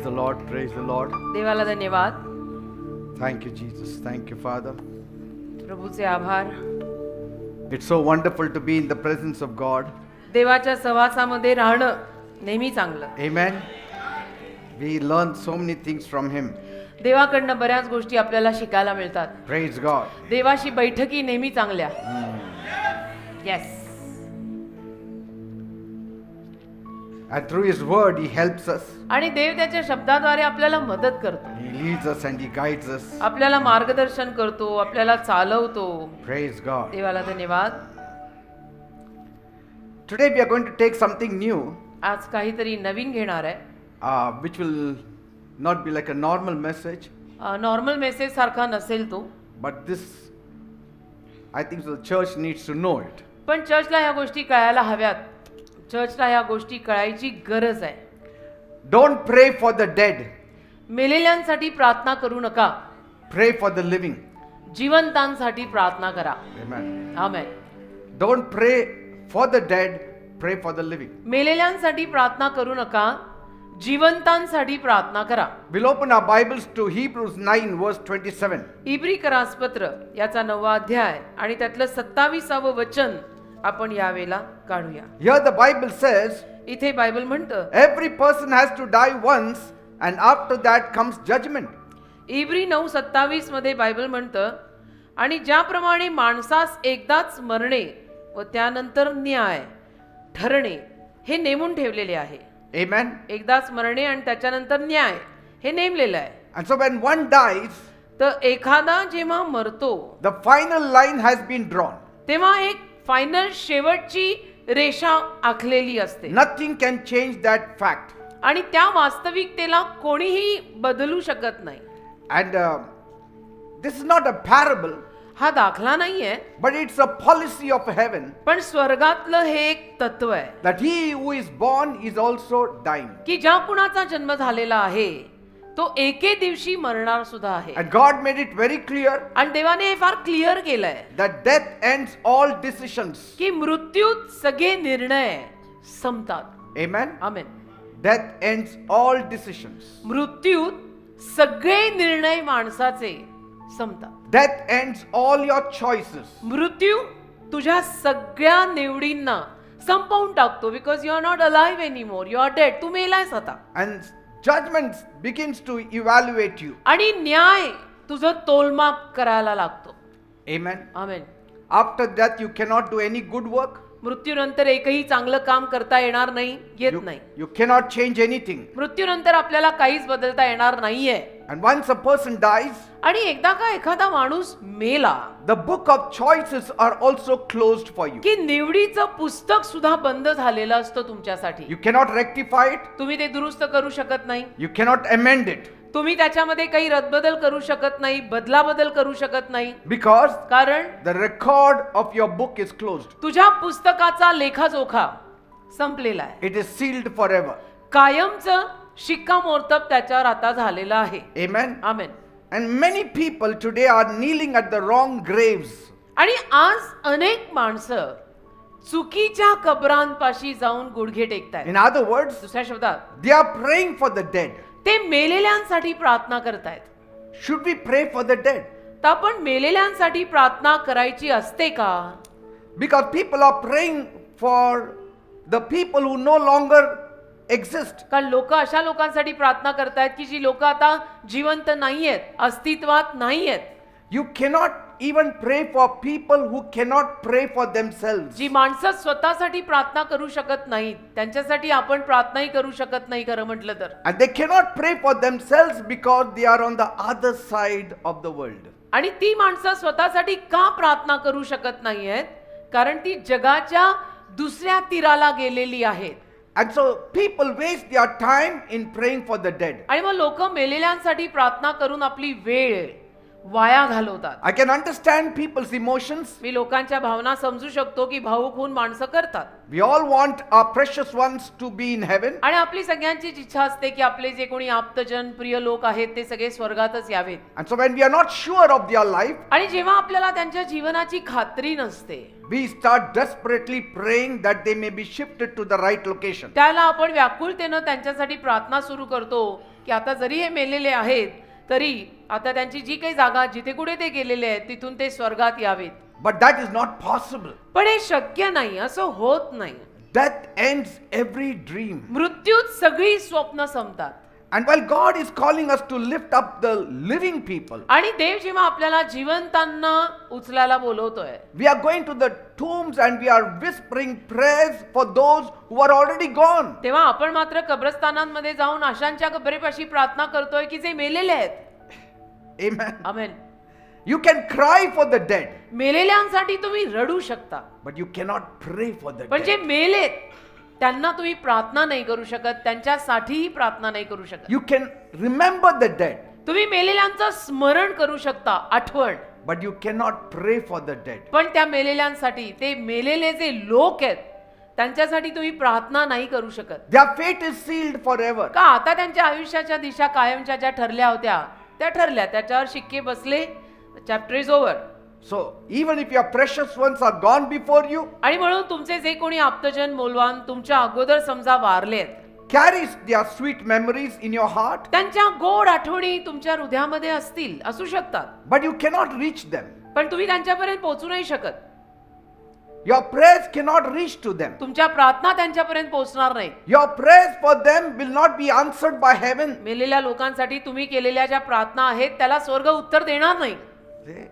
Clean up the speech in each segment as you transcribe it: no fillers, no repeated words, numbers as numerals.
the Lord, praise the Lord. देवाला धन्यवाद. Thank you, Jesus. Thank you, Father. प्रभूचे आभार. It's so wonderful to be in the presence of God. देवाच्या सहवासामध्ये राहणं नेहमी चांगलं. Amen. We learn so many things from Him. देवाकडनं बऱ्याच गोष्टी आपल्याला शिकायला मिळतात. Praise God. देवाशी बैठकी नेहमी चांगल्या. Yes. And through His word, He helps us. आणि देव त्याच्या शब्दाद्वारे आपल्याला मदत करतो. He leads us and He guides us. आपल्याला मार्गदर्शन करतो, आपल्याला चालवतो. Praise God. देवाला धन्यवाद. Today we are going to take something new, आज काहीतरी नवीन घेणार आहे. which will not be like a normal message, normal message सारखा नसेल तो, but this, I think so the church needs to know it. पण चर्चला ह्या गोष्टी कळायला हव्यात. चर्चला ह्या गोष्टी कळायची गरज आहे. Don't pray for the dead. मेलेल्यांसाठी प्रार्थना करू नका. Pray for the living. जिवंतांसाठी प्रार्थना करा. Amen. Amen. Don't pray for the dead, pray for the living. मेलेल्यांसाठी प्रार्थना करू नका, जिवंतांसाठी प्रार्थना करा. We'll open our Bibles to Hebrews 9 verse 27. इब्री करासपत्र याचा 9वा अध्याय आणि त्यातलं 27वे वचन आपण यावेळेला काढूया. Here the Bible says, इथे बायबल म्हणतं, every person has to die once and after that comes judgment. इब्री 9:27 मध्ये बायबल म्हणतं, आणि ज्याप्रमाणे माणसास एकदाच मरणे व त्यानंतर न्याय ठरणे हे नेमून ठेवलेले आहे. Amen. एकदाच मरणे आणि त्याच्यानंतर न्याय हे नेमलेलं आहे. And so when one dies, तर एखादा जेव्हा मरतो the final line has been drawn. तेव्हा एक फायनल शेवटची रेषा आखलेली असते. Nothing can change that fact. आणि त्या वास्तविकतेला कोणीही बदलू शकत नाही. And this is not a parable, हा दाखला नाहीये, but it's a policy of heaven पण स्वर्गातलं हे एक तत्व आहे that he who is born is also dying. की ज्या कुणाचा जन्म झालेला आहे तो एके दिवशी मरणार सुद्धा आहे. And God made it very clear आणि देवाने हे फार क्लिअर केलंय that death ends all decisions. की मृत्यूत सगळे निर्णय संपतात. Amen. आमेन. Death ends all decisions. मृत्यूत सगळे निर्णय माणसाचे संपतात. Death ends all your choices. मृत्यू तुझ्या सगळ्या निवडींना संपवून टाकतो. Because you are not alive anymore, you are dead. तू मेलायस आता. And judgment begins to evaluate you. आणि न्याय तुझं तोलमाप करायला लागतो. Amen. Amen. After death you cannot do any good work. मृत्यूनंतर एकही चांगलं काम करता येणार नाही, येत नाही. You cannot change anything. मृत्यूनंतर आपल्याला काहीच बदलता येणार नाहीये. And once a person dies, आणि एकदा का एखादा माणूस मेला, the book of choices are also closed for you. की निवडीचं पुस्तक सुद्धा बंद झालेलं असतं तुमच्यासाठी. You cannot rectify it. तुम्ही ते दुरुस्त करू शकत नाही. You cannot amend it. तुम्ही त्याच्यामध्ये काही रद्दबदल करू शकत नाही, बदलाबदल करू शकत नाही. Because कारण the record of your book is closed. तुझ्या पुस्तकाचा लेखाजोखा संपलेला आहे. It is sealed forever. कायमचं शिक्कामोर्तब त्याच्यावर आता झालेलं आहे. Amen. Amen. And many people today are kneeling at the wrong graves. आणि आज अनेक माणसं चुकीच्या कबरांपाशी जाऊन गुडघे टेकतायत. In other words, दुसऱ्या शब्दात they are praying for the dead. ते मेलेल्यांसाठी प्रार्थना करतायत. Should we pray for the dead? तर आपण मेलेल्यांसाठी प्रार्थना करायची असते का? Because people are praying for the people who no longer exist. कारण लोक अशा लोकांसाठी प्रार्थना करतायत की जी लोक आता जिवंत नाहीयेत, अस्तित्वात नाहीयेत. You cannot even pray for people who cannot pray for themselves. जी माणसं स्वतःसाठी प्रार्थना करू शकत नाहीत, त्यांच्यासाठी आपण प्रार्थनाही करू शकत नाही खरं म्हटलं तर. And they cannot pray for themselves because they are on the other side of the world. आणि ती माणसं स्वतःसाठी का प्रार्थना करू शकत नाहीयेत? कारण ती जगाच्या दुसऱ्या तीराला गेलेली आहेत. And so people waste their time in praying for the dead. आणि मग लोक मेलेल्यांसाठी प्रार्थना करून आपली वेळ वाया घालवतात. I can understand people's emotions. मी लोकांच्या भावना समजू शकतो की भावुक होऊन माणसं करतात. We all want our precious ones to be in heaven. आणि आपली सगळ्यांचीच इच्छा असते की आपले जे कोणी आप्तजन प्रिय लोक आहेत ते सगळे स्वर्गातच यावेत. And so when we are not sure of their life, आणि जेव्हा आपल्याला त्यांच्या जीवनाची खात्री नसते, we start desperately praying that they may be shifted to the right location. त्याला आपण व्याकुळतेनं त्यांच्यासाठी प्रार्थना सुरू करतो की आता जरी हे मेलेले आहेत तरी आता त्यांची जी काही जागा जिथे कुठे ते गेलेले आहेत तिथून ते स्वर्गात यावेत. But that is not possible. पण हे शक्य नाही, असं होत नाही. Death ends every dream. मृत्यूत सगळी स्वप्न संपतात. And while God is calling us to lift up the living people, आणि देव जेव्हा आपल्याला जिवंतांना उचलायला बोलवतोय, we are going to the tombs and we are whispering prayers for those who are already gone. तेव्हा आपण मात्र कब्रस्तानांमध्ये जाऊन आशांच्या कबरेपाशी प्रार्थना करतोय की जे मेलेले आहेत. Amen. Amen. You can cry for the dead, मेलेल्यांसाठी तुम्ही रडू शकता, but you cannot pray for the पण जे dead. मेलेत त्यांना तुम्ही प्रार्थना नाही करू शकत, त्यांच्यासाठीही प्रार्थना नाही करू शकत. You can remember the dead, तुम्ही मेलेल्यांचं स्मरण करू शकता, आठवण, but you cannot pray for the dead. पण त्या मेलेल्यांसाठी, ते मेलेले जे लोक आहेत त्यांच्यासाठी तुम्ही प्रार्थना नाही करू शकत. Their fate is sealed forever. का आता त्यांच्या आयुष्याच्या दिशा कायमच्या ज्या ठरल्या होत्या त्या ठरल्या, त्याच्यावर शिक्के बसले, chapter is over. So even if your precious ones are gone before you, आणि म्हणून तुमचे जे कोणी आप्तजन मोलवान तुमच्या अगोदर समजा वारलेत, carries their sweet memories in your heart, त्यांच्या गोड आठवणी तुमच्या हृदयामध्ये असतील, असू शकतात, but you cannot reach them. पण तुम्ही त्यांच्यापर्यंत पोहोचू नाही शकत. Your prayers cannot reach to them. तुमच्या प्रार्थना त्यांच्यापर्यंत पोहोचणार नाही. Your prayers for them will not be answered by heaven. मेलेल्या लोकांसाठी तुम्ही केलेल्या ज्या प्रार्थना आहेत त्याला स्वर्ग उत्तर देणार नाही. See?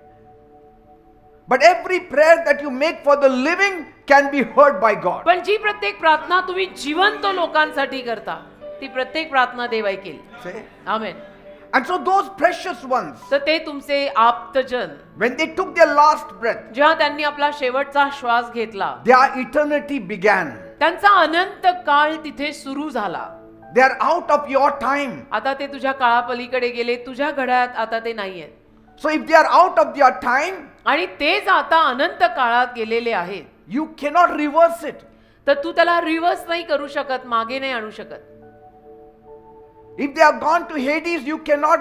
But every prayer that you make for the living can be heard by God. पण जी प्रत्येक प्रार्थना तुम्ही जिवंत लोकांसाठी करता ती प्रत्येक प्रार्थना देव ऐकेल. See? Amen. And so those precious ones, तर ते तुमचे आप्तजन when they took their last breath, जेव्हा त्यांनी आपला शेवटचा श्वास घेतला, their eternity began. त्यांचा अनंत काळ तिथे सुरू झाला. They are out of your time. आता ते तुझ्या काळापलीकडे गेले, तुझ्या घड्याळात आता ते नाहीयेत. So if they are out of their time, आणि तेच आता अनंत काळात गेलेले आहेत, you cannot reverse it. तर तू त्याला रिव्हर्स नाही करू शकत, मागे नाही आणू शकत. If they have gone to Hades, you cannot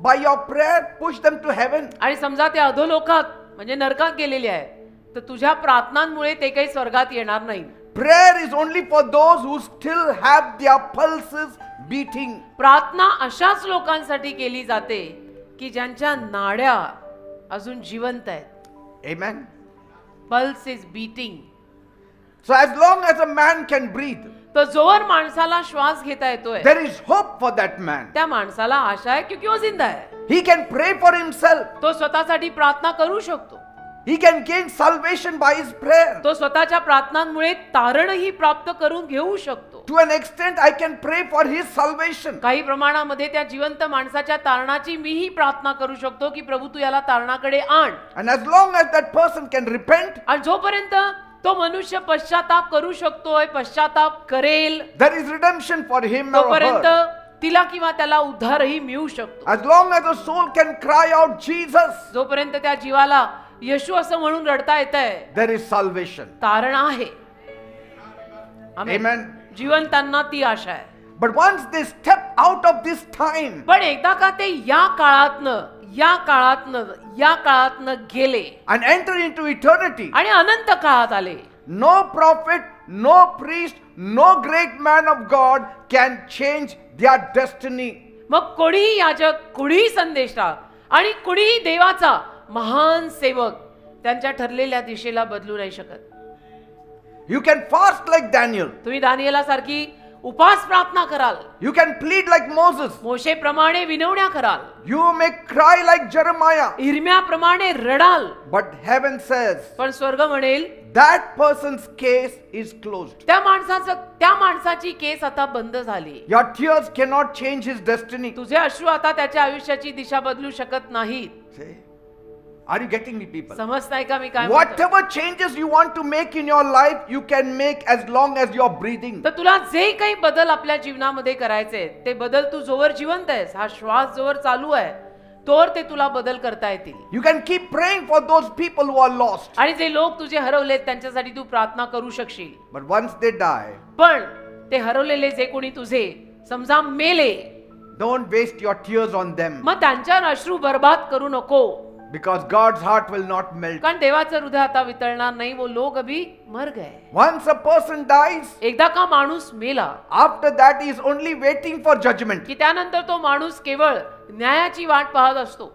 by your prayer push them to heaven. आणि समजा ते अधोलोकात म्हणजे नरकात गेलेले आहेत, तर तुझ्या प्रार्थनांमुळे ते काही स्वर्गात येणार नाही. Prayer is only for those who still have their pulses beating. प्रार्थना अशाच लोकांसाठी केली जाते की ज्यांच्या नाड्या अजून जिवंत आहेत. Amen. Pulse is beating. So as long as a man can breathe, तर जोवर माणसाला श्वास घेता येतोय, there is hope for that man. त्या माणसाला आशा आहे क्योंकि वो जिंदा है. He can pray for himself. तो स्वतःसाठी प्रार्थना करू शकतो. He can gain salvation by his prayer. तो स्वतःच्या प्रार्थनांमुळे तारणही प्राप्त करून घेऊ शकतो. To an extent, I can pray for his salvation. काही प्रमाणामध्ये त्या जिवंत माणसाच्या तारणाची मीही प्रार्थना करू शकतो की प्रभू तू याला तारणाकडे आण. And as long as that person can repent, आणि जोपर्यंत तो मनुष्य पश्चाताप करू शकतोय, पश्चाताप करेल, there is redemption for him or तोपर्यंत her. तिला किंवा त्याला उद्धारही मिळू शकतो. As long as the soul can cry out Jesus, जोपर्यंत त्या जीवाला येशू असं म्हणून रडता येतंय, there is salvation. तारण आहे. आमेन. Amen. जिवंतांना ती आशा आहे. But once they step out of this time, पण एकदा का ते या काळातनं गेले and enter into eternity, आणि अनंत काळात आले, no prophet, no priest, no great man of God can change their destiny. मग कोणीही याजक, कोणीही संदेशा आणि कोणीही देवाचा महान सेवक त्यांच्या ठरलेल्या दिशेला बदलू नाही शकत. You can fast like Daniel. तुम्ही दानिएला सारखी उपास प्रार्थना कराल, You can plead like Moses. मोशे प्रमाणे विनवण्या कराल, You may cry like Jeremiah. इर्म्याप्रमाणे रडाल, But heaven says पण स्वर्ग म्हणेल that person's case is closed. त्या माणसाची केस आता बंद झाली. Your tears cannot change his destiny. तुझे अश्रू आता त्याच्या आयुष्याची दिशा बदलू शकत नाहीत. See? Are you getting me, people? समजताय का मी काय म्हणतो? Whatever changes you want to make in your life, you can make as long as you're breathing. तर तुला जे काही बदल आपल्या जीवनामध्ये करायचे ते बदल तू जोवर जिवंत आहेस, हा श्वास जोवर चालू आहे तोवर ते तुला बदल करता येतील. You can keep praying for those people who are lost. आणि जे लोक तुझे हरवलेत त्यांच्यासाठी तू प्रार्थना करू शकशील. But once they die, पण ते हरवलेले जे कोणी तुझे समजा मेले, don't waste your tears on them, मग त्यांच्यावर अश्रू बर्बाद करू नको. because God's heart will not melt. कारण देवाचं हृदय आता वितळणार नाही. वो लोग अभी मर गए. Once a person dies, एकदा का माणूस मेला after that he is only waiting for judgment. की त्यानंतर तो माणूस केवळ न्यायाची वाट पाहत असतो.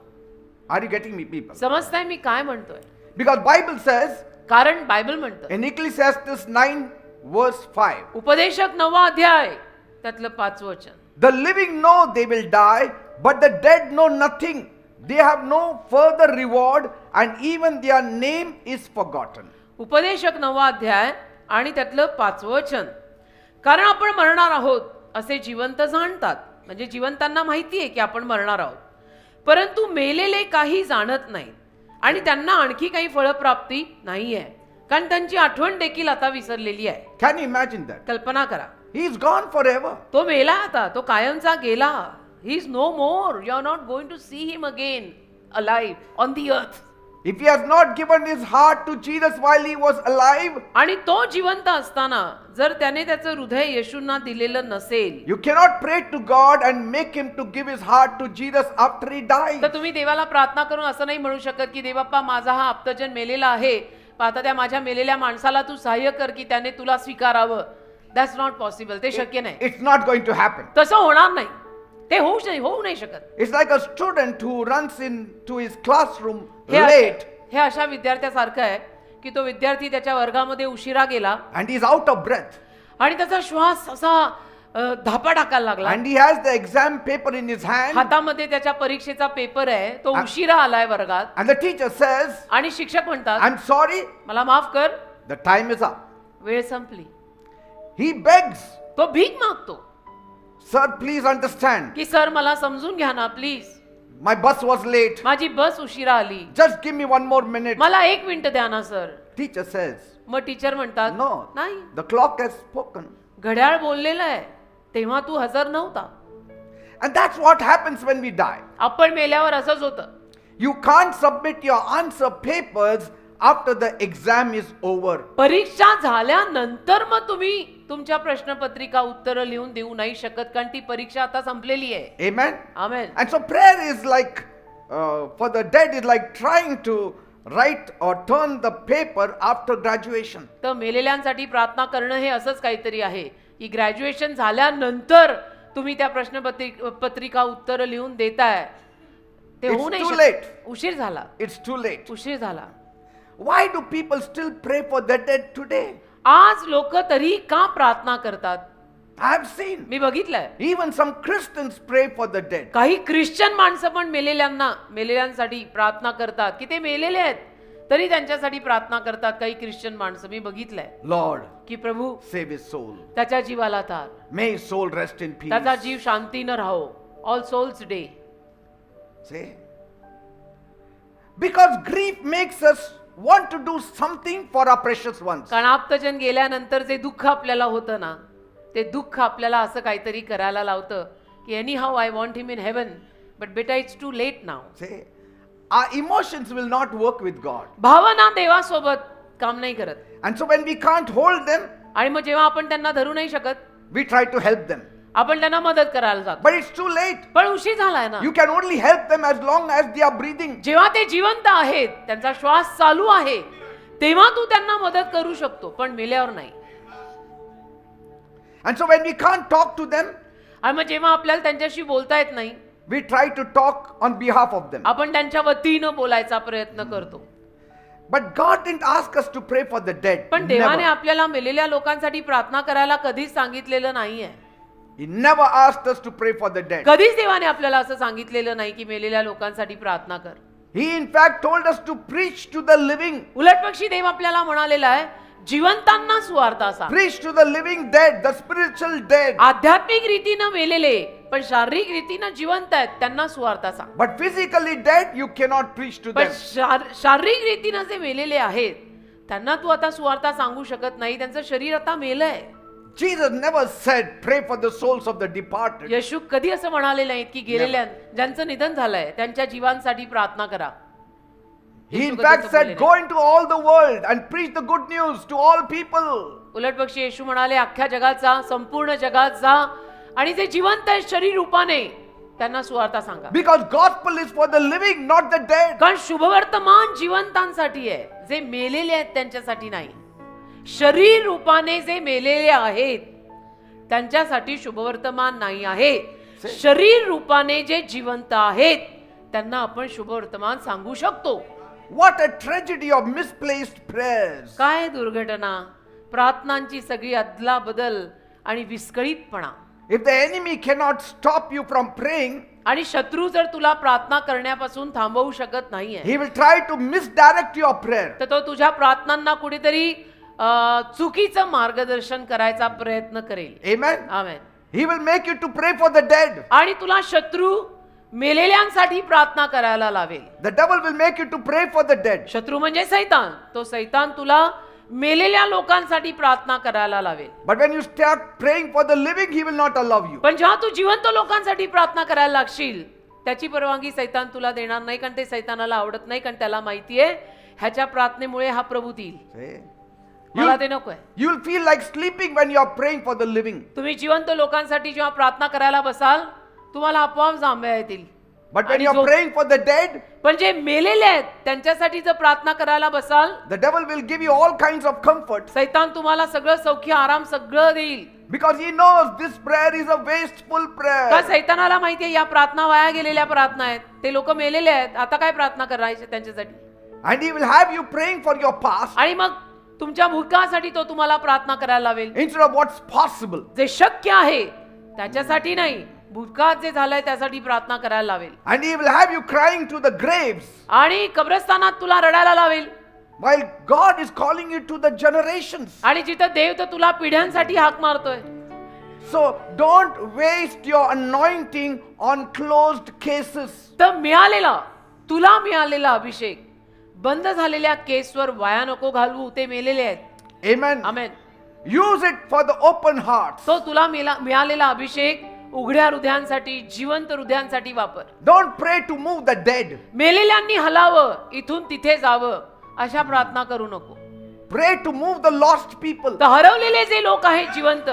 Are you getting me, people? समजताय मी काय म्हणतोय? Because Bible says कारण बायबल म्हणतं in Ecclesiastes 9 verse 5, उपदेशक 9 अध्याय त्यातलं 5 वचन, the living know they will die, but the dead know nothing. They have no further reward, and even their name is forgotten. उपदेशक 9 अध्याय आणि त्यातलं 5 वचन, कारण आपण मरणार आहोत असे जिवंत जाणतात. म्हणजे जिवंतांना माहिती आहे की आपण मरणार आहोत, परंतु मेलेले काही जाणत नाहीत आणि त्यांना आणखी काही फळप्राप्ती नाहीये, कारण त्यांची आठवण देखील आता विसरलेली आहे. Can you imagine that? कल्पना करा, He is gone forever. तो मेला आता, तो कायमचा गेला. He is no more. You are not going to see him again alive on the earth. If he has not given his heart to Jesus while he was alive, आणि तो जिवंत असताना जर त्याने त्याचं हृदय येशूंना दिलेलं नसेल, you cannot pray to God and make him to give his heart to Jesus after he dies. तर तुम्ही देवाला प्रार्थना करून असं नाही म्हणू शकत की देवबाप्पा माझा हा आप्तजन मेलेला आहे, आता त्या माझ्या मेलेल्या माणसाला तू सहाय्य कर की त्याने तुला स्वीकारावं. That's not possible. ते शक्य नाही. It's not going to happen. तसं होणार नाही. ते होऊ नाही शकत. It's like a student who runs into his classroom हे late हे अशा विद्यार्थ्यासारखं आहे की तो विद्यार्थी त्याच्या वर्गामध्ये उशिरा गेला and he's out of breath आणि त्याचा श्वास असा धापा टाकायला लागला and he has the exam paper in his hand हातामध्ये त्याच्या परीक्षेचा पेपर आहे. तो उशिरा आलाय वर्गात and the teacher says, आणि शिक्षक म्हणतात I'm sorry, मला माफ कर, the time is up. वेळ संपली. He begs, तो भीक मागतो sir, please understand, की सर मला समजून घ्या ना please, my bus was late, माझी बस उशिरा आली, just give me one more minute. मला 1 मिनिट द्या ना सर. Teacher says, मग टीचर म्हणतात no, नाही, the clock has spoken. घड्याळ बोललेलं आहे, तेव्हा तू हजर नव्हता. And that's what happens when we die. आपण मेल्यावर असंच होतं. You can't submit your answer papers after the exam is over. परीक्षा झाल्यानंतर मग तुम्ही तुमच्या प्रश्नपत्रिका उत्तर लिहून देऊ नाही शकत, कारण ती परीक्षा आता संपलेली आहे. Amen. Amen. And so prayer is like for the dead is like trying to write or turn the paper after graduation. तर मेलेल्यांसाठी प्रार्थना करणं हे असंच काहीतरी आहे की ग्रॅज्युएशन झाल्यानंतर तुम्ही त्या प्रश्नपत्रिका उत्तर लिहून देताय. ते It's होऊ नाही too शकत. late. उशीर झाला. It's too late. उशीर झाला. Why do people still pray for the dead today? आज लोक तरी का प्रार्थना करतात? I have seen मी बघितलंय even some Christians pray for the dead. काही ख्रिश्चन माणसं पण मेलेल्यांसाठी प्रार्थना करतात की ते मेलेले आहेत तरी त्यांच्यासाठी प्रार्थना करतात. काही ख्रिश्चन माणसं मी बघितलंय Lord, की प्रभू save his soul. त्याच्या जीवाला तार, May his soul rest in peace. त्याचा जीव शांतीनं राहो. All souls day. See? Because grief makes us want to do something for our precious ones. कारण आप्तजन गेल्यानंतर जे दुःख आपल्याला होतं ना, ते दुःख आपल्याला असं काहीतरी करायला लावतं की anyhow I want him in heaven, but बेटा it's too late now. See? Our emotions will not work with God. भावना देवासोबत काम नाही करत. And so when we can't hold them, आणि मग जेव्हा आपण त्यांना धरू नाही शकत, we try to help them. आपण त्यांना मदत करायला जातो. But it's too late. पण उशीर झालाय ना. You can only help them as long as they are breathing. जेव्हा ते जिवंत आहेत, त्यांचा श्वास चालू आहे, तेव्हा तू त्यांना मदत करू शकतो, पण मेल्यावर नाही. And so when we can't talk to them, आणि मग जेव्हा आपल्याला त्यांच्याशी बोलता येत नाही, we try to talk on behalf of them. आपण त्यांच्या वतीनं बोलायचा प्रयत्न करतो. But God didn't ask us to pray for the dead. पण देवाने Never. आपल्याला मेलेल्या लोकांसाठी प्रार्थना करायला कधीच सांगितलेलं नाहीये. He never asked us to pray for the dead. कधीच देवाने आपल्याला असं सांगितलेलं नाही की मेलेल्या लोकांसाठी प्रार्थना कर. He in fact told us to preach to the living. उलट पक्षी देव आपल्याला म्हणालेला आहे जिवंतांना सुवार्ता सांग. Preach to the living dead, the spiritual dead. आध्यात्मिक रीतीनं मेलेले पण शारीरिक रीतीनं जिवंत आहेत त्यांना सुवार्ता सांग. But physically dead, you cannot preach to पण them. शारीरिक रीतीनं जे मेलेले आहेत त्यांना तू आता सुवार्ता सांगू शकत नाही. त्यांचं शरीर आता मेलंय. Jesus never said, pray for the souls of the departed. येशू कधी असं म्हणाले नाहीत की गेलेल्या ज्यांचं निधन झालंय त्यांच्या जीवांसाठी प्रार्थना करा. He in fact said, go into all the world and preach the good news to all people. उलट पक्षी येशू म्हणाले अख्ख्या जगाचा, संपूर्ण जगाचा आणि जे जिवंत आहेत शरीर रूपाने त्यांना सुवार्ता सांगा. Because gospel is for the living, not the dead. कारण शुभवर्तमान जिवंतांसाठी आहे, जे मेलेले आहेत त्यांच्यासाठी नाही. शरीर रूपाने जे मेलेले आहेत त्यांच्यासाठी शुभवर्तमान नाही आहे. शरीर रूपाने जे जिवंत आहेत त्यांना आपण शुभवर्तमान सांगू शकतो. What a tragedy of misplaced prayers. काय दुर्घटना, प्रार्थनांची सगळी अदलाबदल आणि विस्कळीतपणा. If the enemy cannot stop you from praying, आणि शत्रू जर तुला प्रार्थना करण्यापासून थांबवू शकत नाहीये, he will try to misdirect your prayer. तर तो तुझ्या प्रार्थनांना कुठेतरी चुकीचं मार्गदर्शन करायचा प्रयत्न करेल. Amen. Amen. He will make you to pray for the dead. आणि तुला शत्रू मेलेल्यांसाठी प्रार्थना करायला लावेल. The devil will make you to pray for the dead. शत्रू म्हणजे सैतान. तो सैतान तुला मेलेल्या लोकांसाठी प्रार्थना करायला लावेल. But when you start praying for the living, he will not allow you. पण जेव्हा तू जिवंत लोकांसाठी प्रार्थना करायला लागशील त्याची परवानगी सैतान तुला देणार नाही, कारण ते सैतानाला आवडत नाही, कारण त्याला माहितीये ह्याच्या प्रार्थनेमुळे हा प्रभूत येईल. मला ते नकोय. You will feel like sleeping when you are praying for the living. तुम्ही जिवंत लोकांसाठी जेव्हा प्रार्थना करायला बसाल तुम्हाला आपोआप जांभया येतील. But when you are praying for the dead, पण जे मेलेले आहेत त्यांच्यासाठी जर प्रार्थना करायला बसाल the devil will give you all kinds of comfort. सैतान तुम्हाला सगळं सौख्य आराम सगळं देईल. Because he knows this prayer is a wasteful का prayer. सैतानाला माहितीये या प्रार्थना वाया गेलेल्या प्रार्थना आहेत, ते लोक मेलेले आहेत, आता काय प्रार्थना करायची त्यांच्यासाठी. And he will have you praying for your past आणि मग तुमच्या भूतकाळासाठी तो तुम्हाला प्रार्थना करायला लावेल. instead of what's possible. जे शक्य आहे त्याच्यासाठी नाही, भूतकाळात जे झालंय त्यासाठी प्रार्थना करायला लावेल. And he will have you crying to the graves. आणि कब्रस्तानात तुला रडायला लावेल. While God is calling you to the generations. आणि जिथं देव तर तुला पिढ्यांसाठी हाक मारतोय. So don't waste your anointing on closed cases. तर तुला मिळालेला अभिषेक बंद झालेल्या केसवर वाया नको घालवू, ते मेलेले आहेत. Amen. Amen. Use it for the open hearts. तो तुला मिळालेला अभिषेक उघड्या हृदयांसाठी, जिवंत हृदयांसाठी वापर. Don't pray to move the dead. मेलेल्यांनी हलावं, इथून तिथे जावं अशा प्रार्थना करू नको. Pray to move the lost people. तर हरवलेले जे लोक आहेत जिवंत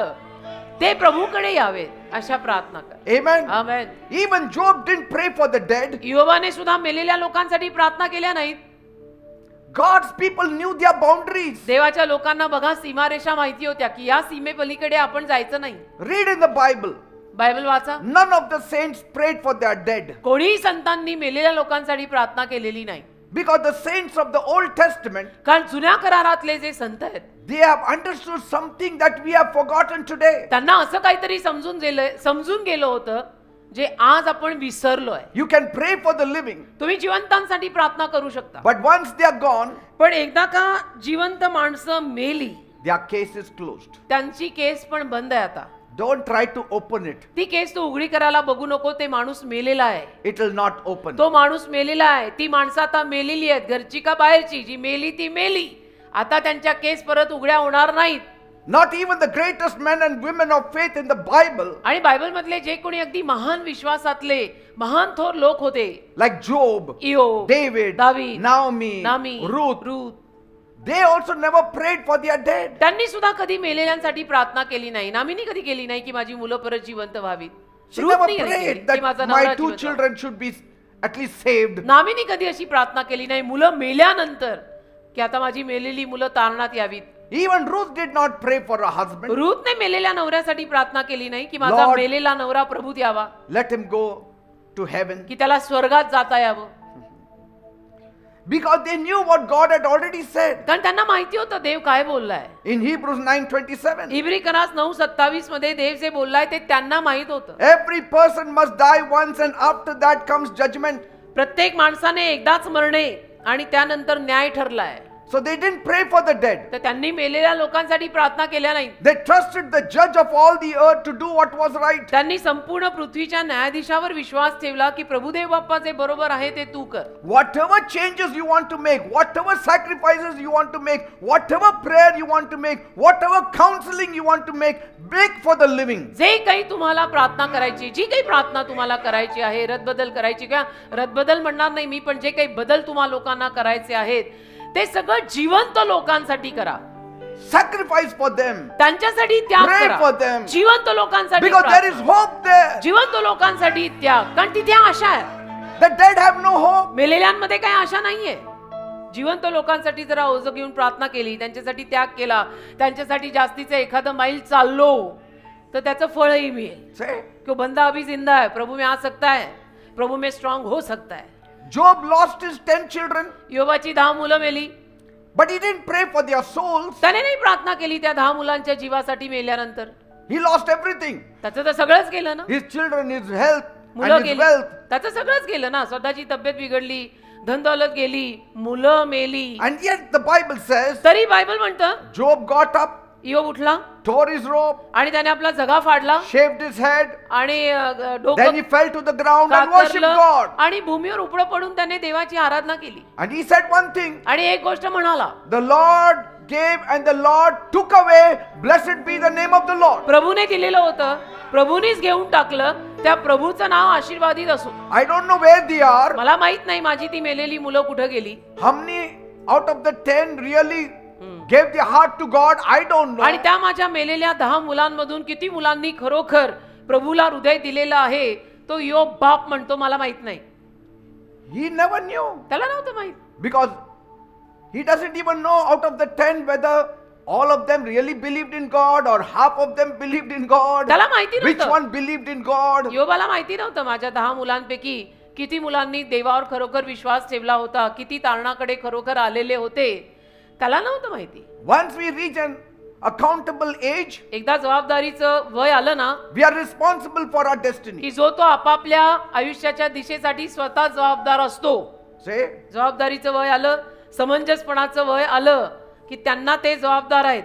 ते प्रभूकडे यावेत अशा प्रार्थना कर. Amen. Amen. Even Job didn't pray for the dead. योबाने सुद्धा मेलेल्या लोकांसाठी प्रार्थना केल्या नाहीत. God's people knew their boundaries. देवाच्या लोकांना बघा सीमारेषा माहिती होत्या की या सीमेपलीकडे आपण जायचं नाही. Read in the Bible. Bible वाचा. None of the saints prayed for their dead. कोणीही संतांनी मेलेल्या लोकांसाठी प्रार्थना केलेली नाही. Because the saints of the Old Testament, कारण जुन्या करारातले जे संत आहेत they have understood something that we have forgotten today. त्यांना असं काहीतरी समजून गेलं होतं जे आज आपण विसरलोय. You can pray for the living. तुम्ही जिवंतांसाठी प्रार्थना करू शकता. But once they are gone, पण एकदा का जिवंत माणसं मेली their case is closed. त्यांची केस पण बंद आहे आता. Don't try to open it. ती केस तू उघडी करायला बघू नको. ते माणूस मेलेला आहे. It will not open. तो माणूस मेलेला आहे. ती माणसं आता मेलेली आहेत, घरची का बाहेरची. जी मेली ती मेली. आता त्यांच्या केस परत उघड्या होणार नाहीत. Not even the greatest men and women of faith in the Bible, आणि बायबल मधले जे कोणी अगदी महान विश्वासातले महान थोर लोक होते, like Job, इयोब, David, दावीद, Naomi, Ruth, Ruth, they also never prayed for their dead. त्यांनी सुद्धा कधी मेलेल्यांसाठी प्रार्थना केली नाही. नामीनी कधी केली नाही की माझी मुलं परत जिवंत व्हावीत. She रूथ never नाही कधी केली prayed की that माझा my नवरा 2 जिवंत children should be at least saved. व्हावा. नामीनी कधी अशी प्रार्थना केली नाही मुलं मेल्यानंतर की आता माझी मेलेली मुलं तारणात यावीत. Even Ruth did not pray for a husband. रूथने मेलेल्या नवऱ्यासाठी प्रार्थना केली नाही की माझा Lord, मेलेला नवरा प्रभूत यावा, let him go to heaven. की त्याला स्वर्गात जाता यावं. Because they knew what God had already said. कारण त्यांना माहिती होतं देव काय बोललाय. In Hebrews 9:27. इब्री कनास 9:27 मध्ये देव जे बोललाय ते त्यांना माहित होतं. Every person must die once and after that comes judgment. प्रत्येक माणसाने एकदाच मरणे आणि त्यानंतर न्याय ठरलाय. So they didn't pray for the dead. तर त्यांनी मेलेल्या लोकांसाठी प्रार्थना केल्या नाहीत. They trusted the judge of all the earth to do what was right. त्यांनी संपूर्ण पृथ्वीच्या न्यायाधीशावर विश्वास ठेवला की प्रभुदेव बाप्पा जे बरोबर आहे ते तू कर. Whatever changes you want to make, whatever sacrifices you want to make, whatever prayer you want to make, whatever counseling you want to make for the living. जे काही तुम्हाला प्रार्थना करायची, जी काही प्रार्थना तुम्हाला करायची आहे, रद्दबदल करायची का, रद्दबदल म्हणणार नाही मी, पण जे काही बदल तुम्हा लोकांना करायचे आहेत ते सगळं जिवंत लोकांसाठी करा. Sacrifice for them. त्यांच्यासाठी त्याग Pray करा. for them. जिवंत लोकांसाठी Because there is hope there. जिवंत लोकांसाठी त्याग, कारण तिथे आशा आहे. The dead have no hope. मेलेल्यांमध्ये काही आशा नाहीये. जिवंत लोकांसाठी जरा ओझं घेऊन प्रार्थना केली, त्यांच्यासाठी त्याग केला, त्यांच्यासाठी जास्तीचं एखादं मैल चाललो तर त्याचं फळही मिळेल. Say, क्यों बंदा अभी जिंदा है, प्रभु में आ सकता है, प्रभु में स्ट्रॉंग हो सकता है. Job lost his 10 children, योबाची 10 मुलं मेली, but he didn't pray for their souls. त्याने नाही प्रार्थना केली त्या 10 मुलांच्या जीवासाठी मेल्यानंतर. He lost everything. त्याचं तर सगळंच गेलं ना. His children, his health, मुलं and his गेली, wealth. त्याचं सगळंच गेलं ना. स्वतःची तब्येत बिघडली, धनदौलत गेली, मुलं मेली, And yet the Bible says, तरी बायबल म्हणतं Job got up, योब उठला tore his robe, आणि त्याने आपला जगा फाडला shaved his head, आणि then डोकं he fell to the ground and worshipped कातरलं God. आणि भूमीवर उपडं पडून त्याने देवाची आराधना केली. And he said one thing, आणि एक गोष्ट म्हणाला, the Lord gave and the Lord took away, blessed be the name of the Lord. प्रभूने दिलेलं होतं, प्रभूनीच घेऊन टाकलं, त्या प्रभूचं नाव आशीर्वादित असो. I don't know where they are. मला माहित नाही माझी ती मेलेली मुलं कुठं गेली. How many out of the 10 really gave their heart to God? I don't आणि know. त्या माझ्या मेलेल्या 10 मुलांमधून किती मुलांनी खरोखर प्रभूला हृदय दिलेलं आहे तो योब बाप म्हणतो मला माहित नाही. He never knew, त्याला नव्हतं माहित. because he doesn't even know out of the 10 whether all of them really believed in God or half of them believed in God. त्याला माहिती Which नव्हतं. one believed in God? योबाला माहिती नव्हतं माझ्या 10 मुलांपैकी किती मुलांनी देवावर खरोखर विश्वास ठेवला होता, किती तारणाकडे खरोखर आलेले होते. त्याला नव्हतं माहिती. Once we reach an accountable age, एकदा जबाबदारीचं वय आलं ना we are responsible for our destiny. की जो तो आपापल्या आयुष्याच्या दिशेसाठी स्वतः जबाबदार असतो. Say, जबाबदारीचं वय आलं, समंजसपणाचं वय आलं की त्यांना ते जबाबदार आहेत.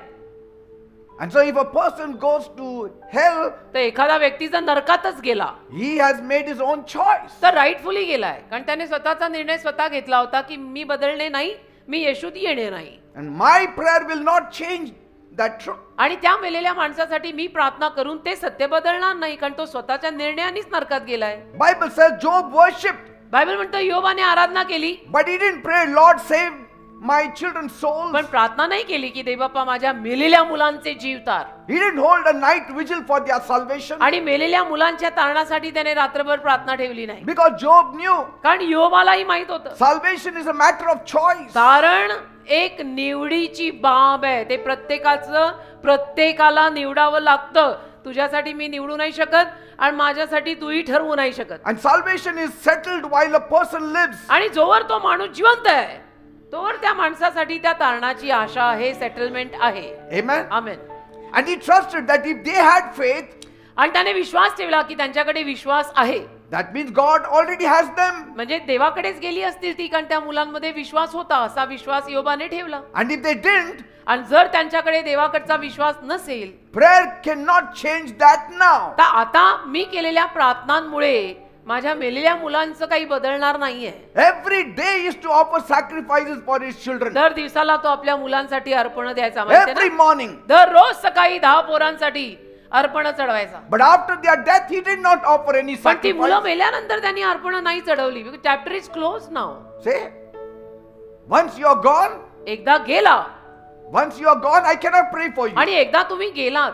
and so if a person goes to hell, तर एखादा व्यक्ती जर नरकातच गेला he has made his own choice. तर राईटफुली गेलाय, कारण त्याने स्वतःचा निर्णय स्वतः घेतला होता की मी बदलणे नाही, मी येशूत येणे नाही. And my prayer will not change that truth. आणि त्या मेलेल्या माणसासाठी मी प्रार्थना करून ते सत्य बदलणार नाही, कारण तो स्वतःच्या निर्णयानेच नरकात गेलाय. Bible says Job worshipped, Bible म्हणतो योबाने आराधना केली, but he didn't pray, Lord save my children's souls. पण प्रार्थना नाही केली की देवबाप्पा माझ्या मेलेल्या मुलांचे जीव तार. He didn't hold a night vigil for their salvation. आणि मेलेल्या मुलांच्या तारणासाठी त्याने रात्रभर प्रार्थना ठेवली नाही, Because Job knew कारण योबालाही माहित होतं salvation is a matter of choice. तारण एक निवडीची बाब आहे. ते प्रत्येकाला निवडावं लागतं. तुझ्यासाठी मी निवडू नाही शकत आणि माझ्यासाठी तूही ठरवू नाही शकत. And salvation is settled while a person lives. आणि जोवर तो माणूस जिवंत आहे तोवर त्या माणसासाठी त्या तारणाची आशा आहे, सेटलमेंट आहे. Amen. Amen. And he trusted that if they had faith, आणि त्याने विश्वास ठेवला की त्यांच्याकडे विश्वास आहे, that means God already has them. म्हणजे देवाकडेच गेली असतील ती, कारण त्या मुलांमध्ये विश्वास होता. असा विश्वास योबाने ठेवला. And if they didn't, आणि जर त्यांच्याकडे देवाकडचा विश्वास नसेल prayer cannot change that now. तर आता मी केलेल्या प्रार्थनांमुळे माझ्या मेलेल्या मुलांचं काही बदलणार नाहीये. Every day is to offer sacrifices for his children. दर दिवसाला तो आपल्या मुलांसाठी अर्पण द्यायचा, माहिती Every ना? morning. दररोज सकाळी 10 पोरांसाठी अर्पण चढवायचा. But after their death, he did not offer any पण ती मुलं sacrifice. मेल्यानंतर त्यांनी अर्पण नाही चढवली. Chapter is close now. Say, once you are gone, एकदा गेला once you are gone, I cannot pray for you. आणि एकदा तुम्ही गेलात,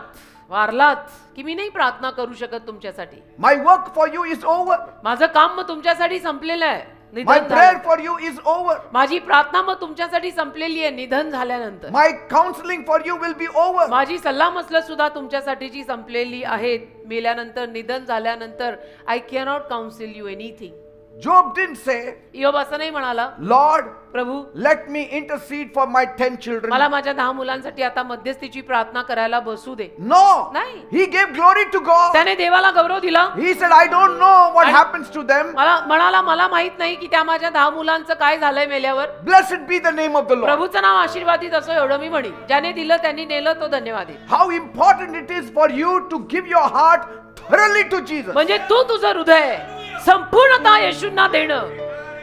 वारलात की मी नाही प्रार्थना करू शकत तुमच्यासाठी. My work for you is over. माझं काम मग तुमच्यासाठी संपलेलं आहे. My निधन prayer झालं. for you is over. माझी प्रार्थना मग तुमच्यासाठी संपलेली आहे निधन झाल्यानंतर. My counseling for you will be over. माझी सल्लामसलत सुद्धा तुमच्यासाठीची संपलेली आहेत. मेल्यानंतर, निधन झाल्यानंतर I cannot council you anything. Job didn't say, इयोब असं नाही म्हणाला, Lord, Prabhu let me intercede for my 10 children. मला माझ्या 10 मुलांसाठी आता मध्यस्थीची प्रार्थना करायला बसू दे. No. नाही. He gave glory to God. त्याने देवाला गौरव दिला. He said, I don't know what happens to them. मला माहित नाही की त्या माझ्या 10 मुलांचं काय झालंय मेल्यावर. Blessed be the name of the Lord. प्रभूचं नाव आशीर्वादित असो एवढं मी म्हणेन. ज्याने दिलं त्यांनी नेलं, तो धन्यवाद आहे. How important it is for you to give your heart thoroughly to Jesus. म्हणजे तू तुझं हृदय संपूर्णतः येशूंना देणं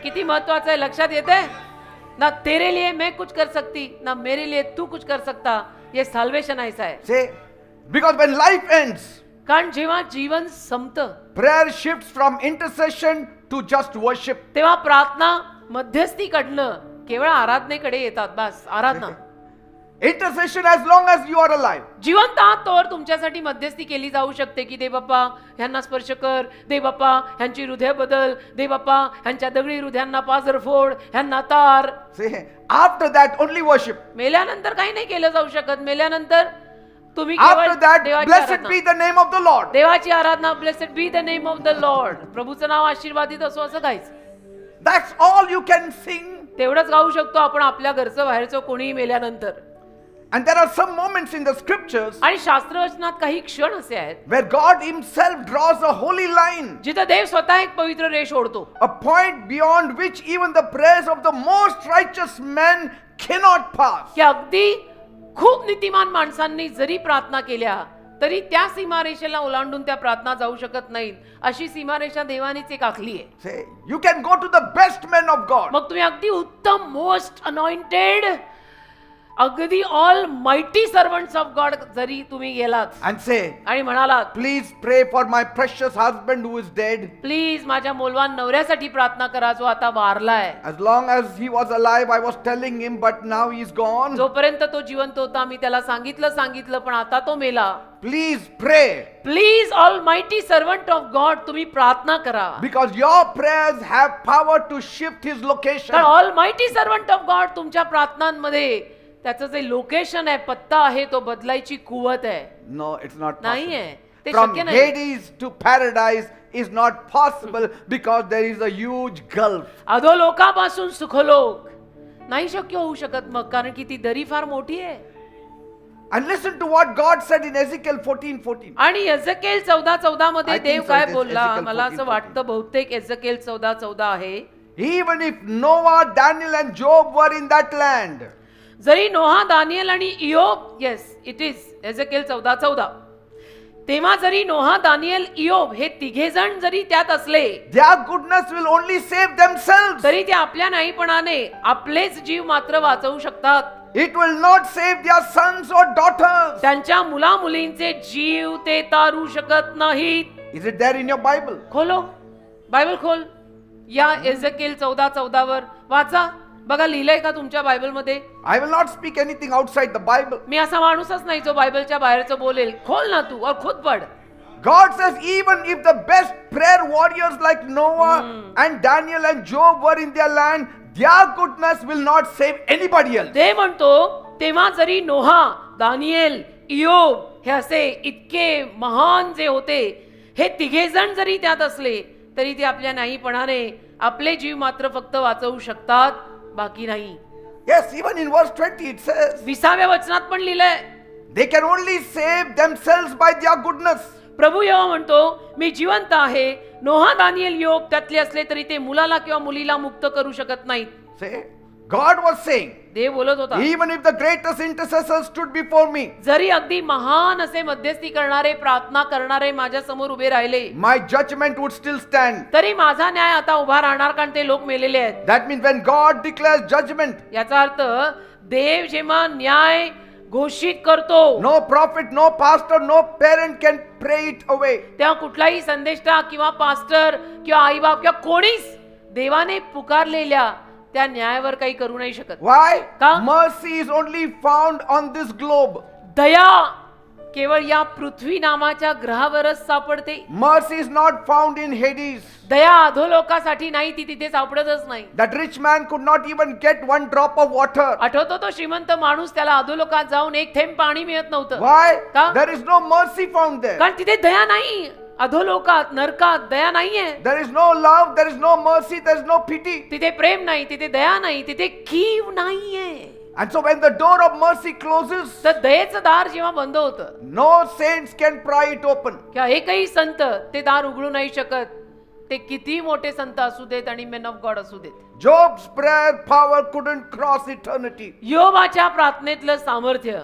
किती महत्वाचं आहे, लक्षात येते ना. तेरे लिए मैं कुछ कर सकती ना मेरे लिए तू कुछ कर सकता, ये साल्वेशन ऐसा है. Say, because when life ends, कारण जेव्हा जीवन संपतं, prayer shifts from intercession to just worship. तेव्हा प्रार्थना मध्यस्थीकडनं केवळ आराधनेकडे येतात. बस आराधना. Intercession as long as you are alive. जिवंत आहात तोवर तुमच्यासाठी मध्यस्थी केली जाऊ शकते की दे बाप्पा ह्यांना स्पर्श कर, दे बाप्पा ह्यांची हृदय बदल, दे बाप्पा ह्यांच्या दगडी हृदयांना पाझर फोड, ह्यांना तार. See, after that only worship. मेल्यानंतर काही नाही केलं जाऊ शकत. मेल्यानंतर तुम्ही After that, देवाची blessed Aradhana. be the name of the Lord. देवाची आराधना. Blessed be the name of the Lord. प्रभूचं नाव आशीर्वादित असो असं गायचं. That's all you can sing. तेवढंच गाऊ शकतो आपण आपल्या घरचं बाहेरचं कोणीही मेल्यानंतर. And there are some moments in the scriptures आणि शास्त्रवचनात काही क्षण असे आहेत where God himself draws a holy line, जिथं देव स्वतः एक पवित्र रेष ओढतो, a point beyond which even the prayers of the most righteous men cannot pass. की अगदी खूप नीतिमान माणसांनी जरी प्रार्थना केल्या तरी त्या सीमारेषेला ओलांडून त्या प्रार्थना जाऊ शकत नाहीत. अशी सीमारेषा देवानीच एक आखली आहे. Say, you can go to the best men of God. मग तुम्ही अगदी उत्तम, मोस्ट अनॉइंटेड, अगदी all mighty servants of God जरी तुम्ही गेलात And say, आणि म्हणालात, please pray for my precious husband who is dead. Please माझ्या मौलवान नवऱ्यासाठी प्रार्थना करा जो आता वारलाय. As long as he was alive, I was telling him, but now he's gone. जोपर्यंत तो जिवंत होता मी त्याला सांगितलं पण आता तो मेला. Please pray. Please all mighty servant of God तुम्ही प्रार्थना करा. Because your prayers have power to shift his location. कारण all mighty servant of God तुमच्या प्रार्थनांमध्ये त्याचं जे लोकेशन आहे, पत्ता आहे, तो बदलायची कुवत आहे. No, it's not नाही possible. आहे, ते From शक्य नाही. Hades to paradise is not possible because there is a huge gulf. अधोलोकापासून सुखलोक नाही शक्य होऊ शकत मग, कारण की ती दरी फार मोठी आहे. And listen to what God said in Ezekiel 14:14. आणि एझेकिएल 14:14 मध्ये I think देव so, काय it is बोलला, Ezekiel मला असं 14:14. वाटतं बहुतेक एझेकिएल 14:14 आहे. Even if Noah, Daniel and Job were in that land, जरी नोहा, दानियल आणि इयोब, येस इट इज एझेकिएल 14:14, तेव्हा जरी नोहा, दानियल, इयोब हे तिघे जण जरी त्यात असले, their goodness will only save themselves. तरी ते आपल्या नाहीपणाने आपलेच जीव मात्र वाचवू शकतात. It will not save their sons or daughters. त्यांच्या मुला मुलींचे जीव ते तारू शकत नाहीत. Is it there in your Bible? खोलो, बायबल खोल, या एझेकिएल 14:14 वर वाचा, बघा लिहिलंय का तुमच्या बायबल मध्ये. I will not speak anything outside the Bible. मी असा माणूसच नाही जो बायबलच्या बाहेरचं बोलेल. खोल ना तू और खुद पढ़. God says even if the best prayer warriors like Noah and Daniel and Job were in their land, their goodness will not save anybody else. ते म्हणतो तेव्हा जरी नोहा, दानियल, इयोब हे असे इतके महान जे होते, हे तिघे जण जरी त्यात असले तरी ते आपल्या नाहीपणाने आपले जीव मात्र फक्त वाचवू शकतात, बाकी नाही. Yes, even in verse 20 it says 20व्या वचनात पण लिहिलंय, they can only save themselves by their goodness. प्रभू यहोवा म्हणतो मी जिवंत आहे. नोहा, दानियल, इयोब त्यातले असले तरी ते मुलाला किंवा मुलीला मुक्त करू शकत नाहीत. Say, God was saying, देव बोलत होता, even if the greatest intercessors stood before me, जरी अगदी महान असे मध्यस्थी करणारे, प्रार्थना करणारे माझ्या समोर उभे राहिले, my judgment would still stand. तरी माझा न्याय आता उभा राहणार, कारण ते लोक मेलेले आहेत. That means when God declares judgment, याचा अर्थ देव जेव्हा न्याय घोषित करतो, no prophet, no pastor, no parent can pray it away. तेव्हा कुठलाही संदेष्टा किंवा पास्टर किंवा आईबाप किंवा कोणीच देवाने पुकारलेल्या त्या न्यायावर काही करू नाही शकत. Why? का? Mercy is only found on this globe. दया केवळ या पृथ्वी नामाच्या ग्रहावरच सापडते. Mercy is not found in Hades. दया अधोलोकासाठी नाही, ती तिथे सापडतच नाही. That rich man could not even get one drop of water. आठवतो तो श्रीमंत माणूस, त्याला अधोलोकात जाऊन एक थेंब पाणी मिळत नव्हतं. Why? का? There is no mercy found there. कारण तिथे दया नाही. अधोलोकात नरकात दया नाहीये. There is no love, there is no mercy, there is no pity. तिथे प्रेम नाही, तिथे दया नाही, तिथे कीव नाहीये. And so when the door of mercy closes, तर दयेचं दार जेव्हा बंद होतं, no saints can pry it open. किंवा एकही संत ते दार उघडू नाही शकत. ते किती मोठे संत असू देत आणि मेन ऑफ गॉड असू देत. Job's prayer power couldn't cross eternity. योबाच्या प्रार्थनेतलं सामर्थ्य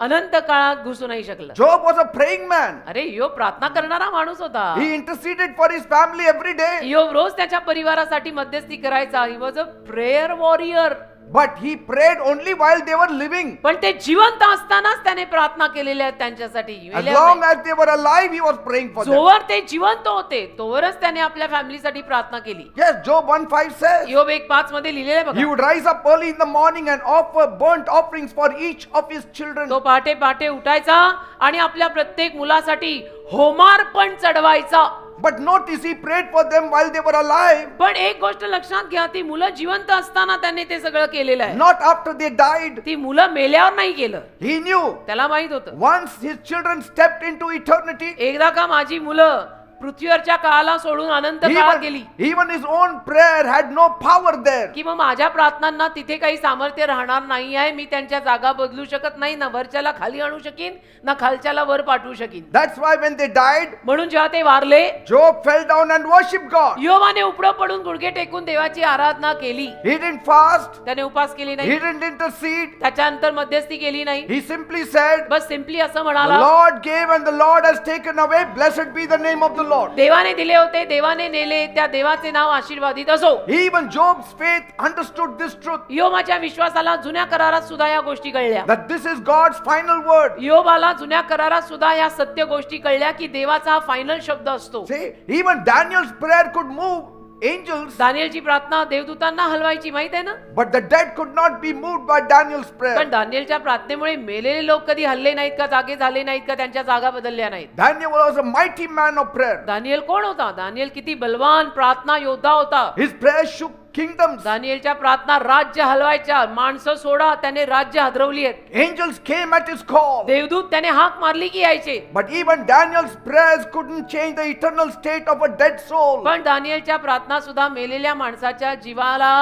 अनंत काळात घुसू नाही शकलं. Job was a praying man. अरे योब प्रार्थना करणारा माणूस होता. He interceded for his family every day. योब रोज त्याच्या परिवारासाठी मध्यस्थी करायचा. He was a prayer warrior. But he prayed only while they were living. पण ते जिवंत असतानाच त्याने प्रार्थना केलेल्या आहेत त्यांच्यासाठी. As long as they were alive, he was praying for them. जोवर ते जिवंत होते तोवरच त्याने आपल्या फॅमिलीसाठी प्रार्थना केली. Yes, Job 1:5 says, योब 1:5 मध्ये लिहिलेलं आहे he बघा. would rise up early in the morning and offer burnt offerings for each of his children. तो पहाटे पहाटे उठायचा आणि आपल्या प्रत्येक मुलासाठी होमार्पण चढवायचा. But notice he prayed for them while they were alive. पण एक गोष्ट लक्षात घ्या, ती मुलं जिवंत असताना त्याने ते सगळं केलेलं आहे. Not after they died. ती मुलं मेल्यावर नाही केलं. He knew त्याला माहित होतं, once his children stepped into eternity, एकदा का माझी मुलं पृथ्वीवरच्या काळाला सोडून अनंत काळात गेली even his own prayer had no power there. की मग माझ्या प्रार्थनांना तिथे काही सामर्थ्य राहणार नाही आहे. मी त्यांच्या जागा बदलू शकत नाही. ना वरच्याला खाली आणू शकीन, ना खालच्याला वर पाठवू शकीन. That's why when they died, म्हणून जेव्हा ते वारले, Job fell down and worshipped God. योबाने उपडं पडून गुडघे टेकून देवाची आराधना केली. He didn't fast. त्याने उपास केली He नाही. didn't intercede. त्याच्यानंतर मध्यस्थी केली नाही. He simply said, bus simply असं the म्हणाला, Lord gave and the Lord has taken away. Blessed be the name of the Lord. देवाने दिले होते, देवाने नेले, त्या देवाचे नाव आशीर्वादित असो. Even Job's faith understood this truth, योबाच्या विश्वासाला जुन्या करारात सुद्धा या गोष्टी कळल्या. that this is God's final word. योबाला जुन्या करारात सुद्धा या सत्य गोष्टी कळल्या की देवाचा हा फायनल शब्द असतो. See, even Daniel's prayer could move angels, दानिएलची प्रार्थना देवदूतांना हलवायची, माहित आहे ना. but the dead could not be moved by Daniel's prayer. पण दानिएलच्या प्रार्थनेमुळे मेलेले लोक कधी हल्ले नाहीत का, जागे झाले नाहीत का, त्यांच्या जागा बदलल्या नाहीत. Daniel was a mighty man of prayer. Daniel कोण होता? दानिएल किती बलवान प्रार्थना योद्धा होता. His prayer shook kingdoms. दानिएलच्या प्रार्थना राज्य हलवायच्या. माणसं सोडा, त्याने राज्य हादरवली आहेत. Angels came at his call. देवदूत त्याने हाक मारली की यायचे. But even Daniel's prayers couldn't change the eternal state of a dead soul. पण दानिएलच्या प्रार्थना सुद्धा मेलेल्या माणसाच्या जीवाला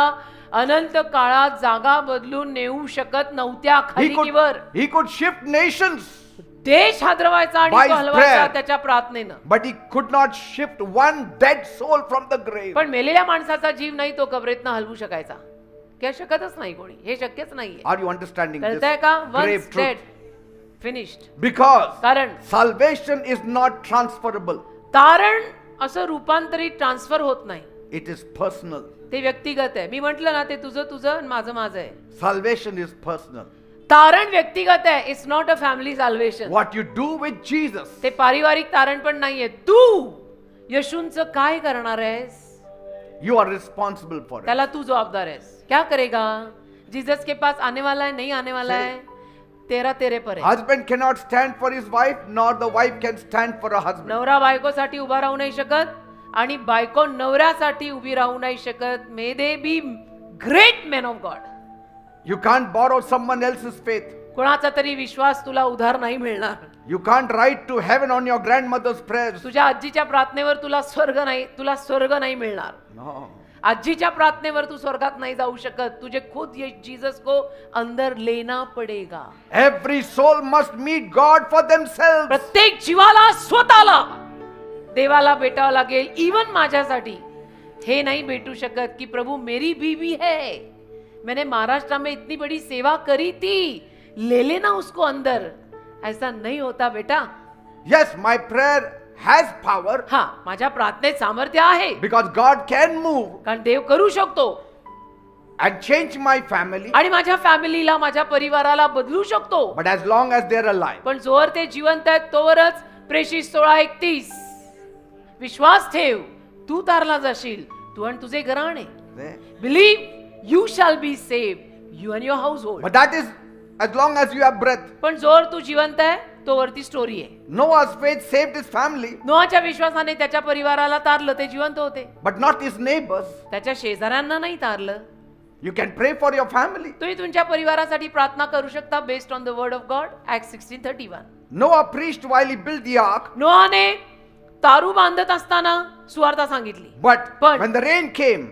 अनंत काळात जागा बदलून नेऊ शकत नव्हत्या. खाली की वर He could shift nations, देश हादरवायचा आणि By तो his हलवायचा prayer. त्याच्या प्रार्थनेनं. but he could not shift one dead soul from the grave. पण मेलेल्या माणसाचा जीव नाही तो कबरेतनं हलवू शकायचा. काय शकतच नाही कोणी. हे शक्यच नाहीये. Are you understanding this कळतंय का? grave Once truth? dead, finished. Because कारण salvation is not transferable. तारण असं रूपांतरित ट्रान्सफर होत नाही. It is personal. ते व्यक्तिगत आहे. मी म्हंटल ना, ते तुझं तुझं आणि माझं माझं आहे. Salvation is personal. तारण व्यक्तिगत आहे. It's not a family salvation. What you do with Jesus, ते पारिवारिक तारण पण नाहीये. तू येशूंचं काय करणार आहेस you are responsible for it. त्याला तू जबाबदार आहेस. क्या करेगा? जीसस के पास आने वाला है, नहीं आने वाला है, तेरा तेरे पर है. Husband cannot stand for his wife, nor the wife can stand for a husband. नवरा बायकोसाठी उभा राहू नाही शकत आणि बायको नवऱ्यासाठी उभी राहू नाही शकत. May they be great man of God. You can't borrow someone else's faith. कोणाचा तरी विश्वास तुला उधार नाही मिळणार. You can't write to heaven on your grandmother's prayers. तुझ्या आजीच्या प्रार्थनेवर तुला स्वर्ग नाही मिळणार. No. आजीच्या प्रार्थनेवर तू स्वर्गात नाही जाऊ शकत. तुझे खुद ये जीसस को अंदर लेना पडेगा. Every soul must meet God for themselves. प्रत्येक जीवाला स्वतःला देवाला भेटावं लागेल. इवन माझ्यासाठी हे नाही भेटू शकत की प्रभु मेरी बीवी है, मैंने महाराष्ट्र में इतनी बड़ी सेवा करी थी, ले लेना उसको अंदर. ऐसा नहीं होता बेटा. Yes, my prayer has power हा, माझ्या प्रार्थनेत सामर्थ्य आहे because God can move कारण देव करू शकतो and change my family. आणि माझ्या फॅमिलीला, माझ्या परिवाराला बदलू शकतो. But as long as they're alive, पण जोवर ते जिवंत आहेत तोवरच. प्रेषित 16:31 विश्वास ठेव, तू तारला जाशील, तू आणि तुझे घराणे. Believe you shall be saved, you and your house hold. but that is as long as you have breath. पण जोवर तू जिवंत आहे तोवरती स्टोरी आहे. Noah's faith saved his family, नोआच्या विश्वासाने त्याच्या परिवाराला तारलं. ते जिवंत होते. but not his neighbors. त्याच्या शेजाऱ्यांना नाही तारलं. You can pray for your family. तुम्ही तुमच्या परिवारासाठी प्रार्थना करू शकता based on the word of God. Acts 16:31. Noah preached while he built the ark. नोआने तारू बांधत असताना सुवार्ता सांगितली. But But- when the rain came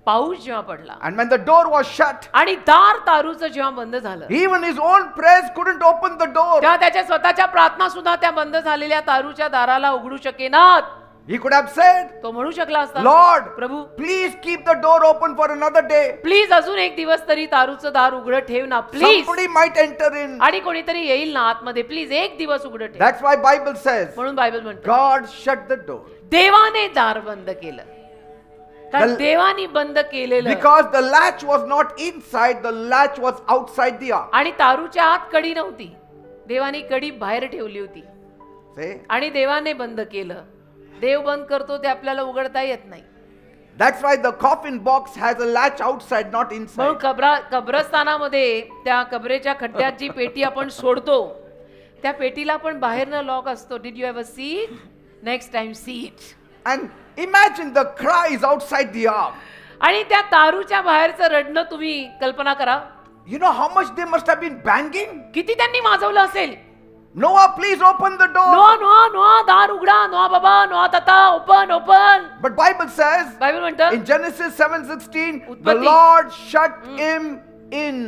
पाऊस जेव्हा पडला and when the door was shut, आणि दार तारूचं जेव्हा बंद झालं, even his own prayers couldn't open the door. तेव्हा त्याच्या स्वतःच्या प्रार्थना सुद्धा त्या बंद झालेल्या तारूच्या दाराला उघडू शकेनात. He could have said, तो म्हणू शकला असता, Lord, Prabhu please keep the door open for another day. Please अजून एक दिवस तरी तारूचं दार उघडं ठेव ना please. Somebody might enter in. आणि कोणीतरी येईल ना आतमध्ये, प्लीज एक दिवस उघडं ठेव. That's why Bible says, म्हणून बायबल म्हणतो God shut the door. देवाने दार बंद केलं. कारण The- देवाने बंद केलेलं Because the latch was not inside, the latch was outside the ark. आणि तारूच्या आत कडी नव्हती, देवाने कडी बाहेर ठेवली होती See? आणि देवाने बंद केलं. देव बंद करतो ते आपल्याला उघडता येत नाही. That's why the coffin box has a latch outside, not म्हणून inside. कब्रस्तानामध्ये त्या कबरेच्या खड्ड्यात जी पेटी आपण सोडतो त्या पेटीला पण बाहेरनं लॉक असतो. Did you ever see it? Next time see it. And imagine the cries outside the ark. आणि त्या तारूच्या बाहेरचं रडणं तुम्ही कल्पना करा. You know how much they must have been banging? किती त्यांनी माजवलं असेल. Noah, please open the door. नोआ नोआ नोआ दार उघडा, नोआ बाबा, नोआ ताता, open open. But Bible says Bible म्हणतं in Genesis 7:16, the उत्पत्ती. Lord shut him in.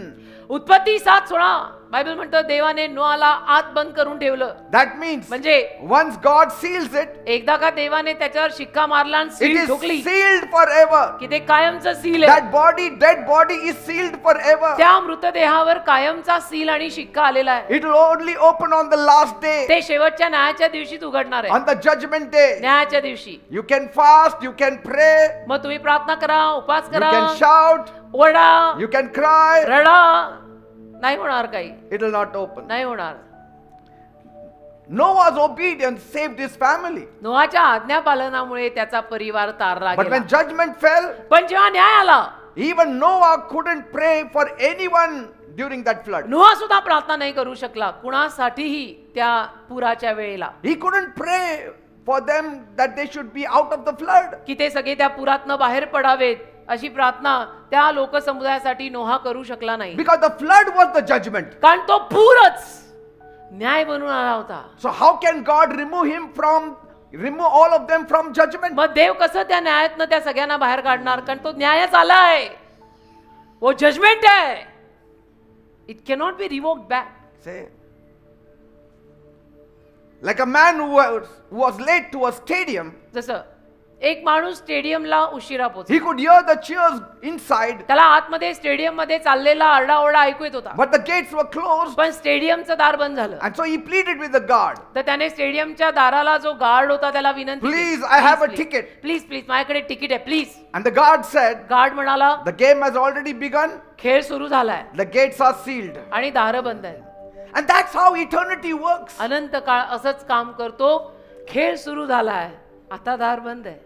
उत्पत्ती 7:16 बायबल म्हणतं देवाने नोआला आत बंद करून ठेवलं. That means म्हणजे once God seals it, एकदा का देवाने त्याच्यावर शिक्का मारला आणि it सील is ठोकली sealed forever. की ते कायमचं सील आहे. That body, dead body is sealed forever. त्या मृतदेहावर कायमचा सील आणि शिक्का आलेला आहे. It will only open on the last day, ते शेवटच्या न्यायाच्या दिवशीच उघडणार आहे. on the judgment day. न्यायाच्या दिवशी You can fast, you can pray, मग तुम्ही प्रार्थना करा, उपास you करा, can shout, ओरडा, you can cry. रडा, नाही होणार काही, It will not open. नाही होणार. Noah's obedience saved his family. नोआच्या आज्ञा पालनामुळे त्याचा परिवार तारला But गेला. when judgment fell, पण जेव्हा न्याय आला, even Noah couldn't pray for anyone during that flood. नोआ सुद्धा प्रार्थना नाही करू शकला कुणासाठीही त्या पुराच्या वेळेला, He couldn't pray for them that they should be out of the flood. की ते सगळे त्या पुरातनं बाहेर पडावेत अशी प्रार्थना त्या लोकसमुदायासाठी नोहा करू शकला नाही. Because the flood was the judgment. कारण तो पूरच न्याय बनून आला होता. So how can God remove all of them from judgment? मग देव कसं त्या न्यायातनं त्या सगळ्यांना बाहेर काढणार? कारण तो न्यायच आलाय, वो जजमेंट आहे. It cannot be revoked back. Say, like a man who was late to a stadium, जसं एक माणूस स्टेडियमला उशिरा पोहोचला, he could hear the cheers inside, त्याला आतमध्ये स्टेडियम मध्ये चाललेला आरडाओरडा ऐकू येत होता, but the gates were closed, पण स्टेडियमचं दार बंद झालं. and so he pleaded with the guard, तर त्याने स्टेडियमच्या दाराला जो गार्ड होता त्याला विनंती Please, I have a ticket. Please please माझ्याकडे तिकीट आहे please. and the guard said, guard म्हणाला the game has already begun, खेळ सुरू झालाय the gates are sealed. आणि दारं बंद आहेत. And that's how eternity works. अनंत काळ असंच काम करतो. खेळ सुरू झालाय, आता दार बंद आहे.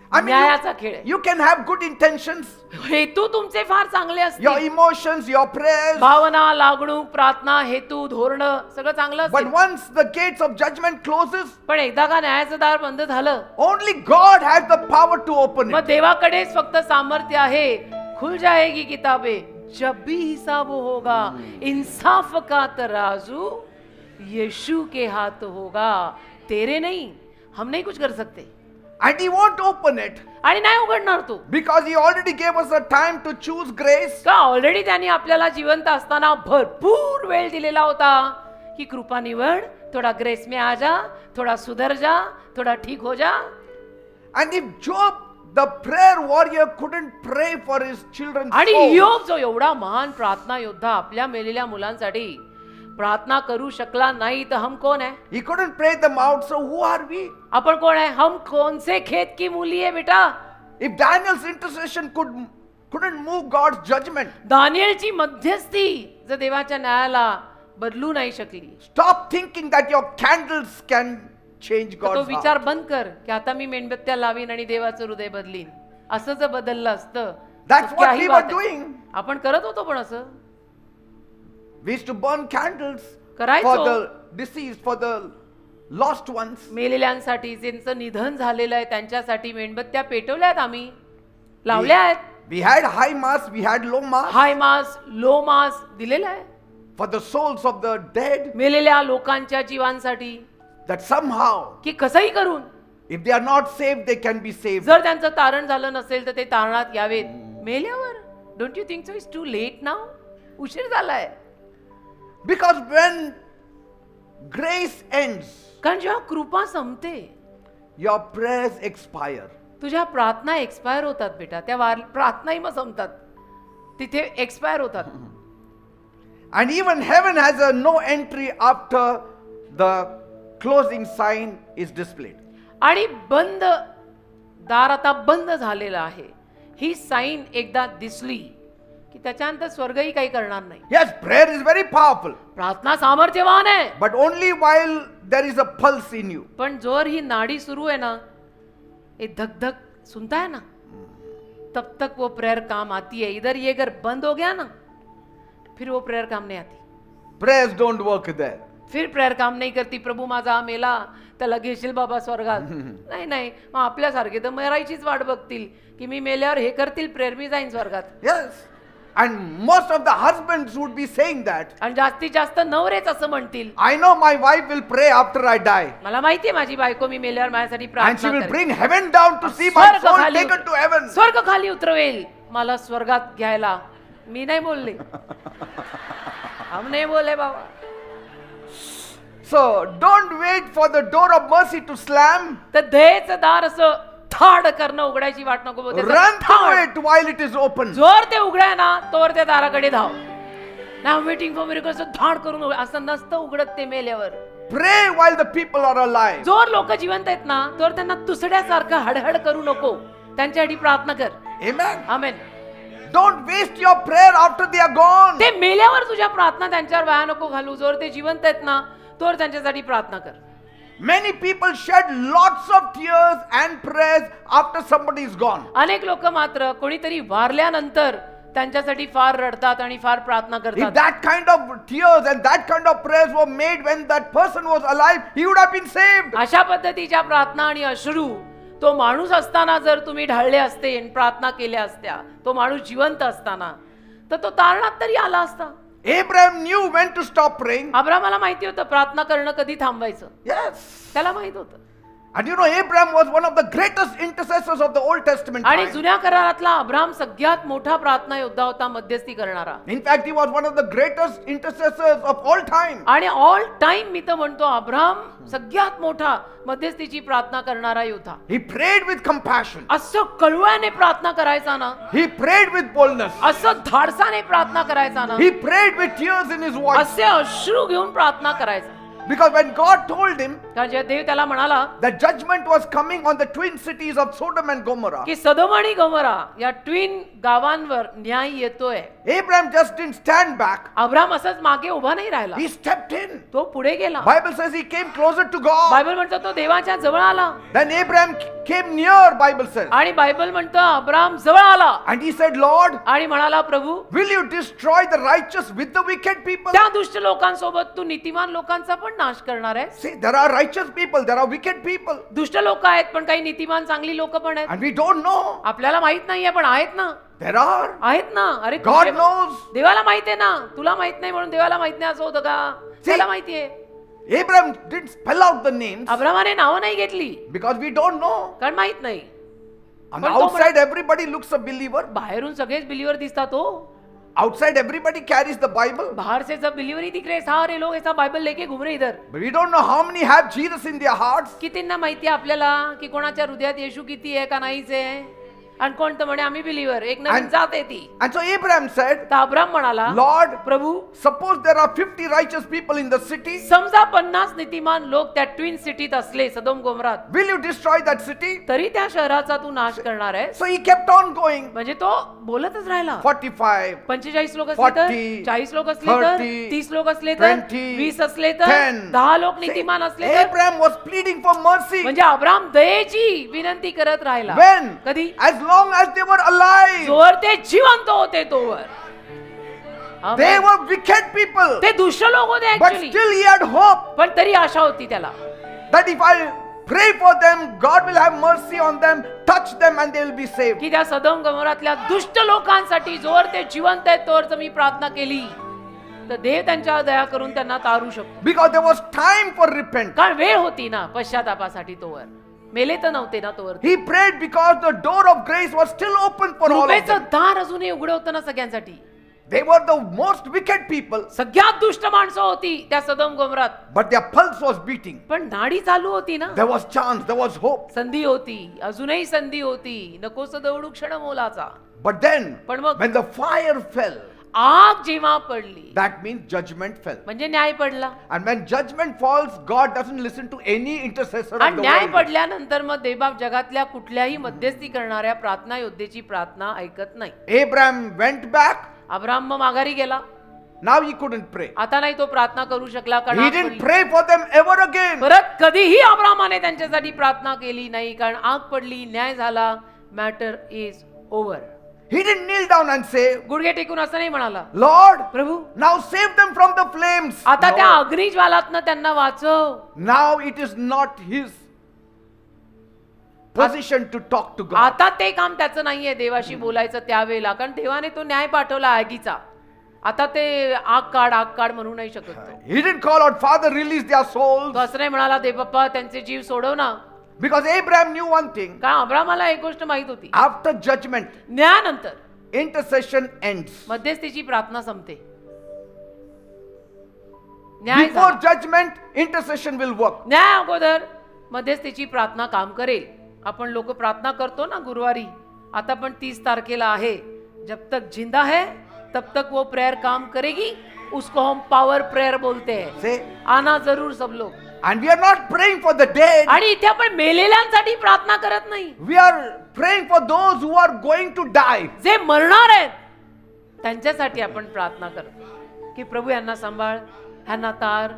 I mean, न्यायाचा खेळ आहे. you can have good intentions, हेतू तुमचे फार चांगले your असतील, emotions, your prayers, भावना, लागणूक, प्रार्थना, हेतू, धोरण सगळं चांगलं but असेल, once the gates of judgment closes, पण एकदा का न्यायाचं दार बंद झालं, only God has the power to open मग it. देवाकडेच फक्त सामर्थ्य आहे. खुल जाएगी किताबें जब भी हिसाब होगा, इंसाफ का तराजू यीशु के हाथ होगा, तेरे नहीं, हम नहीं कुछ कर सकते. And he won't open it आणि नाही उघडणार तो, because he already gave us a time to choose grace. का ऑलरेडी त्यांनी आपल्याला जिवंत असताना भरपूर वेळ दिलेला होता की कृपा निवड, थोडा ग्रेस में आ जा, थोडा सुधर जा, थोडा ठीक हो जा. And if Job, the prayer warrior, couldn't pray for his children's आणि souls, योग जो एवढा महान प्रार्थना योद्धा आपल्या मेलेल्या मुलांसाठी प्रार्थना करू शकला नाही, तर हम कोण आहे? he couldn't pray them out, so who are we? आपण कोण आहे? हम कौन से खेत की मूली है बेटा? If Daniel's intercession couldn't move God's judgment, दानिएलची मध्यस्थी जर देवाच्या न्यायाला बदलू नाही शकली, stop thinking that your candles can change तर तो God's विचार heart. बंद कर की आता मी मेणबत्त्या लावीन आणि देवाचं हृदय बदलीन. असं जर बदललं असतं That's तर what काही we बात were आहे. doing. आपण करत होतो, पण असं We used to burn candles करायचो. for the deceased, for the lost ones. मेलेल्यांसाठी, ज्यांचं निधन झालेलं आहे त्यांच्यासाठी मेणबत्त्या पेटवल्या आहेत, आम्ही लावल्या आहेत. We had high mass, we had low mass high mass, low mass दिलेला आहे for the souls of the dead, मेलेल्या लोकांच्या जीवांसाठी, that somehow की कसंही करून If they are not saved, they can be saved. जर त्यांचं तारण झालं नसेल तर ते तारणात यावेत मेल्यावर. Don't you think so? It's too late now. उशीर झालाय. Because when grace ends, कारण जेव्हा कृपा संपते, your prayers expire. तुझ्या प्रार्थना एक्सपायर होतात बेटा. त्या प्रार्थनाही मग संपतात, तिथे एक्सपायर होतात. And even heaven has a no entry after the closing sign is displayed. आणि बंद दार आता बंद झालेलं आहे, ही साईन एकदा दिसली की त्याच्यानंतर स्वर्गही काही करणार नाही. Yes, prayer is very powerful. प्रार्थना सामर्थ्यवान आहे, But only while there is a pulse in you. पण जोर ही नाडी सुरू है ना, ये धक धक सुनता है ना, तब तक वो प्रेयर काम आती है. इधर ये अगर बंद हो गया ना, फिर वो प्रेयर काम नहीं आती. Prayers don't work there. फिर प्रेयर काम नाही करती. प्रभू माझा हा मेला त्याला घेशील बाबा स्वर्गात. नाही नाही, मग आपल्यासारखे तर मरायचीच वाट बघतील की मी मेल्यावर हे करतील प्रेयर, मी जाईन स्वर्गात. Yes. And most of the husbands would be saying that. आणि जास्तीत जास्त नवरेच असं म्हणतील, I know my wife will pray after I die. मला माहितीये माझी बायको मी मेल्यावर माझ्यासाठी And she प्रार्थना will करेल. bring heaven down to see my स्वर्ग soul खाली taken to heaven. स्वर्ग खाली उतरवेल मला स्वर्गात घ्यायला. मी नाही बोलले, हम नाही बोले बाबा. So don't wait for the door of mercy to slam. तर दयेचं दार असं थाड करणं, उघडायची वाट नको बघ. त्याचं Run थाड. through it while it is open. जोर ते उघडाय ना तोवर त्या दाराकडे धाव. नाव वेटिंग फॉर मिरेकल्स धाड करून उघड. असं नसतं उघडत ते मेल्यावर. Pray while the people are alive. जोर लोक जिवंत आहेत ना तोवर त्यांना तुसड्यासारखं हडहड करू नको. त्यांच्यासाठी प्रार्थना कर. Amen. Amen. Don't waste your prayer after they are gone. ते मेल्यावर तुझ्या प्रार्थना त्यांच्यावर वाया नको घालू. जोर ते जिवंत आहेत ना तोवर त्यांच्यासाठी प्रार्थना कर. Many people shed lots of tears and prayers after somebody is gone. अनेक लोक मात्र कोणीतरी वारल्यानंतर त्यांच्यासाठी फार रडतात आणि फार प्रार्थना If करतात. that kind of tears and that kind of prayers were made when that person was alive, he would have been saved. अशा पद्धतीच्या प्रार्थना आणि अश्रू तो माणूस असताना जर तुम्ही ढाळले असते आणि प्रार्थना केल्या असत्या, तो माणूस जिवंत असताना, तर तो तारणात तरी आला असता. Abraham knew when to stop praying. अब्रामाला माहिती होतं प्रार्थना करणं कधी थांबवायचं. Yes. त्याला माहित होतं. And you know, Abraham was one of the greatest intercessors of the Old Testament आणि time. जुन्या करारातला अब्राम सगळ्यात मोठा प्रार्थना योद्धा होता, मध्यस्थी करणारा. In fact, he was one of the greatest intercessors of all time. आणि ऑल टाइम मी तर म्हणतो अब्राम सगळ्यात मोठा मध्यस्थीची प्रार्थना करणारा योद्धा. He prayed with compassion. असं कळवळ्याने प्रार्थना करायचा ना, He prayed with boldness. असं धाडसाने प्रार्थना करायचा ना, He prayed with tears in his voice. असे अश्रू घेऊन प्रार्थना करायचा. Because when God told him कारण जेव्हा देव त्याला म्हणाला that judgment was coming on the twin cities of Sodom and Gomorrah, की सदोम आणि गमोरा या ट्विन गावांवर न्याय येतोय, Abraham just didn't stand back. Abram असंच मागे उभा नाही राहिला. He stepped in. तो पुढे गेला. Bible says he came closer to God. Bible म्हणतो तो देवाच्या जवळ आला. Then Abraham came near, Bible says. आणि बायबल म्हणतो अब्राम जवळ आला And he said, Lord, आणि म्हणाला प्रभू will you destroy the righteous with the wicked people? त्या दुष्ट लोकांसोबत तू नीतिमान लोकांचा पण नाश करणार आहे. See, there are righteous people, there are wicked people. दुष्ट लोक आहेत पण काही नीतिमान चांगली लोक पण आहेत. And we don't know. आपल्याला माहित नाहीये पण आहेत ना. There are. आहेत ना. अरे God कुठे- knows. देवाला माहित आहे ना. तुला माहित नाही म्हणून देवाला माहित नाही असं होतं का? त्याला माहितीये. Abraham didn't spell out the names अब्रामाने नावं नाही घेतली because we don't know. कारण माहित नाही. On the पण तो outside, everybody looks a believer. बाहेरून सगळेच बिलीवर दिसतात. हो Outside, everybody carries the Bible. बाहर से सब बिलीवर ही दिख रहे, सारे लोग ऐसा बाइबल लेके घूम रहे इधर. But we don't know how many have Jesus in their hearts. कितींना माहिती आहे आपल्याला की कोणाच्या हृदयात येशू किती आहे का नाहीच आहे. आणि कोण तर म्हणे आम्ही बिलीवर, एक नवीन And- जात आहे ती. And so Abraham said, तर अब्राम म्हणाला Lord, Prabhu suppose there are 50 righteous people in the city. समजा 50 नीतिमान लोक त्या ट्विन सिटीत असले सदोम गोमरात, Will you destroy that city? तरी त्या शहराचा तू नाश करणार आहे. So he kept on going. म्हणजे तो बोलतच राहिला. 45, 45 लोक असले तर, 40, 40 लोक असले तर, 30, 30 लोक असले तर, 20, 20 असले तर, 10. 10 लोक See, नीतिमान असले तर. Abraham was pleading for mercy. म्हणजे अब्राम दयेची विनंती करत राहिला. When? कधी? As long as they were alive. जोवर ते जिवंत होते तोवर. They amen. were wicked people. ते दुष्ट लोक होते But actually, still he had hope पण तरी आशा होती त्याला that if I pray for them, God will have mercy on them, touch them and they will be saved. की त्या सदोम गमोरातल्या दुष्ट लोकांसाठी जोवर ते जिवंत आहेत तोवर जर मी प्रार्थना केली तर देव त्यांच्यावर दया करून त्यांना तारू शकतो. Because there was time for repentance. कारण वेळ होती ना पश्चातापासाठी तोवर. मेले तर नव्हते ना तोवर. He prayed because the door of grace was still open for all of कृपेचं them. दार अजूनही उघडं होतं ना सगळ्यांसाठी. They were the most wicked people, सगळ्यात दुष्ट माणसं होती त्या सदोम गोमरात. but their pulse was beating. पण नाडी चालू होती ना. There was chance, there was hope. संधी होती, अजूनही संधी होती. नकोस दौडू क्षण मोलाचा. But then, पण मग when the fire fell, आग जेव्हा पडली that means judgment fell. म्हणजे न्याय पडला. And when judgment falls, God doesn't listen to any intercessor of आणि the न्याय world. पडल्यानंतर मग देवबाप जगातल्या कुठल्याही मध्यस्थी करणाऱ्या प्रार्थना योद्धेची प्रार्थना ऐकत नाही. Abraham went back. अब्राम मग माघारी गेला. Now he couldn't pray. आता नाही तो प्रार्थना करू शकला. कारण He आग didn't पडली. pray for them ever again. परत कधीही अब्रामाने त्यांच्यासाठी प्रार्थना केली नाही. कारण आग पडली, न्याय झाला, matter is over. He didn't kneel down and say, गुडघे टेकून असं नाही म्हणाला, Lord, Prabhu now save them from the flames. आता त्या No. अग्निज्वालातनं त्यांना वाचव. Now it is not his position to talk to God. आता ते काम त्याचं नाहीये देवाशी बोलायचं त्यावेळेला. कारण देवाने तो न्याय पाठवला आगीचा. आता ते आग काढ म्हणू नाही शकत तो. He didn't call out, Father, release their souls. तो असं नाही म्हणाला, देव बाप्पा त्यांचे जीव सोडव ना. Because Abraham knew one thing. कारण अब्रामाला एक गोष्ट माहित होती, After judgment, न्यायानंतर intercession ends. मध्यस्थीची प्रार्थना संपते. न्याय Before झाला. judgment, intercession will work. न्याय अगोदर मध्यस्थीची प्रार्थना काम करेल. आपण लोक प्रार्थना करतो ना गुरुवारी. आता पण 30 तारखेला आहे. जब तक जिंदा है तब तक वो प्रेयर काम करेगी. उसको हम पावर प्रेयर बोलते हैं. Say, आना जरूर सब लोग. and we are not praying for the dead. आणि इथे आपण मेलेल्यांसाठी प्रार्थना करत नाही. We are praying for those who are going to die. जे मरणार आहेत त्यांच्यासाठी आपण प्रार्थना करतो की प्रभू यांना सांभाळ, यांना तार.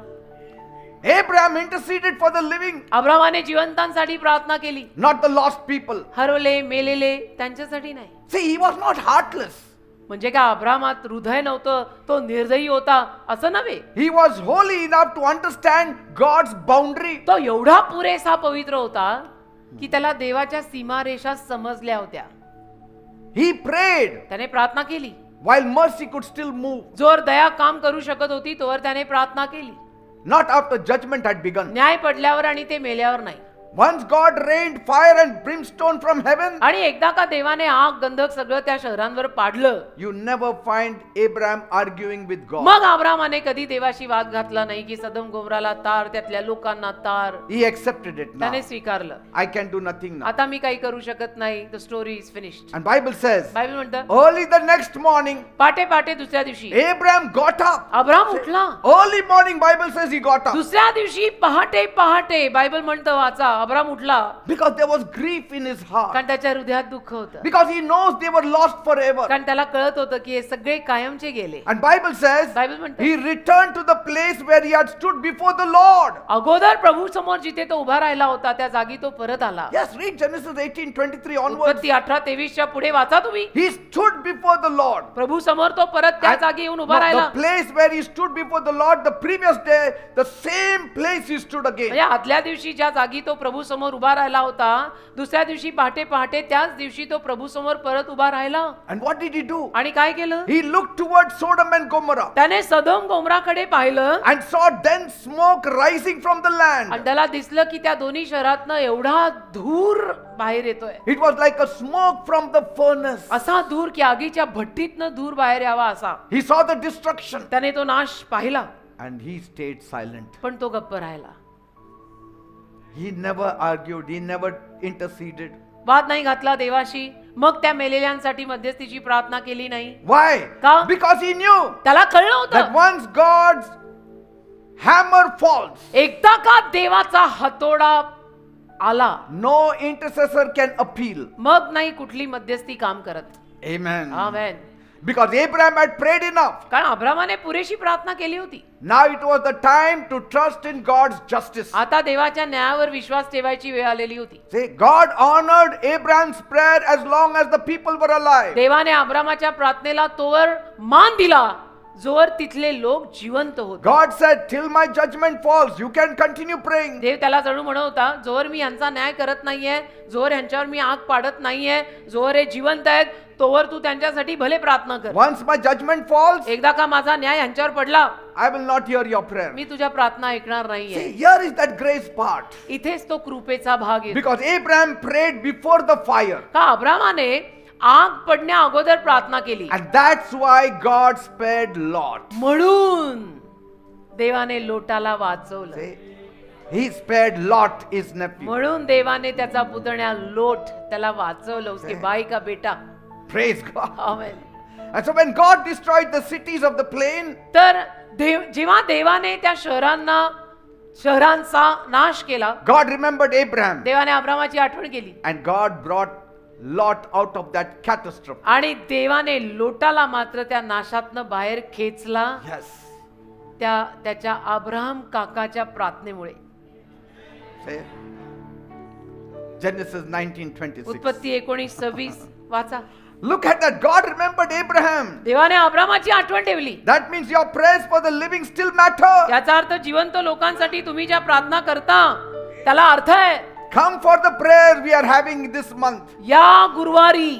Abraham interceded for the living, अब्रामाने जिवंतांसाठी प्रार्थना केली. not the lost people. हरवले मेलेले त्यांच्यासाठी नाही. See, he was not heartless. म्हणजे काय अब्रामात हृदय नव्हतं, तो निर्दयी होता असं नव्हे. He was holy enough to understand God's boundary. तो एवढा पुरेसा पवित्र होता की त्याला देवाच्या सीमारेषा समजल्या होत्या. He prayed त्याने प्रार्थना केली. while mercy could still move. जोर दया काम करू शकत होती तोवर त्याने प्रार्थना केली. Not after judgment had begun. न्याय पडल्यावर आणि ते मेल्यावर नाही. Once God rained fire and brimstone from heaven, आणि एकदा का देवाने आग गंधक सगळं त्या शहरांवर पाडलं, you never find Abraham arguing with God. मग अब्रामाने कधी देवाशी वाद घातला नाही की सदम गोमराला तार, त्यातल्या लोकांना तार. He accepted it now. त्याने स्वीकारलं. I can do nothing now. आता मी काही करू शकत नाही. The story is finished. And Bible says, Bible म्हणतं early the next morning, पाटे पाटे दुसऱ्या दिवशी Abraham got up. अब्राम उठला. Early morning, Bible says he got up. दुसऱ्या दिवशी पहाटे पहाटे बायबल म्हणतं वाचा, अब्राम उठला. Because there was grief in his heart. कारण त्याच्या हृदयात दुःख होतं. Because he knows they were lost forever. कारण त्याला कळत होतं की हे सगळे कायमचे गेले. And Bible says, बायबल म्हणतं he returned to the place where he had stood before the Lord. अगोदर प्रभू समोर जिथे तो उभा राहिला होता त्या जागी तो परत आला. Yes, read Genesis 18:23 onwards. उत्पत्ती 18:23 पुढे वाचा तुम्ही. He stood before the Lord. प्रभू समोर तो परत त्या And जागी येऊन उभा the राहिला. place where he stood before the Lord the previous day, the same place he stood again. म्हणजे आदल्या दिवशी ज्या जागी तो प्रभू समोर उभा राहिला होता, दुसऱ्या दिवशी पहाटे पहाटे त्याच दिवशी तो प्रभू समोर परत उभा राहिला. And what did he do? आणि काय केलं? He looked towards Sodom and Gomorrah त्याने सदोम गोमराकडे पाहिलं and saw dense smoke rising from the land. आणि त्याला दिसलं की त्या दोन्ही शहरातनं एवढा धूर बाहेर येतोय. It was like a smoke from the furnace. असा धूर की आगीच्या भट्टीतनं धूर बाहेर यावा असा. He saw the destruction त्याने तो नाश पाहिला and he stayed silent. पण तो गप्प राहिला. He never argued, he never interceded. वाद नाही घातला देवाशी. मग त्या मेलेल्यांसाठी मध्यस्थीची प्रार्थना केली नाही. Why? का? Because he knew त्याला कळलं that होतं once God's hammer falls, एकदा का देवाचा हातोडा आला no intercessor can appeal. मग नाही कुठली मध्यस्थी काम करत. Amen. Amen. Because Abraham had prayed enough. कारण अब्रामाने पुरेशी प्रार्थना केली होती. Now it was the time to trust in God's justice. आता देवाच्या न्यायावर विश्वास ठेवायची वेळ आलेली होती. See, God honored Abraham's prayer as long as the people were alive. देवाने अब्रामाच्या प्रार्थनेला तोवर मान दिला जोवर तिथले लोक जिवंत होते. God said, till my judgment falls, you can continue praying. देव त्याला जणू म्हणत होता, जोवर मी यांचा न्याय करत नाहीये, जोवर यांच्यावर मी आग पाडत नाहीये, जोवर हे जिवंत आहेत तोवर तू त्यांच्यासाठी भले प्रार्थना कर. Once my judgment falls, एकदा का माझा न्याय यांच्यावर पडला, I will not hear your prayer. मी तुझ्या प्रार्थना ऐकणार नाहीये. See, here is that grace part. इथेच तो कृपेचा भाग येतो. Because Abraham prayed before the fire. का अब्रामाने आग पडण्या अगोदर प्रार्थना केली. And that's why God spared Lot. म्हणून देवाने लोटाला वाचवलं. See, he spared Lot, his nephew. म्हणून देवाने त्याचा पुतण्या लोट त्याला वाचवलं. उसके भाई का बेटा. Praise God. Amen. And so when God destroyed the cities of the plain, तर जेव्हा देवाने त्या शहरांचा नाश केला, God remembered Abraham. देवाने अब्रामाची आठवण केली. And God brought Lot out of that catastrophe. आणि देवाने लोटाला मात्र त्या नाशातनं बाहेर खेचला. Yes. त्याच्या अब्राहम काकाच्या प्रार्थनेमुळे. Say, Genesis 19:26. उत्पत्ती 19:26 वाचा. Look at that. God remembered Abraham. देवाने अब्रामाची आठवण ठेवली. That means your prayers for the living still matter. याचा अर्थ जिवंत लोकांसाठी तुम्ही ज्या प्रार्थना करता त्याला अर्थ आहे. Come for the prayer we are having this month. या गुरुवारी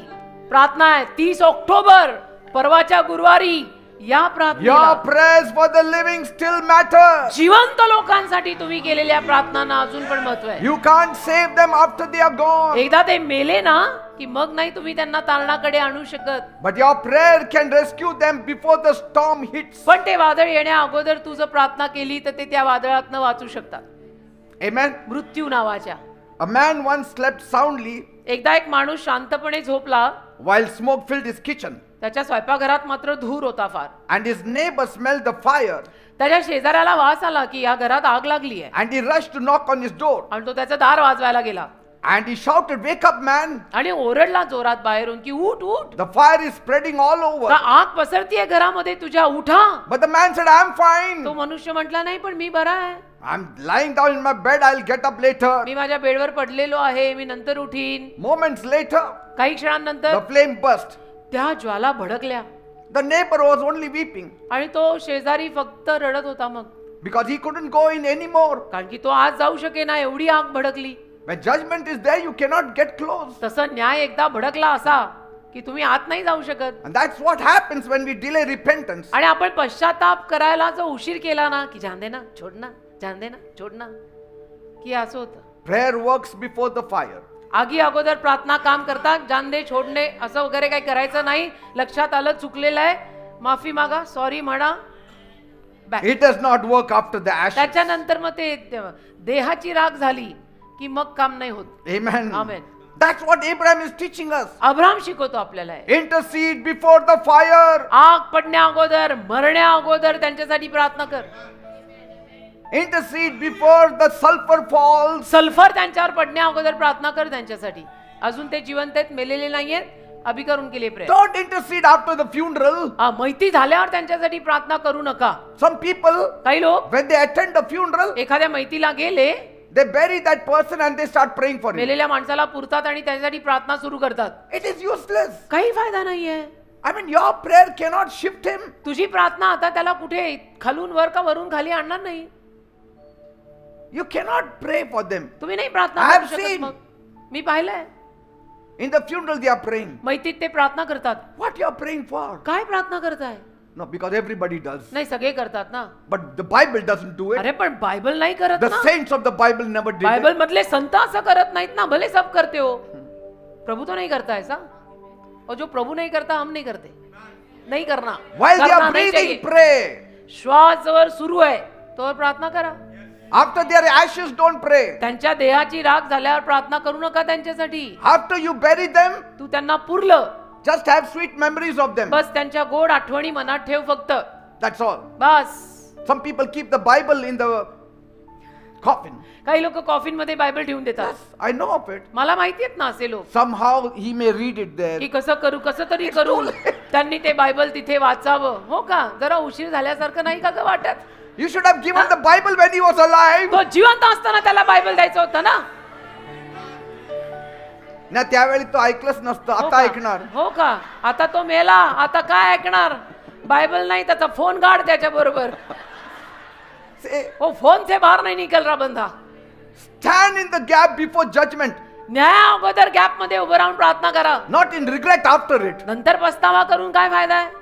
प्रार्थना आहे 30 ऑक्टोबर परवाच्या गुरुवारी या Your प्रार्थनेला prayers for the living still matter. जिवंत लोकांसाठी तुम्ही केलेल्या प्रार्थनांना अजून पण महत्व आहे. You can't save them after they are gone. एकदा ते मेले ना की मग नाही तुम्ही त्यांना तारणाकडे आणू शकत. But your prayer can rescue them before the storm hits. पण ते वादळ येण्या अगोदर तू जर प्रार्थना केली तर ते त्या वादळातनं वाचू शकतात. Amen. मृत्यू नावाच्या. A man once slept soundly एकदा एक माणूस शांतपणे झोपला. while smoke filled his kitchen. त्याच्या स्वयंपाकघरात मात्र धूर होता फार. And his neighbor smelled the fire. त्याच्या शेजाऱ्याला वास आला की या घरात आग लागली आहे. And he rushed to knock on his door. आणि तो त्याचं दार वाजवायला गेला. And he shouted, "Wake up, man. आणि ओरडला जोरात बाहेरून की उठ उठ. The fire is spreading all over." का आग पसरतीये घरामध्ये तुझ्या, उठा. But the man said, "I'm fine. तो मनुष्य म्हटला नाही पण मी बरा आहे. I'm lying down in my bed. I'll get up later." मी माझ्या बेडवर पडलेलो आहे, मी नंतर उठीन. Moments later, काही क्षणांनंतर the flame burst. त्या ज्वाला भडकल्या. The neighbor was only weeping आणि तो शेजारी फक्त रडत होता मग. because he couldn't go in anymore. कारण की तो आज जाऊ शके ना, एवढी आग भडकली. When judgment is there, you cannot get close. तसं न्याय एकदा भडकला असा की तुम्ही आत नाही जाऊ शकत. And that's what happens when we delay repentance. आणि आपण पश्चाताप करायला जो उशीर केला ना की जान दे ना, छोड ना, जान दे ना, छोड ना, की असं होतं. Prayer works before the fire. आगी अगोदर प्रार्थना काम करतात. जान दे, छोडणे असं वगैरे काही करायचं नाही. लक्षात आलं चुकलेलं आहे, माफी मागा, सॉरी म्हणा. It does not work after the ashes. त्याच्यानंतर मग ते देहाची राख झाली की मग काम नाही होत. Amen. Amen. That's what Abraham is teaching us. Abram शिकवतो आपल्याला. Intercede before the fire. आग पडण्या अगोदर, मरण्या अगोदर त्यांच्यासाठी प्रार्थना कर. Intercede before the sulfur falls. Sulphur त्यांच्यावर पडण्या अगोदर प्रार्थना कर त्यांच्यासाठी. अजून ते जिवंत आहेत, मेलेले नाहीयेत, अभि करून केले prayer. Don't intercede after the funeral. मैती झाल्यावर त्यांच्यासाठी प्रार्थना करू नका. Some people, काही लोक when they attend the funeral, एखाद्या मैतीला गेले, they bury that person and they start praying for him. मेलेल्या माणसाला पुरतात आणि त्याच्यासाठी प्रार्थना सुरू करतात. It is useless. काही फायदा नाहीये. I mean, your prayer cannot shift him. तुझी प्रार्थना आता त्याला कुठे खालून वर का वरून खाली आणणार नाही. You cannot pray for them. तुम्ही नाही प्रार्थना I have करू शकत. seen. मग मी पाहिलंय In the funeral they are praying. मैतीत ते प्रार्थना करतात. What you are praying for? काय प्रार्थना करताय? No, because everybody does. नाही सगळे करतात ना. But the Bible doesn't do it. अरे पण बायबल नाही करत The ना. saints of the Bible never did Bible it. मधले संत असं करत नाहीत ना. भले सब करते हो, प्रभु तो नहीं करता ऐसा. और जो प्रभु नहीं करता हम नहीं करते, नहीं करना. While they करना are नहीं breathing, चाहिए. pray. श्वास जवळ सुरू आहे तोवर प्रार्थना करा. After their ashes, don't pray. त्यांच्या देहाची राख झाल्यावर प्रार्थना करू नका त्यांच्यासाठी. After you bury them, तू त्यांना पुरलं, just have sweet memories of them. बस त्यांच्या गोड आठवणी मनात ठेव फक्त. That's all. Bus. Some people keep the Bible in the coffin. काही लोक कॉफिन मध्ये बायबल ठेवून देतात. Yes, I know of it. मला माहिती आहेत ना असे लोक Somehow he may read it there. की कसं करू, कसं तरी करू त्यांनी ते बायबल तिथे वाचावं. हो का, जरा उशीर झाल्यासारखं नाही का ग वाटत? You should have given the Bible when he was alive. तो जिवंत असताना त्याला बायबल द्यायचं होतं ना. ना त्यावेळी तो ऐकलंच नसतं, हो आता का? ऐकणार. हो का, आता तो मेला, आता काय ऐकणार? बायबल नाही त्याचा फोन काढ त्याच्या बरोबर. Say, वो फोन से बाहर नहीं निकल रहा बंदा. stand in the gap before judgment, न्याया अगोदर गॅप मध्ये उभं राहून प्रार्थना करा. not in regret after it. नंतर पस्तावा करून काय फायदा आहे?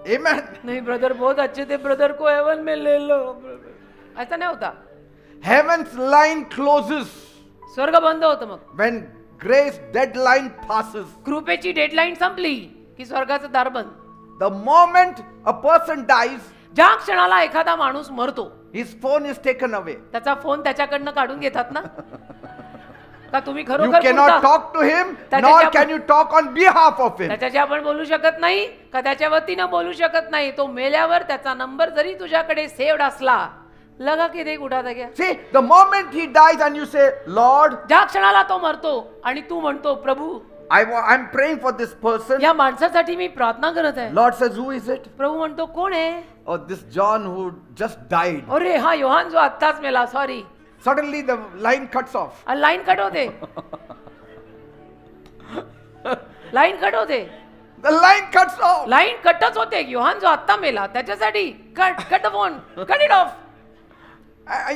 Amen. नहीं ब्रदर बहुत अच्छे थे, ब्रदर को हेवन में ले लो, ऐसा नहीं होता. Heaven's line closes स्वर्ग बंद होतं मग. when grace deadline passes. कृपेची डेडलाईन संपली की स्वर्गाचं दार बंद. The moment a person dies, ज्या क्षणाला एखादा माणूस मरतो, his phone is taken away. त्याचा फोन त्याच्याकडनं काढून घेतात ना. का तुम्ही You खरोखर cannot बोलता? talk to him, त्याच्याशी nor आपण- can you talk on behalf of him. त्याच्याशी आपण बोलू शकत नाही का त्याच्या वतीनं बोलू शकत नाही. तो मेल्यावर त्याचा नंबर जरी तुझ्याकडे सेव्ड असला, लगा की देख उठा गया. See, the moment he dies and you say, Lord, ज्या क्षणाला तो मरतो आणि तू म्हणतो प्रभू I'm praying for this person. या माणसासाठी मी प्रार्थना करत आहे. Lord says, who is it? प्रभू म्हणतो कोण आहे? Oh, this John who just died. अरे हा योहान जो आत्ताच मेला, sorry. Suddenly the line cuts off. Line cut होते. लाईन कट होते. The line cuts off. Line कटच होते. योहान जो आत्ता मेला त्याच्यासाठी cut phone, cut it off.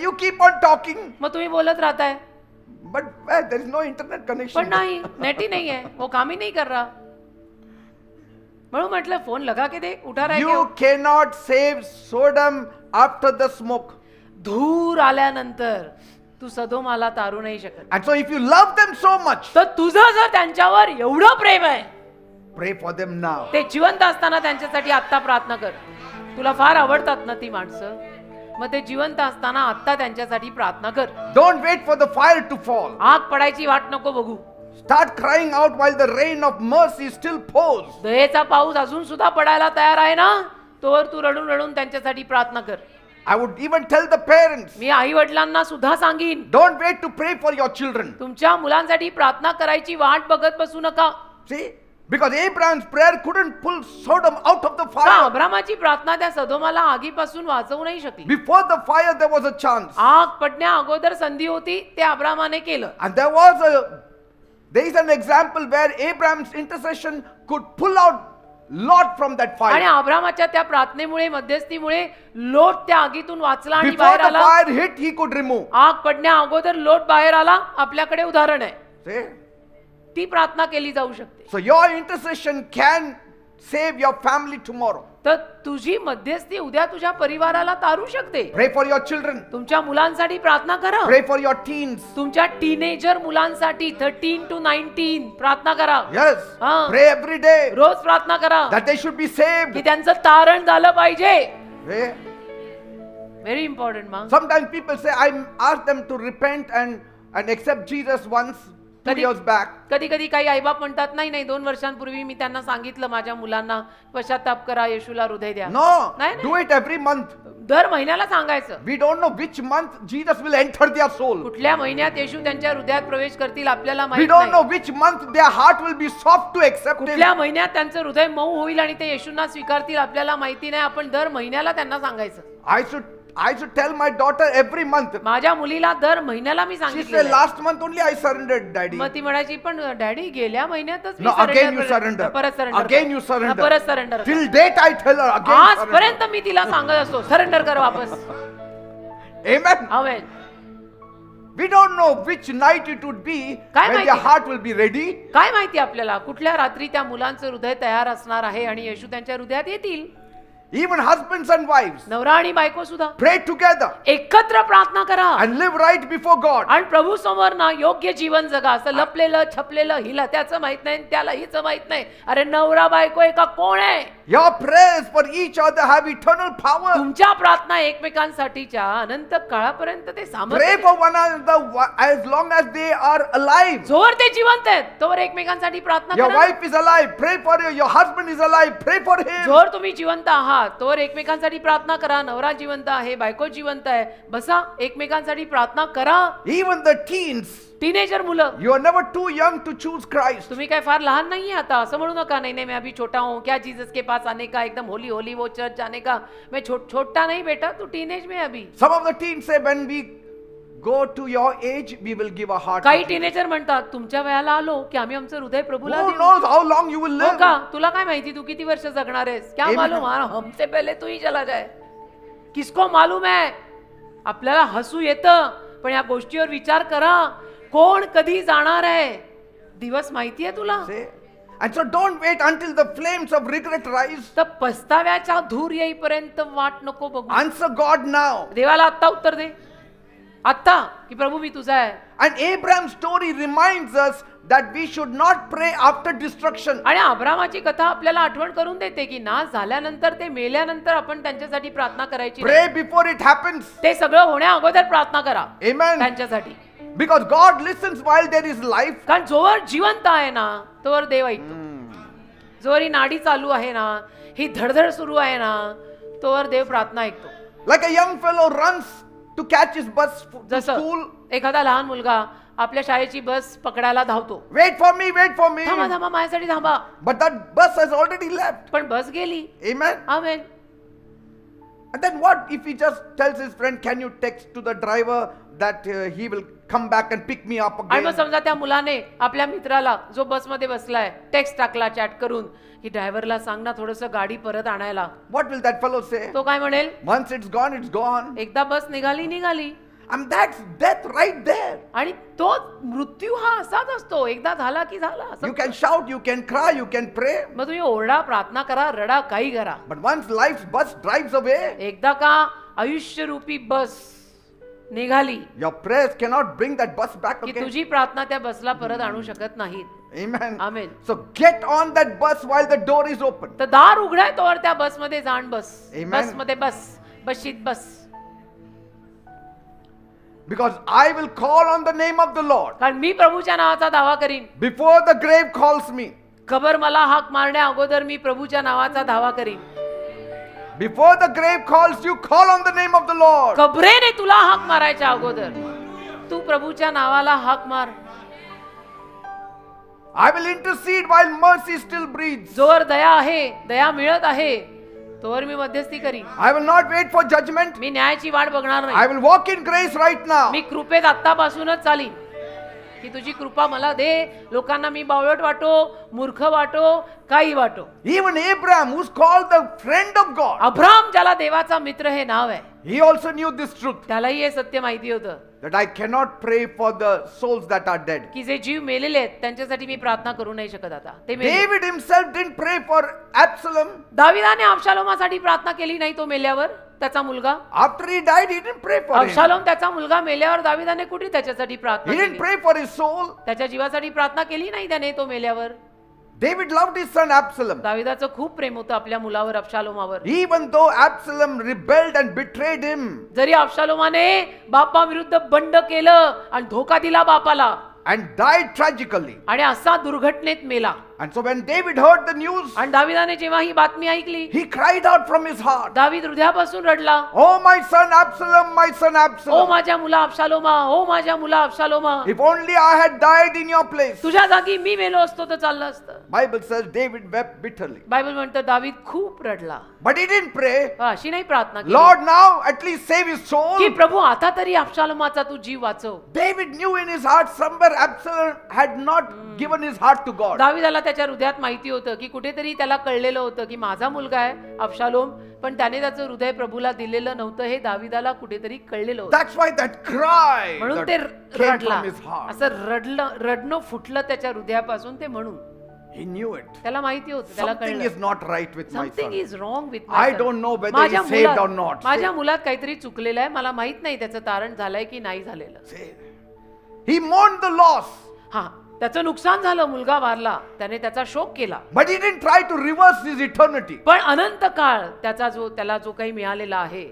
You keep on talking, मग तुम्ही बोलत राहताय, but there is no internet पण connection. नाही, नेट ही नहीं है, वो काम ही नहीं कर रहा. म्हणून म्हटलं फोन लगा के दे, उठा रहा है You cannot save Sodom after the smoke. धूर आल्यानंतर तू सदोमाला तारू नाही शकत. And so if you love them so much, तर तुझं जर त्यांच्यावर एवढं प्रेम आहे, pray for them now. ते जिवंत असताना त्यांच्यासाठी आत्ता प्रार्थना कर. तुला फार आवडतात ना ती माणसं, मग ते जिवंत असताना आत्ता त्यांच्यासाठी प्रार्थना कर. Don't wait for the fire to fall. आग पडायची वाट नको बघू. Start crying out while the rain of mercy still pours. दयेचा पाऊस अजून सुद्धा पडायला तयार आहे ना, तोवर तू रडून रडून त्यांच्यासाठी प्रार्थना कर. I would even tell the parents, मी आई वडिलांना सुद्धा सांगीन, don't wait to pray for your children. तुमच्या मुलांसाठी प्रार्थना करायची वाट बघत बसू नका. See, because Abraham's prayer couldn't pull Sodom out of the का fire. अब्रामाची प्रार्थना त्या सदोमाला आगीपासून वाचवू नाही शकली. Before the fire, there was a chance. आग पडण्या अगोदर संधी होती, ते अब्रामाने केलं. And there is an example where Abraham's intercession could pull out Lot from that आणि fire. अब्रामाच्या त्या प्रार्थनेमुळे, मध्यस्थीमुळे लोट त्या आगीतून वाचला आणि Before बाहेर the आला. fire hit, he could remove. आग पडण्या अगोदर लोट बाहेर आला. आपल्याकडे उदाहरण आहे. See? ती प्रार्थना केली जाऊ शकते. So your intercession can save your family tomorrow. तर तुझी मध्यस्थी उद्या तुझ्या परिवाराला तारू शकते. Pray for your children. तुमच्या मुलांसाठी प्रार्थना करा. Pray for your teens. तुमच्या टीनेजर मुलांसाठी 13 to 19 प्रार्थना करा. Yes. हाँ. Pray every day रोज प्रार्थना करा that they should be saved. की त्यांचं तारण झालं पाहिजे. Pray. व्हेरी इम्पॉर्टंट मा. Sometimes people say, I asked them to repent and accept Jesus once, 2 years back. कधी कधी काही आईबाप म्हणतात नाही नाही 2 वर्षांपूर्वी मी त्यांना सांगितलं माझ्या मुलांना पश्चाताप करा, येशूला हृदय द्या. No, नाही, do it every month. दर महिन्याला सांगायचं. We don't know which month Jesus will enter their soul. कुठल्या महिन्यात येशू त्यांच्या हृदयात प्रवेश करतील आपल्याला We माहित don't know नाही. which month their heart will be soft to accept Him. कुठल्या महिन्यात त्यांचं हृदय मऊ होईल आणि ते येशूंना स्वीकारतील आपल्याला माहिती नाही. आपण दर महिन्याला त्यांना सांगायचं. I should tell my daughter every month. माझ्या मुलीला दर महिन्याला मी She said, सांगितलं. last month only I surrendered, Daddy. मग ती म्हणायची पण डॅडी गेल्या महिन्यातच मी No, again you surrender surrender. परत सरेंडर Again you surrender. परत surrender. Till date I tell her again surrender. आजपर्यंत मी तिला सांगत असतो सरेंडर कर वापस. Amen. Amen. We don't know which night it would be काय when माहिती? their heart will be ready. काय माहिती आपल्याला कुठल्या रात्री त्या मुलांचं हृदय तयार असणार आहे आणि येशू त्यांच्या हृदयात येतील. Even husbands and wives, नवरा आणि बायको सुद्धा pray together एकत्र प्रार्थना करा and live right before God. आणि प्रभू समोर ना योग्य जीवन जगा. असं लपलेलं छपलेलं हिला त्याचं माहित नाही त्याला हिचं माहित नाही. अरे नवरा बायको एका कोण आहे. Your prayers for each other have eternal power. तुमच्या प्रार्थना एकमेकांसाठीच्या अनंत काळापर्यंत ते Pray सामर्थ्य. for one another as long as they are alive. जोवर ते जिवंत आहेत तोवर एकमेकांसाठी प्रार्थना Your करा. wife is alive, pray for her. Your husband is alive, pray for him. जोर तुम्ही जिवंत आहात तोवर एकमेकांसाठी प्रार्थना करा. नवरा जिवंत आहे, बायको जिवंत आहे, बसा एकमेकांसाठी प्रार्थना करा. Even the teens, टीनेजर मुलं, you are never too young to choose Christ. तुम्ही काय फार लहान नाहीये आता. असं म्हणू नका नाही नहीं मैं अभी छोटा हूँ, क्या जीसस के पास आने का, एकदम होली होली वो चर्च जाने का. मैं छोटा नहीं बेटा, तू टीनेज में अभी. Some of the teens say when we go to your age, we will give a heart. to काही Jesus. टीनेजर म्हणतात तुमच्या वयाला आलो की आम्ही आमचं हृदय प्रभूला Who देऊ. knows how long you will हो live? का? तुला काय माहिती तू किती वर्ष जगणार आहेस. क्या Amen. मालूम, हाँ, हमसे पहले तू ही चला जाए. किसको मालूम है. आपल्याला हसू येतं पण या गोष्टीवर विचार करा. कोण कधी जाणार आहे. दिवस माहिती आहे तुला. Say, And so don't wait until the flames of regret rise. तर पस्ताव्याचा धूर येईपर्यंत वाट नको बघू. Answer God now. देवाला आत्ता उत्तर दे, आत्ता, की प्रभू मी तुझा आहे. And Abraham's story reminds us that we should not pray after destruction. आणि अब्रामाची कथा आपल्याला आठवण करून देते की नाश झाल्यानंतर, ते मेल्यानंतर आपण त्यांच्यासाठी प्रार्थना करायची नाही. Pray before it happens. ते सगळं होण्या अगोदर प्रार्थना करा Amen. त्यांच्यासाठी. Because God listens while there is life. कारण जोवर जिवंत आहे ना तोवर देव ऐकतो. जोवर ही नाडी चालू आहे ना, ही धडधड सुरू आहे ना, तोवर देव प्रार्थना ऐकतो. Like a young fellow runs to catch his bus to जसं school. एखादा लहान मुलगा आपल्या शाळेची बस पकडायला धावतो. Wait for me, wait for me. थांबा थांबा, माझ्यासाठी थांबा. But that bus has already left. पण बस गेली. Amen. Amen. And then what if he just tells his friend, can you text to the driver that he will come back and pick me up आणि मग again? समजा त्या मुलाने आपल्या मित्राला जो बसमध्ये बसलाय टेक्स्ट टाकला चॅट करून की ड्रायव्हरला सांग ना थोडंसं गाडी परत आणायला. What will that fellow say? तो काय म्हणेल? Once it's gone, it's gone. एकदा बस निघाली. And that's death right there. आणि तो मृत्यू हा असाच असतो, एकदा झाला की झाला. असं You can shout, you can cry, you can pray. मग तुम्ही ओरडा, प्रार्थना करा, रडा, काही करा. But once life's bus drives away, एकदा का आयुष्य रूपी बस निघाली your prayers cannot bring that bus back की again. तुझी प्रार्थना त्या बसला परत आणू शकत नाहीत. Amen. Amen. So get on that bus while the door is open. तर दार उघडाय तोवर त्या बसमध्ये जाण बस. Amen. बसमध्ये बस, बशीत बस. Because I will call on the name of the Lord. कारण मी प्रभूच्या नावाचा दावा करीन. Before the grave calls me. खबर मला हाक मारण्या अगोदर मी प्रभूच्या नावाचा दावा करीन. Before the grave calls you, call on the name of the Lord. कबरेने तुला हाक मारायच्या अगोदर तू प्रभूच्या नावाला हाक मार. I will intercede while mercy still breathes. जोवर दया आहे, दया मिळत आहे, तोवर मी मध्यस्थी करीन. I will not wait for judgment. मी न्यायाची वाट बघणार I नाही. will walk in grace right now. मी कृपेत आत्तापासूनच चालीन की तुझी कृपा मला दे. लोकांना मी बावळट वाटो, मूर्ख वाटो, काही वाटो. Even Abraham, who's called the friend of God, Abram ज्याला देवाचा मित्र हे नाव आहे, he also knew this truth, त्यालाही हे सत्य माहिती होतं that I cannot pray for the souls that are dead. की जे जीव मेलेले आहेत त्यांच्यासाठी मी प्रार्थना करू नाही शकत. आता ते मेले. David himself didn't pray for Absalom. दाविदाने अबशालोमासाठी प्रार्थना केली नाही. तो मेल्यावर त्याचा मुलगा, After he died, he didn't pray for him. अबशालोम त्याचा मुलगा मेल्यावर दाविदाने कुठे त्याच्यासाठी He प्रार्थना didn't केली? pray for his soul. त्याच्या जीवासाठी प्रार्थना केली नाही त्याने तो मेल्यावर. David loved his son Absalom. दाविदाचं खूप प्रेम होतं आपल्या मुलावर, अबशालोमावर. Even though Absalom rebelled and betrayed him, जरी अबशालोमाने बापाविरुद्ध बंड केलं आणि धोका दिला बापाला and died tragically. आणि असा दुर्घटनेत मेला. And so when David heard the news, आणि दाविदाने जेव्हा ही बातमी ऐकली, he cried out from his heart, दावीद हृदयापासून रडला, "Oh my son Absalom, my son O Absalom, माझ्या मुला अबशालोमा, ओ माझ्या मुला अबशालोमा, if only I had died in your place." तुझ्या जागी मी मेलो असतो तर चाललं असतं. Bible says David wept bitterly. Bible म्हणतं दावीद खूप रडला. But he didn't pray, अशी नाही प्रार्थना केली "Lord, now at least save his soul." की प्रभू आता तरी अबशालोमाचा तू जीव वाचव. David knew in his heart somewhere Absalom had not given his heart to God. दाविदाला त्याच्या हृदयात माहिती होतं की कुठेतरी त्याला कळलेलं होतं की माझा मुलगा आहे अबशालोम, पण त्याने त्याचं हृदय प्रभूला दिलेलं नव्हतं. हे दाविदाला कुठेतरी कळलेलं होतं. That's why that cry म्हणून that ते came रडला. from his heart. असं रडणं फुटलं त्याच्या हृदयापासून. ते म्हणून He knew it. त्याला माहिती होतं, त्याला Something कळलं is not right with my something son. Is wrong with I don't know whether he is saved or not. माझ्या मुलात काहीतरी चुकलेलं आहे. मला माहित नाही त्याचं तारण झालंय की नाही झालेलं. He mourned the loss. हा, त्याचं नुकसान झालं, मुलगा वारला, त्याने त्याचा शोक केला. But he didn't try to reverse his eternity. पण अनंत काळ त्याला जो काही मिळालेला आहे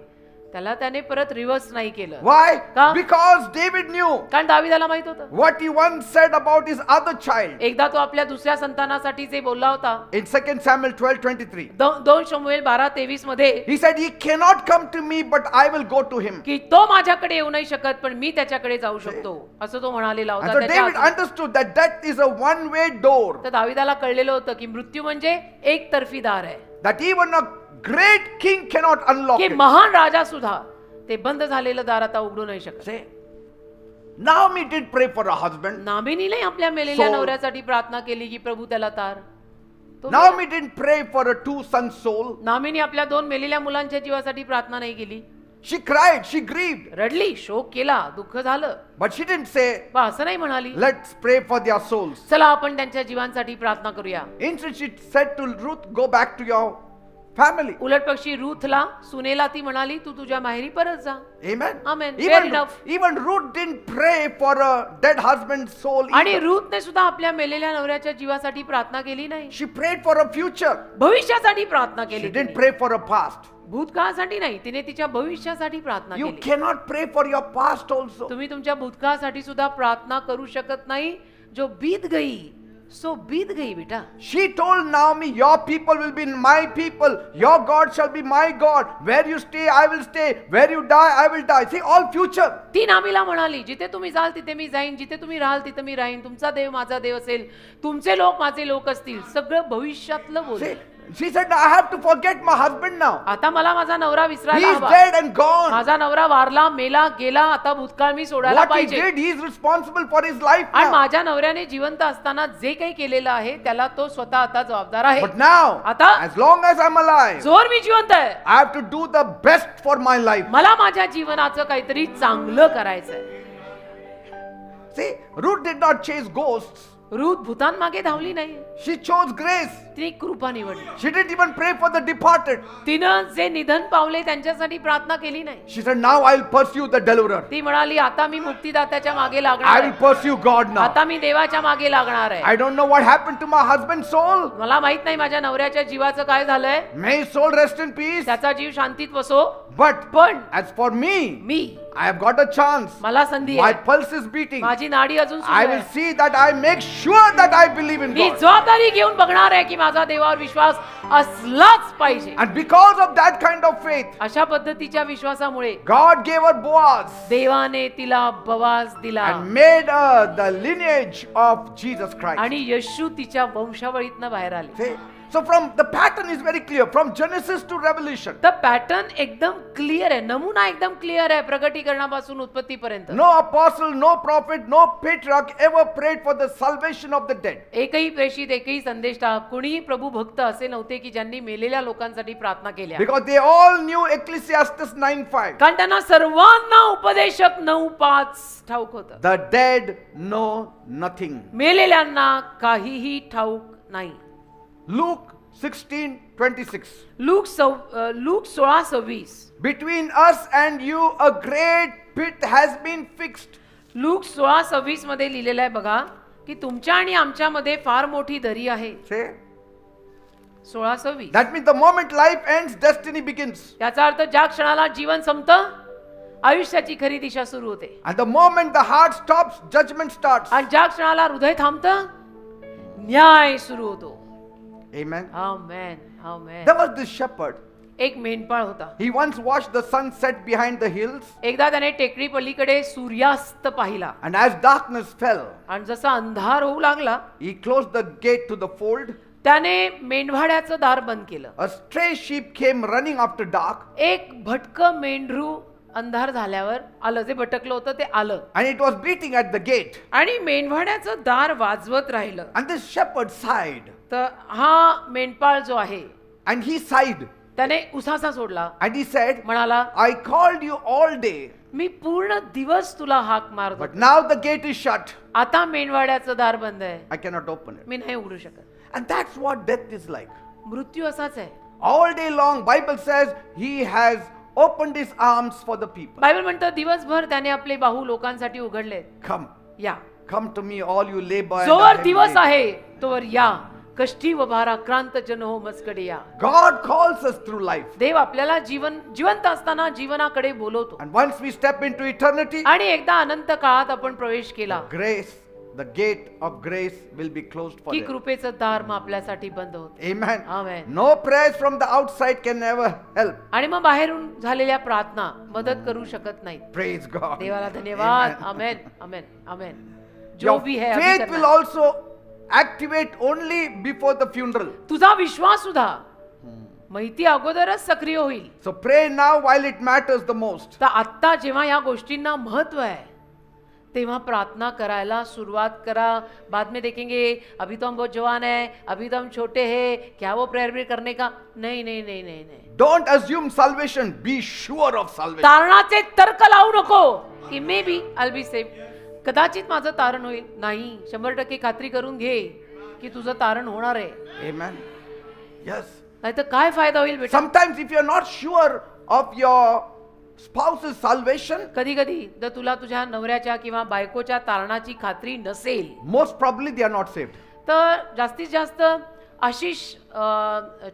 त्याला त्याने परत रिव्हर्स नाही केलं. Why? का? Because David knew कारण दाविदाला माहित होतं what he once said about his other child. एकदा तो आपल्या दुसऱ्या संतानासाठी जे बोलला होता In 2 Samuel 12:23, 2 शमूएल 12:23 मध्ये, he said, "He cannot come to me, but I will go to him." की तो माझ्याकडे येऊ नाही शकत पण मी त्याच्याकडे जाऊ शकतो, असं तो म्हणालेला And होता. so David त्याच्या understood that death is a one-way door. तर दाविदाला कळलेलं होतं की मृत्यू म्हणजे एकतर्फी दार आहे, That even a great king cannot unlock की it. महान राजा सुद्धा ते बंद झालेलं दार आता उघडू नाही शकत. Say, Naomi did pray for a husband. नामिनीने आपल्या मेलेल्या Soul. नवऱ्यासाठी प्रार्थना केली की प्रभू त्याला तार. तो Naomi didn't pray for a two-son soul. Nominee आपल्या 2 मेलेल्या मुलांच्या जीवासाठी प्रार्थना नाही केली. She cried, she grieved. रडली, शोक केला, दुःख झालं. But she didn't say, पण असं नाही म्हणाली, let's pray for their souls. चला आपण त्यांच्या जीवांसाठी प्रार्थना करूया. Instead, she said to Ruth, go back to your family. उलट पक्षी रूथला, सुनेला ती म्हणाली, तू तुझ्या माहेरी परत जा. Amen. Amen. Fair enough. Even Ruth didn't pray for a dead husband's soul. आणि either. रूथने सुद्धा आपल्या मेलेल्या नवऱ्याच्या जीवासाठी प्रार्थना केली नाही. She prayed for a future. भविष्यासाठी प्रार्थना She केली didn't तिने. pray for a past. भूतकाळासाठी नाही, तिने तिच्या भविष्यासाठी प्रार्थना You केली. cannot pray for your past also. तुम्ही तुमच्या भूतकाळासाठी सुद्धा प्रार्थना करू शकत नाही. जो बीत गई सो बीत गई बेटा. She told Naomi, your people will be my people. Your God shall be my God. Where you stay, I will stay. Where you die, I will die. See, all future. ती नामीला म्हणाली, जिथे तुम्ही जाल तिथे मी जाईन, जिथे तुम्ही राहाल तिथे मी राहीन, तुमचा देव माझा देव असेल, तुमचे लोक माझे लोक असतील. सगळं भविष्यातलं बोल. See, she said, I have to forget my husband now. आता मला माझा नवरा He विसरायला is हवा. dead and gone. माझा नवरा वारला, मेला, गेला. आता भूतकाळ मी सोडायला What he पाहिजे. did, he is responsible for his life आणि now. माझ्या नवऱ्याने जिवंत असताना जे काही केलेलं आहे त्याला तो स्वतः आता जबाबदार आहे. But now, आता as long as I'm alive, जोर मी जिवंत आहे, I have to do the best for my life. मला माझ्या जीवनाचं काहीतरी चांगलं करायचंय. See, Ruth did not chase ghosts. Ruth भूतांमागे धावली नाही, She chose grace. तिने कृपा निवडली. She didn't even pray for the departed. तिनं जे निधन पावले त्यांच्यासाठी प्रार्थना केली नाही. She said, now I'll pursue the deliverer. ती म्हणाली, आता मी मुक्तिदात्याच्या मागे लागणार I will आहे. pursue God now. आता मी देवाच्या मागे लागणार आहे. I don't know what happened to my husband's soul. मला माहित नाही माझ्या नवऱ्याच्या जीवाचं काय झालंय. May his soul rest in peace. त्याचा जीव शांतीत बसो. But पण as for me, me, I have got a chance. मला संधी My आहे. pulse is beating. माझी नाडी अजून सुरू I will आहे. see that I make sure that I believe in me God. जबाबदारी घेऊन बघणार आहे की माझा देवावर विश्वास असलाच पाहिजे. And because of that kind of faith, अशा पद्धतीच्या विश्वासामुळे God gave her Boaz देवाने तिला बवास दिला and made her the lineage of Jesus Christ. आणि येशू तिच्या वंशावळीतनं बाहेर आले. See? So from the pattern is very clear from Genesis to Revelation. तर पॅटर्न एकदम क्लिअर आहे, नमुना एकदम क्लिअर आहे प्रगटीकरणापासून उत्पत्तीपर्यंत. No apostle, no prophet, no patriarch ever prayed for the salvation of the dead. एकही प्रेषित, एकही संदेष्टा, कोणीही प्रभू भक्त असे नव्हते की ज्यांनी मेलेल्या लोकांसाठी प्रार्थना केल्या. Because they all knew Ecclesiastes 9:5. कारण त्यांना सर्वांना उपदेशक 9:5 ठाऊक होतं. The dead know nothing. मेलेल्यांना काहीही ठाऊक नाही. Luke 16:26. Look 16:26. Between us and you a great pit has been fixed. Look 16:26 मध्ये लिहिलेलं आहे बघा की तुमच्या आणि आमच्यामध्ये फार मोठी दरी आहे. Say. 16:26. That means the moment life ends, destiny begins. याचा अर्थ ज्या क्षणाला जीवन संपतं आयुष्याची खरी दिशा सुरू होते. And the moment the heart stops, judgment starts. आणि ज्या क्षणाला हृदय थांबतं न्याय सुरू होतो. Amen. Amen, amen. There was this shepherd. एक मेंढपाळ होता. He once watched the sun set behind the hills. एकदा त्याने टेकडी पलीकडे सूर्यास्त पाहिला And as darkness fell, आणि जसा अंधार होऊ लागला he closed the gate to the fold. त्याने मेंढवाड्याचं दार बंद केलं. A stray sheep came running after dark. एक भटकं मेंढरू अंधार झाल्यावर आलं, जे भटकलं होतं ते आलं And it was beating at the gate. आणि मेंढवाड्याचं दार वाजवत राहिलं. And this shepherd sighed. तर हा मेंढपाळ जो आहे And he sighed. त्याने उसासा सोडला. And he said, म्हणाला, I called you all day. मी पूर्ण दिवस तुला हाक मारत But होतो. now the gate is shut. आता मेंढवाड्याचं दार बंद आहे, I cannot open it. मी नाही उघडू शकत. And that's what death is like. मृत्यू असाच आहे. All day long, Bible says he has opened his arms for the people. Bible म्हणतं दिवसभर त्याने आपले बाहू लोकांसाठी उघडले. Come, या, come to me, all you labor and जोवर are heavy दिवस laden. आहे तोवर या, कष्टी व भाराक्रांत जन हो मजकडे या. God calls us through life. देव आपल्याला जिवंत असताना जीवनाकडे बोलवतो. And once we step into eternity, आणि एकदा अनंत काळात आपण प्रवेश केला grace, the gate of grace will be closed for की them. कृपेचं दार मग आपल्यासाठी बंद होते. Amen. Amen. No prayers from the outside can ever help. आणि मग बाहेरून झालेल्या प्रार्थना मदत करू शकत नाहीत. Praise God. देवाला धन्यवाद. Amen. आमेन, आमेन, आमेन. जो Your भी है अभी faith will करना. also activate only before the funeral. तुझा विश्वास सुद्धा माहिती अगोदरच सक्रिय होईल. So pray now while it matters the most. तर आत्ता जेव्हा या गोष्टींना महत्व आहे तेव्हा प्रार्थना करायला सुरुवात करा. बाद में देखेंगे अभी तो हम बहुत जवान है, अभी तो हम छोटे हैं, क्या वो प्रेयर भी करने का. नहीं नहीं नहीं नहीं नाही. Don't assume salvation. Be sure of salvation. तारणाचे तर्क लावू नको की may B I B save. कदाचित माझं तारण होईल. नाही, 100% खात्री करून घे की तुझं तारण होणार आहे. Amen. Yes. नाही तर काय फायदा होईल बेटा. Sometimes if you're not sure of your spouse's salvation, कधी कधी जर तुला तुझ्या नवऱ्याच्या किंवा बायकोच्या तारणाची खात्री नसेल most probably they are not saved. तर जास्तीत जास्त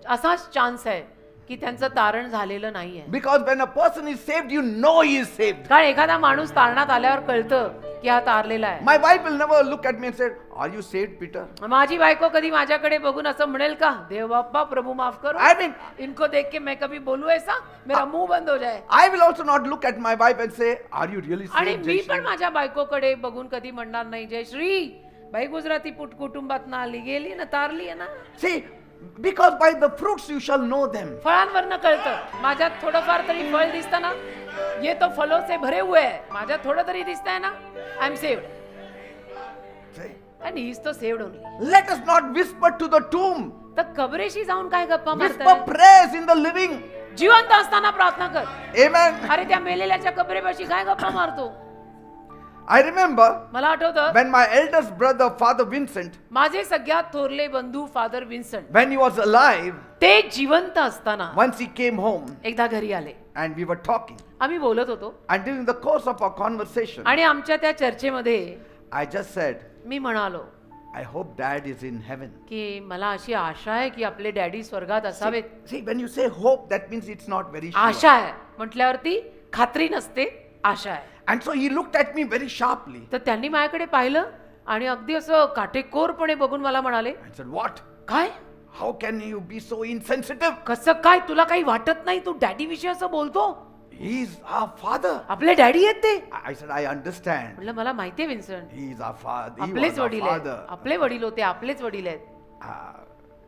असाच चान्स आहे की त्यांचं तारण झालेलं नाहीये. Because when a person is saved, you know he is saved. कारण एखादा माणूस तारणात आल्यावर कळतं की हा तारलेला आहे. My wife will never look at me and say, "Are you saved, Peter?" माझी बायको कधी माझ्याकडे बघून असं म्हणेल का, देव बाप्पा प्रभु माफ करो, I mean, इनको देख के मैं कभी बोलू ऐसा, मेरा मुंह बंद हो जाए. I will also not look at my wife and say, "Are you really आणि saved?" मी Jayashree?" पण माझ्या बायकोकडे बघून कधी म्हणणार नाही, जयश्री बाई गुजराती कुटुंबात आली गेली ना, तारली आहे ना. See, because by the fruits you shall know them. फळांवरनं कळतं. माझ्यात थोडंफार तरी फळ दिसतं ना, ये तो फलों से भरे हुए है, माझ्यात थोडं तरी दिसतंय ना, आय एम सेव्ड. See? आणि ही इज तो saved only. Let us not whisper to the tomb. तर कबरेशी जाऊन काय गप्पा Whisper मारताय. prayers in the living. जिवंत असताना प्रार्थना कर. Amen. अरे त्या मेलेल्याच्या कबरेपाशी काय गप्पा मारतो. I remember मला आठवतं when my eldest brother, Father Vincent, माझे सगळ्यात थोरले बंधू father विन्संट, when he was alive, ते जिवंत असताना once he came home एकदा घरी आले. and we were talking. आम्ही बोलत होतो And during the course of our conversation, आणि आमच्या त्या चर्चेमध्ये I just said, मी म्हणालो I hope Dad is in heaven. की मला अशी आशा आहे की आपले डॅडी स्वर्गात असावेत. See, when you say hope, that means it's not very sure. आशा आहे म्हटल्यावरती खात्री नसते, आशा आहे. And so he looked at me very sharply तर त्यांनी माझ्याकडे पाहिलं आणि अगदी असं काटेकोरपणे बघून मला म्हणाले, and said, "What? काय How can you be so insensitive? कसं काय, तुला काही वाटत नाही, तू डॅडी विषयी असं बोलतो. He's our father." आपले डॅडी आहेत ते. I said, "I understand. म्हटलं मला माहितीये विन्संट, He's our father. He was आपलेच our वडील आहेत, father." आपले वडील होते, आपलेच वडील आहेत.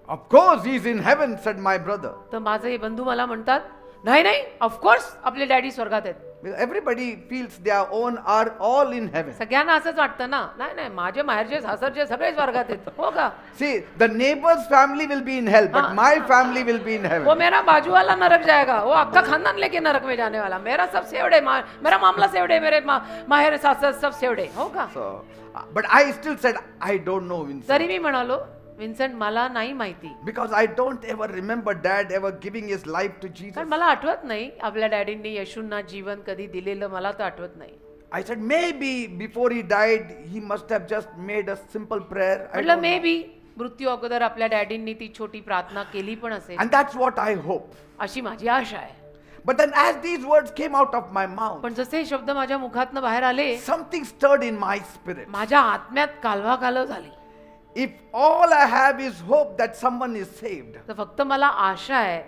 Of course he's in heaven," said my brother. तर माझे बंधू मला म्हणतात, नाही नाही, ऑफकोर्स आपले डॅडी स्वर्गात आहेत. Everybody feels their own are all in heaven. सगळ्यांना असंच वाटतं ना. नाही नाही, माझे माहेरचे सासरचे सगळे स्वर्गात आहेत. हो का. See, the neighbor's family will be in hell, but my family will be in वो heaven. मेरा बाजू वाला नरक जाएगा, वो आपका खानदान लेके नरक में जाने वाला. मेरा सब सेवड़ है, मेरा मामला सेवड़ है, मेरे माहेर सासर सब सेवड़ है. हो का. So, but I still said, "I don't know, Vincent." तरी मी म्हणालो, विन्संट मला नाही माहिती, Because I don't ever remember Dad ever giving his life to Jesus. कारण मला आठवत नाही आपल्या डॅडींनी येशूंना जीवन कधी दिलेलं, मला तर आठवत नाही. I said, maybe before he died, he must have just made a simple prayer. I म्हटलं don't मे know. बी मृत्यू अगोदर आपल्या डॅडींनी ती छोटी प्रार्थना केली पण असेल, And that's what I hope. अशी माझी आशा आहे. But then as these words came out of my mouth, पण जसे हे शब्द माझ्या मुखातनं बाहेर आले, something stirred in my spirit. माझ्या आत्म्यात कालवाकालव झाली. If all I have is hope that someone is saved, तर फक्त मला आशा आहे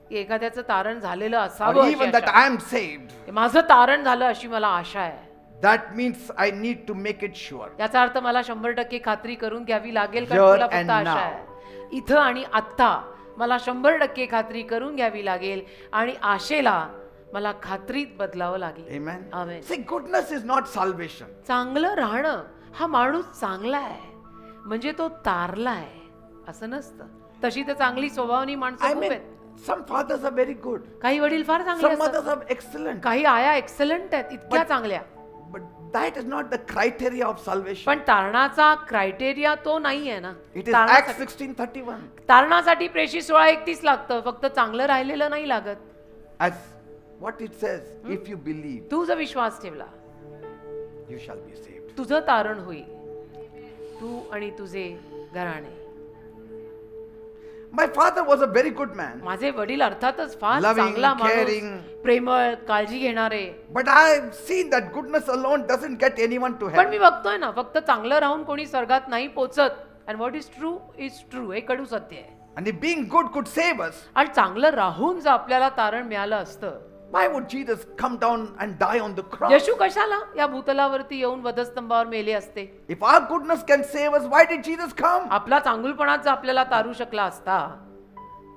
की एखाद्याचं तारण झालेलं or असावं, अशी even that Asha. I am saved, माझं तारण झालं अशी मला आशा आहे. that means I need to make it sure. याचा अर्थ मला 100% खात्री करून घ्यावी लागेल, Here कारण तुला फक्त and आशा now. आहे. इथं आणि आत्ता मला 100% खात्री करून घ्यावी लागेल आणि आशेला मला खात्रीत बदलावं लागेल. Amen. Amen. See, goodness is not salvation. चांगलं राहणं हा माणूस चांगला आहे म्हणजे तो तारला आहे असं नसतं. तशी तर चांगली स्वभावानी माणसं I खूप mean, आहेत. some fathers are very good. काही वडील फार चांगले Some असतात, mothers are excellent. काही आया एक्सलंट आहेत, इतक्या चांगल्या. But that is not the criteria of salvation. पण तारणाचा क्रायटेरिया तो नाही आहे ना. It is Acts तारणासाठी 16:31. तारणासाठी प्रेषित 16:31 लागतं, फक्त चांगलं राहिलेलं नाही लागत. As what it says, if you believe, तू जर विश्वास ठेवला you shall be saved. तुझं तारण होईल, तू आणि तुझे घराणे. My father was a very good man. माझे वडील अर्थातच फार Loving, चांगला माणूस, caring. प्रेमळ, काळजी घेणारे. But I've seen that goodness alone doesn't get anyone to पण heaven. मी बघतोय ना, फक्त चांगलं राहून कोणी स्वर्गात नाही पोचत. अँड व्हॉट इज ट्रू, हे कडू सत्य आहे. And if being good could save us, आणि चांगलं राहून जर आपल्याला तारण मिळालं असतं, why would Jesus come down and die on the cross? येशू कशाला या भूतलावरती येऊन वधस्तंभावर मेले असते? If our goodness can save us, why did Jesus come? आपला चांगुलपणाच जर आपल्याला तारू शकला असता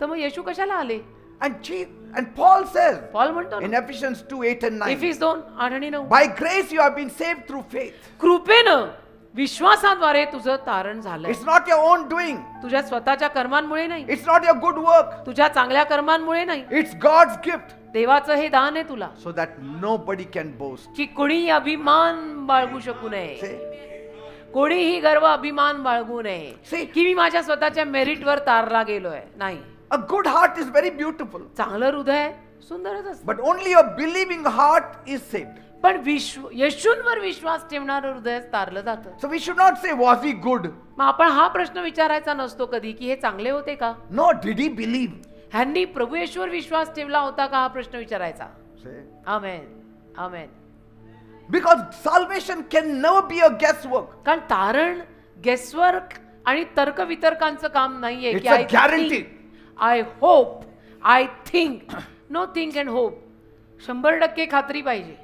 तर मग येशू कशाला आले? And Paul says पॉल म्हणतो in ना, Ephesians 2:8-9, इफिस 2:8-9, by grace you have been saved through faith. कृपेनं विश्वासाद्वारे तुझं तारण झालंय. It's not your own doing. तुझ्या स्वतःच्या कर्मांमुळे नाही, It's not your good work. तुझ्या चांगल्या कर्मांमुळे नाही, It's God's gift देवाचं हे दान आहे तुला, so that nobody can boast. की कोणी अभिमान बाळगू शकू नये, See? कोणीही गर्व अभिमान बाळगू नये, See? की मी माझ्या स्वतःच्या मेरिटवर तारला गेलोय. नाही, A good heart is very beautiful, चांगलं हृदय सुंदरच असतं, but only a believing heart is saved. पण येशूंवर विश्वास ठेवणारं हृदय तारलं जातं. So we should not say, was he good? मग आपण हा प्रश्न विचारायचा नसतो कधी की हे चांगले होते का, No, did he believe? ह्यांनी प्रभू येशूवर विश्वास ठेवला होता का, हा प्रश्न विचारायचा. See? Amen, amen. Because salvation can never be a guesswork. कारण तारण गेसवर्क आणि तर्कवितर्कांचं काम नाहीये It's की a guarantee. I hope, I think, no think and hope. 100% खात्री पाहिजे.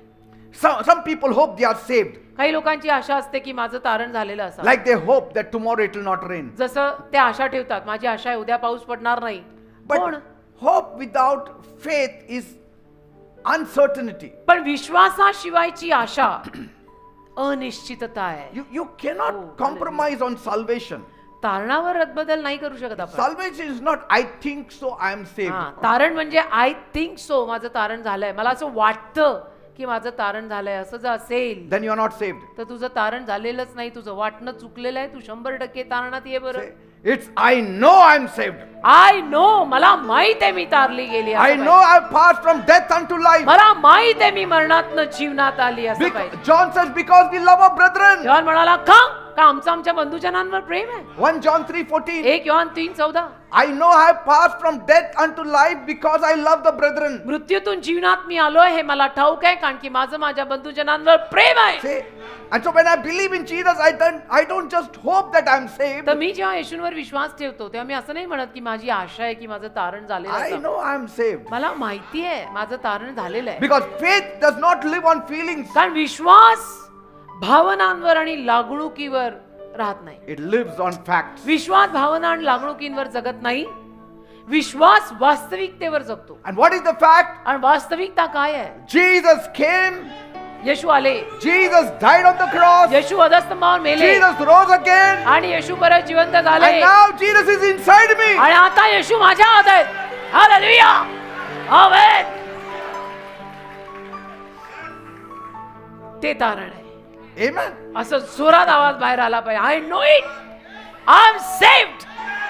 Some people hope they are saved. काही लोकांची आशा असते की माझं तारण झालेलं असं, Like they hope that tomorrow it will not rain. जसं ते आशा ठेवतात, माझी आशा आहे उद्या पाऊस पडणार नाही. पण But hope without faith is uncertainty. पण विश्वासाशिवायची आशा अनिश्चितता आहे. You cannot compromise on salvation. तारणावर रद्दबदल नाही करू शकत आपण. Salvation is not, I think so, I am saved. हा, तारण म्हणजे आय थिंक सो, माझं तारण झालंय, मला असं वाटतं की माझं तारण झालंय, असं जर असेल Then you are not saved. तर तुझं तारण झालेलंच नाही, तुझं वाटणं चुकलेलं आहे. तू 100% तारणात ये बरं. Say, it's I know I am saved. I know, मला माहित आहे मी तारली गेली, असं I पाहिजे. know I have passed from death unto life. मला माहित आहे मी मरणातनं जीवनात आली, असं पाहिजे. John says, because we love our brethren. Yohan म्हणाला का आमचं आमच्या बंधुजनांवर प्रेम आहे. 1 John 3:14. 1 Yohan 3:14, I know I have passed from death unto life because I love the brethren. मृत्यूतून जीवनात मी आलोय हे मला ठाऊक आहे, कारण की माझं माझ्या बंधुजनांवर प्रेम आहे. See? And so when I believe in Jesus, I don't just hope that I am saved. तर मी जेव्हा येशूंवर विश्वास ठेवतो तेव्हा मी असं नाही म्हणत की माझी आशा आहे की माझं तारण झालेलं I आहे. know I am saved. मला माहिती आहे माझं तारण झालेलं आहे. Because faith does not live on feelings. कारण विश्वास भावनांवर आणि लागणुकीवर राहत नाही. It lives on facts. विश्वास भावना आणि लागणुकींवर जगत नाही, विश्वास वास्तविकतेवर जगतो. And what is the fact? आणि वास्तविकता काय आहे? Jesus came. येशू आले, Jesus died on the cross. येशू वधस्तंभावर मेले Jesus rose again. आणि येशू परत जिवंत झाले. And now Jesus is inside me. आणि आता येशू माझ्या आत आहेत. हालेलुया, आमेन. ते तारण आहे. Amen. असं जोरात आवाज बाहेर आला पाहिजे. I know it, I am saved.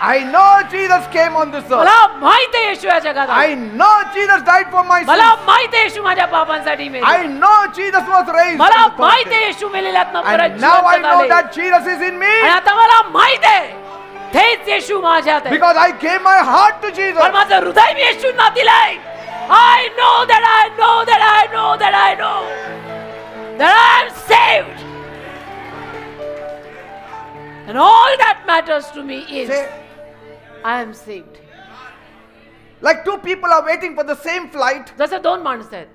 I know Jesus came on this earth. मला माहित आहे येशू या जगात आला. I know Jesus died for my मला sins. माहित आहे येशू माझ्या पापांसाठी मेले. I know Jesus was raised. मला on the third माहित आहे day. येशू मेलेल्यातनं परत And now I जिवंत know झाले. that Jesus is in me आणि आता मला माहित आहे तेच येशू माझ्यात आहे. because I gave my heart to Jesus. पण माझं हृदय मी येशूंना दिलंय. I know that I know that I know that I know that I am saved. And all that matters to me is Say, I am saved. like two people are waiting for the same flight. जसं दोन माणसं आहेत,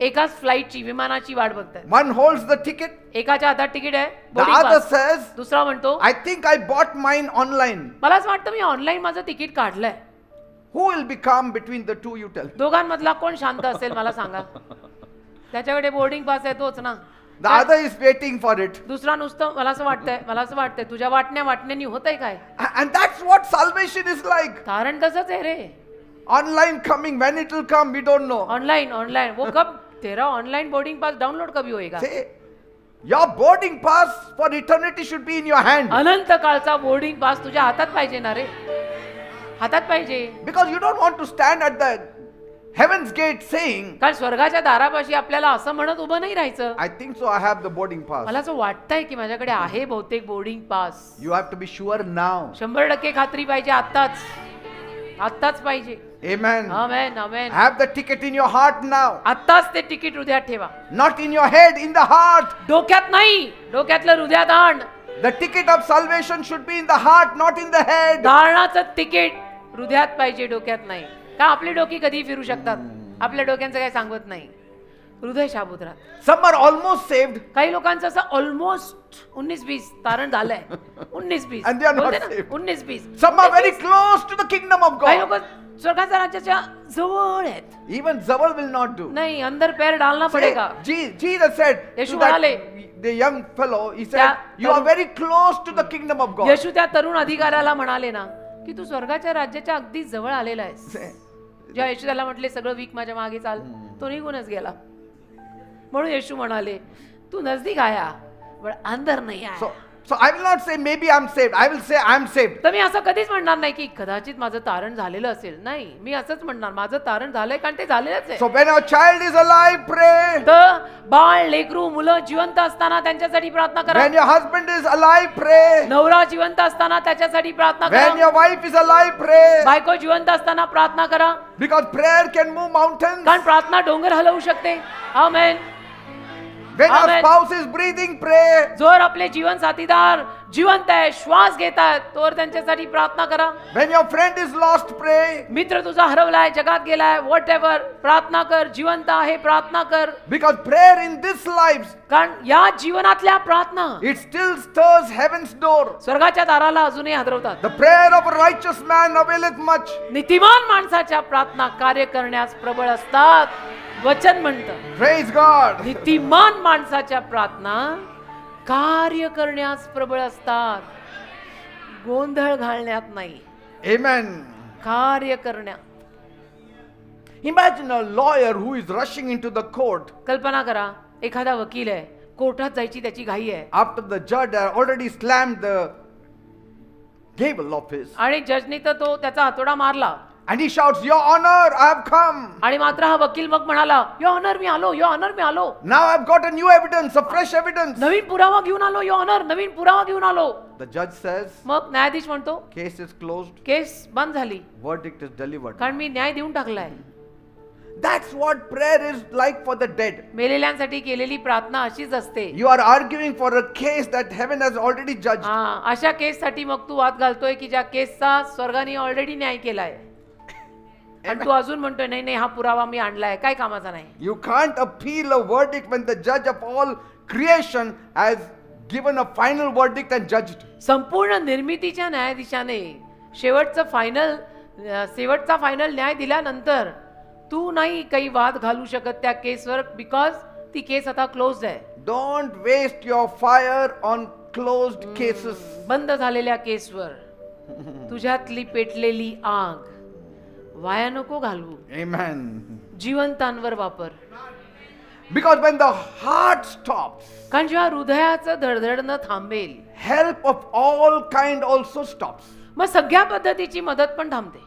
एकाच फ्लाईटची विमानाची वाट बघतात. One holds the ticket. एकाच्या हातात तिकीट आहे, The boarding other pass. says, दुसरा म्हणतो I think I bought mine online. मला असं वाटतं मी ऑनलाईन माझं तिकीट काढलंय. Who will be calm between the two, you tell? दोघांमधला कोण शांत असेल मला सांगा. त्याच्याकडे बोर्डिंग पास आहे तोच ना. The other is waiting for it. दुसरा नुसतं मला असं वाटतंय तुझ्या वाटण्यानी होतंय काय. And that's what salvation is like. तारण तसंच आहे रे. Online coming, when it will come, we don't know. Online वो कब तेरा ऑनलाइन बोर्डिंग पास डाउनलोड कभी होएगा. Say, your boarding pass for eternity should be in your hand. अनंत काळचा boarding pass तुझ्या हातात पाहिजे ना रे, हातात पाहिजे. Because you don't want to stand at the heaven's gate saying, कारण स्वर्गाच्या दारापाशी आपल्याला असं म्हणत उभं नाही राहायचं. I think so, I have the boarding pass. मला असं वाटतंय की माझ्याकडे आहे बहुतेक boarding pass. You have to be sure now. 100% खात्री पाहिजे, आत्ताच पाहिजे. Amen. Amen, amen. Have the ticket in your heart now. आत्ताच ते तिकीट हृदयात ठेवा. Not in your head, in the heart. डोक्यात नाही, डोक्यातलं हृदयात आण. The ticket of salvation should be in the heart, not in the head. धारणाचं ticket हृदयात पाहिजे, डोक्यात नाही. का आपली डोकी कधी फिरू शकतात, आपल्या डोक्यांचं काही सांगत नाही. हृदय शाबूत राहतं. Some are almost saved काही लोकांचं असं ऑलमोस्ट 19-20 तारण झालंय. 19-20 And they are not बोलते ना, saved. 19-20. Some are very close to the kingdom of काही God. लोक स्वर्गाच्या राज्याच्या जवळ आहेत. Even Zawal will not do. नाही, अंदर पैर डालना See, पडेगा. Jesus said Yeshu to that, म्हणाले, the young fellow, he said, त्या you are very close to the kingdom of God. येशू त्या तरुण अधिकाऱ्याला म्हणाले ना की तू स्वर्गाच्या राज्याच्या अगदी जवळ आलेला आहेस. जेव्हा येशू त्याला म्हटले सगळं वीक माझ्या मागे चाल, तो निघूनच गेला. म्हणून येशू म्हणाले तू नजदीक आया पण अंदर नाही आया. So I will not say maybe I'm saved. I will say I'm saved. तर मी असं कधीच म्हणणार नाही की कदाचित माझं तारण झालेलं असेल. नाही, मी असंच म्हणणार माझं तारण झालंय कारण ते झालेलंच आहे. So when our child is alive, pray. तर बाळ लेकरू मुलं जिवंत असताना त्यांच्यासाठी प्रार्थना करा. When your husband is alive, pray. नवरा जिवंत असताना त्याच्यासाठी प्रार्थना When करा. your wife is alive, pray. बायको जिवंत असताना प्रार्थना करा. Because prayer can move mountains. कारण प्रार्थना डोंगर हलवू शकते. आमेन. When your Amen. spouse is breathing, pray. जोर आपले जीवन साथीदार जिवंत आहे, श्वास घेतात, तोवर त्यांच्यासाठी प्रार्थना करा. When your friend is lost, pray. मित्र तुझा हरवलाय, जगात गेलाय, व्हॉट एव्हर, प्रार्थना कर. जिवंत आहे, प्रार्थना कर. Because prayer in this life, कारण या जीवनातल्या प्रार्थना it still stirs heaven's door. स्वर्गाच्या दाराला अजूनही हादरवतात. The prayer of a righteous man availeth much. नीतिमान माणसाच्या प्रार्थना कार्य करण्यास प्रबळ असतात. वचन म्हणतं Praise God. नीतिमान माणसाच्या प्रार्थना कार्य करण्यास प्रबळ असतात. गोंधळ घालण्यात नाही, Amen. कार्य करण्यात. Imagine a lawyer who is rushing into the court कल्पना करा, एखादा वकील आहे, कोर्टात जायची त्याची घाई आहे after the judge had already slammed the gavel of his. आणि जजनी तर तो त्याचा हातोडा मारला And he shouts, Your Honor, I have come. आणि मात्र हा वकील मग म्हणाला, यो ऑनर मी आलो, यो ऑनर मी आलो. Now I have got a new evidence, a fresh evidence. नवीन पुरावा घेऊन आलो, यो ऑनर नवीन पुरावा घेऊन आलो. The judge says, मग न्यायाधीश म्हणतो case is closed, केस बंद झाली verdict is delivered. कारण मी न्याय देऊन टाकलाय. That's what prayer is like for the dead. मेलेल्यांसाठी केलेली प्रार्थना अशीच असते. You are arguing for a case that heaven has already judged. अशा केससाठी मग तू वाद घालतोय की ज्या केसचा स्वर्गाने ऑलरेडी न्याय केलाय. आणि तू अजून म्हणतोय नाही नाही हा पुरावा मी आणलाय, काय कामाचा नाही. You can't appeal a verdict when the judge of all creation has given a final verdict and judged. संपूर्ण निर्मितीच्या न्यायाधीशाने शेवटचा फायनल न्याय दिल्यानंतर तू नाही काही वाद घालू शकत त्या केसवर, बिकॉज ती केस आता क्लोज आहे. Don't waste your fire on closed cases. बंद झालेल्या केसवर तुझ्यातली पेटलेली आग वाया नको घालवू. Amen. जिवंतांवर वापर. Because when the heart stops, कारण जेव्हा हृदयाचं धडधडणं थांबेल, help of all kind also stops. मग सगळ्या पद्धतीची मदत पण थांबते.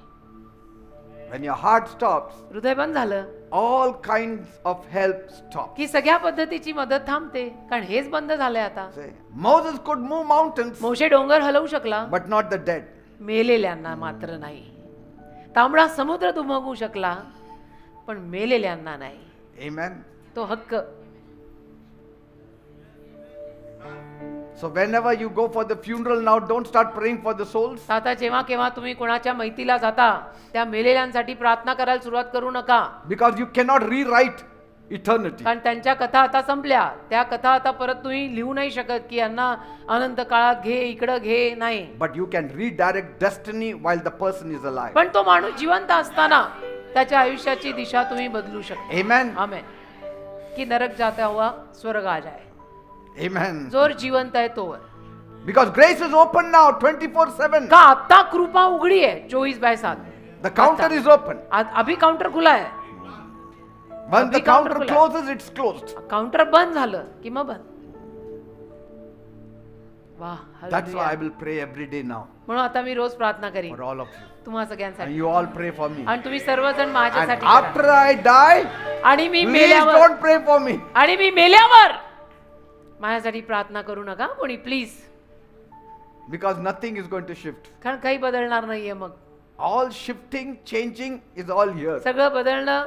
When your heart stops, हृदय बंद झालं all kinds of help stops. की सगळ्या पद्धतीची मदत थांबते, कारण हेच बंद झालंय आता. Say, Moses could move mountains, मोशे डोंगर हलवू शकला, but not the dead. मेलेल्यांना मात्र नाही. तांबडा समुद्र दुमगू शकला, पण मेलेल्यांना नाही. Amen. तो हक्क. So whenever you go for the funeral now, don't start praying for the souls. आता जेव्हा केव्हा तुम्ही कोणाच्या मैतीला जाता त्या मेलेल्यांसाठी प्रार्थना करायला सुरुवात करू नका. Because you cannot rewrite eternity. कारण त्यांच्या कथा आता संपल्या. त्या कथा आता परत तुम्ही लिहू नाही शकत की यांना अनंत काळात घे, इकडं घे, नाही. But you can redirect destiny while the person is alive. पण तो माणूस जिवंत असताना त्याच्या आयुष्याची दिशा तुम्ही बदलू शकता. Amen. आमेन. की नरक जाता हुआ स्वर्ग आ जाए. Amen. जोर जिवंत आहे तोवर. Because grace is open now 24/7. का आता कृपा उघडी आहे 24/7. The counter is open. अभी काउंटर खुला आहे. When the अभी counter counter खुला. closes, it's closed. काउंटर बंद झालं की मग बंद. वाह. That's why I hallelujah. will pray every day now म्हणून आता मी रोज प्रार्थना करीन for all of you. तुम्हा And सगळ्यांसाठी. you all pray for me. आणि तुम्ही सर्वजण And माझ्यासाठी करा. after I die, आणि मी please मेल्यावर don't pray for me. आणि मी मेल्यावर माझ्यासाठी प्रार्थना करू नका कोणी, please. Because nothing is going to shift. कारण काही बदलणार नाहीये. मग All shifting, changing is all here. सगळं बदलणं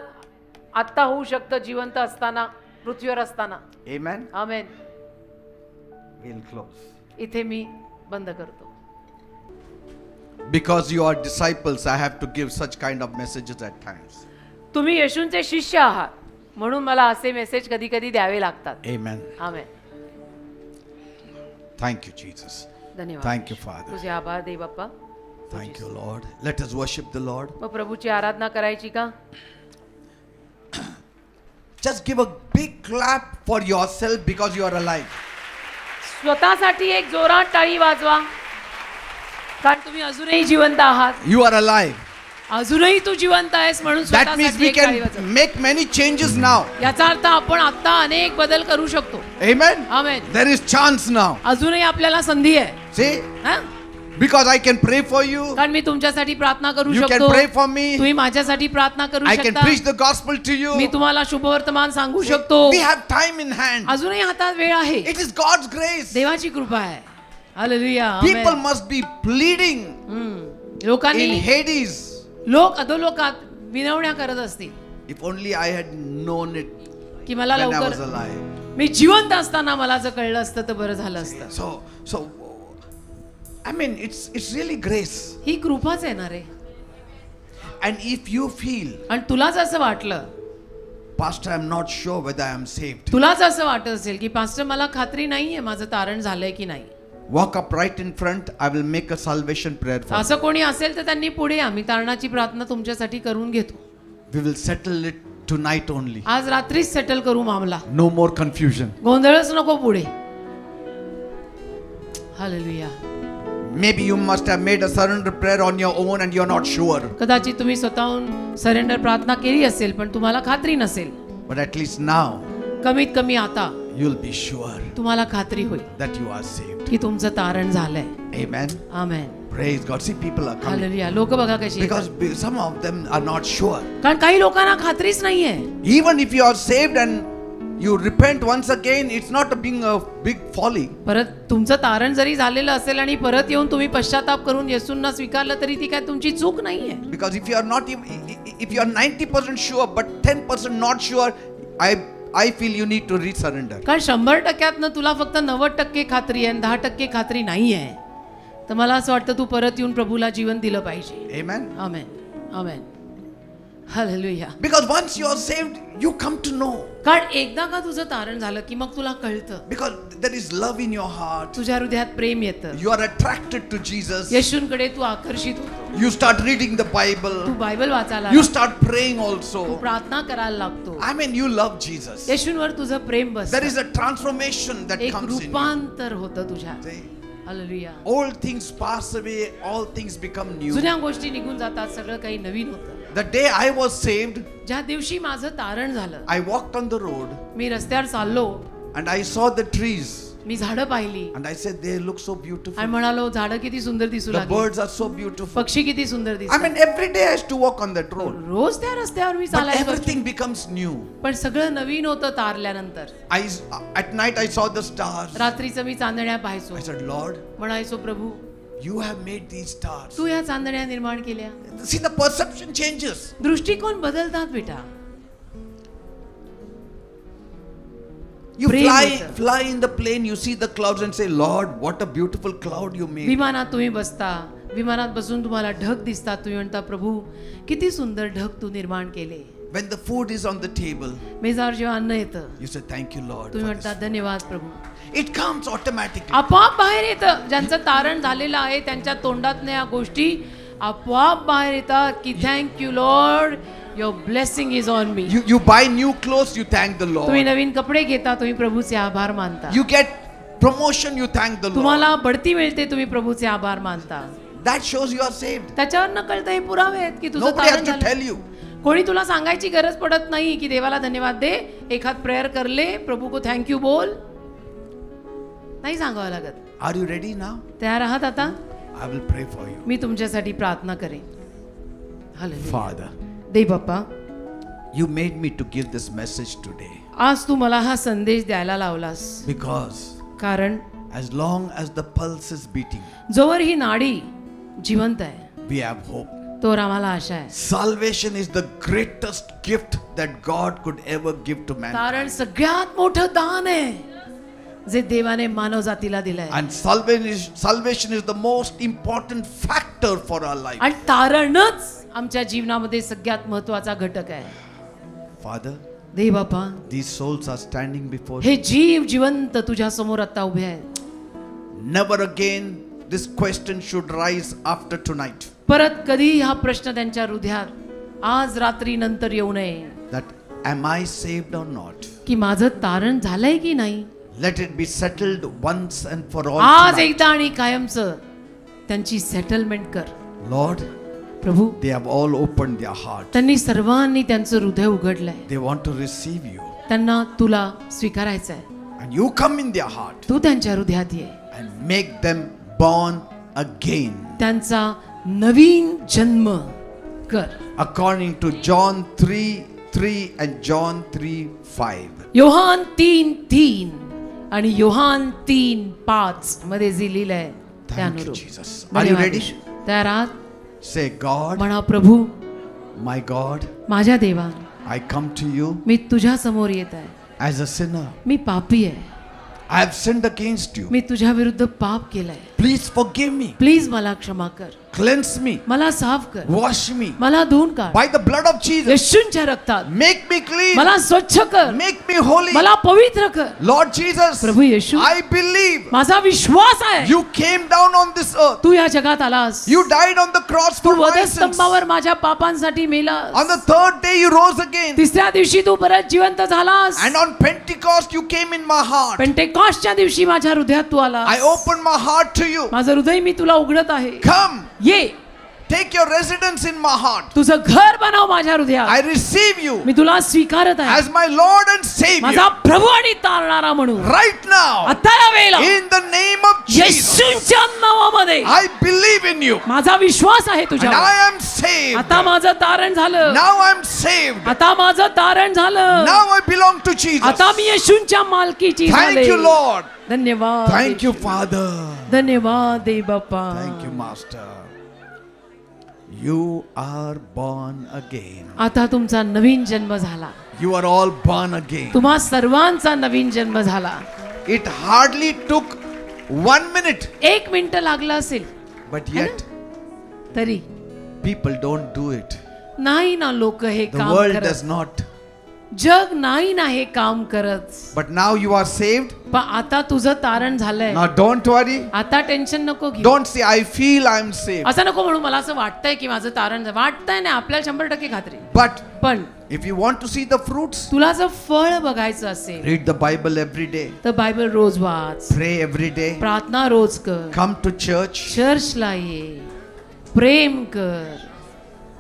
आता होऊ शकतं जिवंत असताना, पृथ्वीवर असताना. Amen. आमेन. We'll close. इथे मी बंद करतो. Because you are disciples, I have to give such kind of messages at times. तुम्ही येशूंचे शिष्य आहात म्हणून मला असे मेसेज कधी कधी द्यावे लागतात. Amen. Amen. Thank you, Jesus. धन्यवाद. Thank you, Father. तुझे आभार दे बाप्पा. Thank you, Lord. Let us worship the Lord. मग प्रभूची आराधना करायची का? Just give a big clap for yourself because you are alive. स्वतःसाठी एक जोरात टाळी वाजवा, कारण तुम्ही अजूनही जिवंत आहात. You are alive. अजूनही तू जिवंत आहेस म्हणून That means स्वतःसाठी we एक टाळी can वाजवा. make many changes now. याचा अर्थ आपण आता अनेक बदल करू शकतो. Amen. Amen. There is chance now. अजूनही आपल्याला संधी आहे. See? हा? Because I can pray for you. कारण मी तुमच्यासाठी प्रार्थना करू You can शकतो. pray for me. तुम्ही माझ्यासाठी प्रार्थना करू I can शकता. preach the gospel to you. मी तुम्हाला शुभवर्तमान सांगू शकतो. We have time in hand. अजूनही हातात वेळ आहे. It is God's grace. देवाची कृपा आहे. Hallelujah. People must be pleading लोकांनी in Hades. लोक अधोलोकात विनवण्या करत असतील If only I had known it की मला when I was लवकर alive. मी जिवंत असताना मला जर कळलं असतं तर बरं झालं असतं. So, I mean, it's really grace. ही कृपाच आहे ना रे. And if you feel, आणि तुलाच असं वाटलं, Pastor, I'm not sure whether I am saved. तुलाच असं वाटत असेल की पास्टर मला खात्री नाहीये माझं तारण झालंय की नाही, Walk up right in front. I will make a salvation prayer for you. असं कोणी असेल तर त्यांनी पुढे या. मी तारणाची प्रार्थना तुमच्यासाठी करून घेतो. We will settle it tonight only. आज रात्रीच सेटल करू मामला. No more confusion. गोंधळच नको पुढे. Hallelujah. Maybe you must have made a surrender prayer on your own and you're not sure. कदाचित तुम्ही स्वतःहून सरेंडर प्रार्थना केली असेल पण तुम्हाला खात्री नसेल. But at least now कमीत कमी आता you'll be sure तुम्हाला खात्री होईल that you are saved. की तुमचं तारण झालंय. Amen. Amen. Praise God. See, people are coming. Hallelujah. लोक बघा कशी येतात. Because some of them are not sure. कारण काही लोकांना खात्रीच नाहीये. Even if you are saved and you repent once again, it's not being a big folly. परत तुमचं तारण जरी झालेलं असेल आणि परत येऊन तुम्ही पश्चाताप करून येशूंना स्वीकारलं तरी ती काय तुमची चूक नाहीये. Because if you are not, if you are 90% sure but 10% not sure, I feel you need to resurrender. कारण 100%तनं तुला फक्त 90% खात्री आहे आणि 10% खात्री नाहीये, तर मला असं वाटतं तू परत येऊन प्रभूला जीवन दिलं पाहिजे. Amen. Amen. Amen. Hallelujah. Because once you are saved, you come to know. कारण एकदा का तुझं तारण झालं की मग तुला कळतं. Because there is love in your heart. तुझ्या हृदयात प्रेम येतं. You are attracted to Jesus. येशूंकडे तू आकर्षित होतो. You start reading the Bible. तू बायबल वाचायला You लागतो. start praying तू also. प्रार्थना करायला लागतो. I mean, you love Jesus. येशूंवर तुझं प्रेम There बसतं. is a transformation that एक comes in you. रूपांतर होतं तुझ्यात. See? Hallelujah. All things pass away, all things become new. जुन्या गोष्टी निघून जातात, सगळं काही नवीन होतं. The day I was saved, ज्या दिवशी माझं तारण झालं, I walked on the road मी रस्त्यावर चाललो, and I saw the trees मी झाडं पाहिली and I said, they look so beautiful. आणि म्हणालो झाडं किती सुंदर दिसू The लागली, birds are so beautiful. पक्षी किती सुंदर I दिसतात. mean, every day I used to walk on that road. रोज त्या रस्त्यावर मी But चालायचो, everything becomes new. पण सगळं नवीन होतं तारल्यानंतर. At night I saw the stars. रात्रीचं मी चांदण्या पाहायचो, I said, Lord, म्हणायचो प्रभू you have made these stars. तू या चांदण्या निर्माण केल्या. See, the perception changes. दृष्टिकोन बदलतात बेटा. You प्रेम fly, येतं. fly in the plane, you see the clouds and say, Lord, what a beautiful cloud you made. विमानात तुम्ही बसता, विमानात बसून तुम्हाला ढग दिसतात, तुम्ही म्हणता प्रभू किती सुंदर ढग तू निर्माण केले. When the food is on the table, मेजावर जेव्हा अन्न येतं, you say, thank you, Lord. तुम्ही For म्हणता this. धन्यवाद प्रभू. It comes automatically. आपोआप बाहेर येतं. ज्यांचं तारण झालेलं आहे त्यांच्या तोंडातल्या या गोष्टी आपोआप बाहेर येतात की thank you Lord, your blessing is on me. You buy new clothes, you thank the तुम्ही Lord. नवीन कपडे घेता, तुम्ही प्रभूचे आभार मानता. You get promotion, you thank the Lord. तुम्हाला बढती मिळते, तुम्ही प्रभूचे आभार मानता. That shows you are saved. त्याच्यावर न कळतं हे पुरावे आहेत की तुझं Nobody has तारण to झालं. tell you. कोणी तुला सांगायची गरज पडत नाही की देवाला धन्यवाद दे, एखाद प्रेयर कर ले, प्रभू को थँक्यू बोल, नाही सांगावं लागत. Are you ready now? तयार आहात आता? I will pray for you. मी तुमच्यासाठी प्रार्थना करेन. Hallelujah. Father, they Bappa, you made me to give this message today आज तू मला हा संदेश द्यायला लावलास, because कारण as long as the pulse is beating, जोवर ही नाडी जिवंत आहे we have hope. तोवर आम्हाला आशा आहे. Salvation is the greatest gift that God could ever give to man. तारण सगळ्यात मोठं दान आहे जे देवाने मानव जातीला दिलंय. And salvation is the most important factor for our life. आणि तारणच आमच्या जीवनामध्ये सगळ्यात महत्वाचा घटक आहे. Father, दे बापा. These souls are standing before हे you. जीव जिवंत तुझ्या समोर आता उभे आहेत. Never again this question should rise after tonight. परत कधी हा प्रश्न त्यांच्या हृदयात आज रात्री नंतर येऊ नये That am I saved or not? की माझं तारण झालंय की नाही. Let it be settled once and for all आज tonight. एकदा आणि कायमचं त्यांची सेटलमेंट कर. Lord, Prabhu, they have all opened their heart. त्यांनी सर्वांनी त्यांचं हृदय उघडलंय. They want to receive you. त्यांना तुला स्वीकारायचं आहे. And you come in their heart तू त्यांच्या हृदयात ये. and make them born again. त्यांचा नवीन जन्म कर. According to John 3:3 and John 3:5. Yohan 3:3 आणि योहान 3:5 मध्ये जे लिहिलंय Thank you, त्यानुरूप. Jesus. Are you धन्यवाद ready? येशू. तयार आहात? Say, God, म्हणा, प्रभू, my God, माझ्या देवा, I come to you मी तुझ्या समोर येत आहे. as a sinner. मी पापी आहे. I have sinned against you. मी तुझ्या विरुद्ध पाप केलंय. Please forgive me. प्लीज मला क्षमा कर. Cleanse me. मला साफ कर. Wash me. मला धुवून काढ. By the blood of Jesus. येशूंच्या रक्तात Make me clean. मला स्वच्छ कर. Make me holy. मला पवित्र कर. Lord Jesus, Prabhu Yeshu, I believe माझा विश्वास आहे you came down on this earth. तू या जगात आलास. You died on the cross Tu for my sins. वधस्तंभावर माझ्या पापांसाठी MELAS. On the third day you rose again. तिसऱ्या दिवशी तू परत जिवंत झालास. And on Pentecost you came in my heart. पेंटेकॉस्टच्या दिवशी माझ्या हृदयात तू आलास. I open my heart to you. माझं हृदय मी तुला उघडत आहे. Come, ये, take your residence in my heart. तुझं घर बनव माझ्या हृदयात. I receive you मी तुला स्वीकारत आहे as my Lord and Savior माझा प्रभू आणि तारणारा म्हणून. right now. आता या वेळेला In the name of Jesus, येशूंच्या नावामध्ये I believe in you. माझा विश्वास आहे And तुझ्यावर. I am saved. आता माझं तारण झालं. Now I am saved. आता माझं तारण झालं. Now I belong to Jesus. आता मी येशूंच्या मालकीची Thank झाले. you, Lord. धन्यवाद. Thank you, Father. धन्यवाद दे बाप्पा. Thank you, Master. You are born again. आता तुमचा नवीन जन्म झाला. You are all born again. तुम्हा सर्वांचा नवीन जन्म झाला. It hardly took 1 minute. 1 minute लागलं असेल, But yet, तरी people don't do it. नाही ना लोक हे The काम world करत. does not. जग नाही ना हे काम करत. But now you are saved. पण आता तुझं तारण झालंय. Now don't worry. आता टेन्शन नको घेऊ. Don't say, I feel I am saved. असं नको म्हणू, मला असं वाटतंय की माझं तारण झालं. वाटतंय ना, आपल्याला 100% खात्री. But पण if you want to see the fruits, तुला जर फळ बघायचं असेल read the Bible every day. तर बायबल रोज वाच. Pray every day. प्रार्थना रोज कर. Come to church चर्चला ये. प्रेम कर.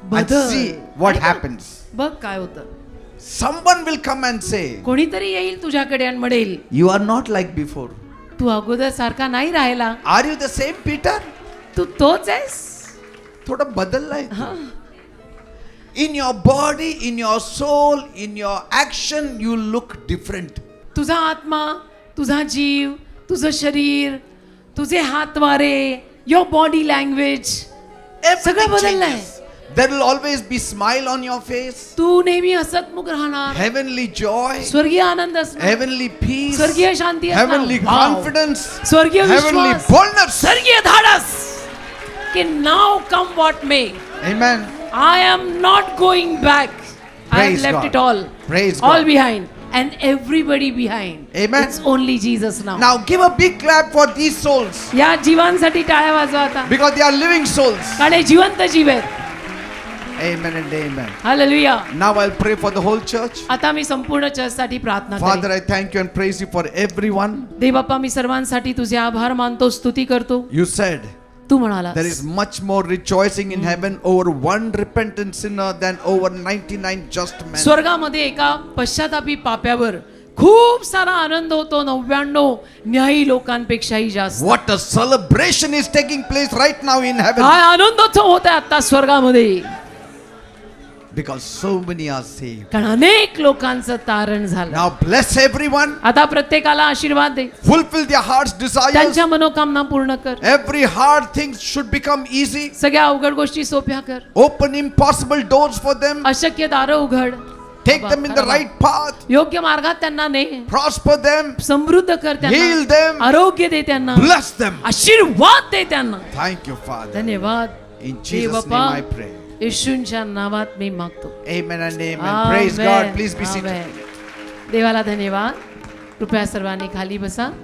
and बदल. see what happens. बघ काय होतं. Someone will come and say, कोणीतरी येईल तुझ्याकडे आणि म्हणेल, you are not like before. तू अगोदर सारखा नाही राहिला. Are you the same Peter? तू तोच आहेस. थोड़ा बदललाय तू. In your body, in your soul, in your action, you look different. तुझा आत्मा, तुझा जीव, तुझं शरीर, तुझे हातवारे, योर बॉडी लँग्वेज, सगळं Everything बदललंय. changes. There will always be smile on your face. तू नेहमी हसतमुख राहणार. Heavenly joy. स्वर्गीय आनंद असणार. Heavenly peace. स्वर्गीय शांती असणार. Heavenly Wow. confidence. स्वर्गीय Heavenly विश्वास. boldness. स्वर्गीय धाडस. की नाव come what may, Amen. I am not going back. I have Praise left God. it all. Praise All God. behind. And everybody behind. Amen. It's only Jesus now. Now give a big clap for these souls या जीवांसाठी टाळ्या वाजवा आता. because they are living souls. कारण हे जिवंत जीव आहेत. Amen and amen. Hallelujah. Now I'll pray for the whole church. आता मी संपूर्ण चर्चसाठी प्रार्थना Father, करेन. I thank you and praise you for everyone. देव बाप्पा, मी सर्वांसाठी तुझे आभार मानतो, स्तुती करतो. You said तू म्हणाला there is much more rejoicing in heaven over one repentant sinner than over 99 just men. स्वर्गामध्ये एका पश्चातापी पाप्यावर खूप सारा आनंद होतो 99 न्यायी लोकांपेक्षाही जास्त. What a celebration is taking place right now in heaven काय आनंदोत्सव होत आहे आता स्वर्गामध्ये. because so many are saved. कारण अनेक लोकांचं तारण झालं. Now bless everyone. आता प्रत्येकाला आशीर्वाद दे. Fulfill their heart's desires. त्यांच्या मनोकामना पूर्ण कर. Every hard thing should become easy. सगळ्या अवघड गोष्टी सोप्या कर. Open impossible doors for them. अशक्य दारं उघड. Take them in the right path. योग्य मार्गात त्यांना ने. Prosper them. समृद्ध कर Heal त्यांना. them. आरोग्य दे त्यांना. Bless them. आशीर्वाद दे त्यांना. Thank you, Father. धन्यवाद. In Jesus' name Bappa, I pray. येशूंच्या नावात मी मागतो. Amen and amen. Praise God. Please be seated. देवाला धन्यवाद. कृपया सर्वांनी खाली बसा.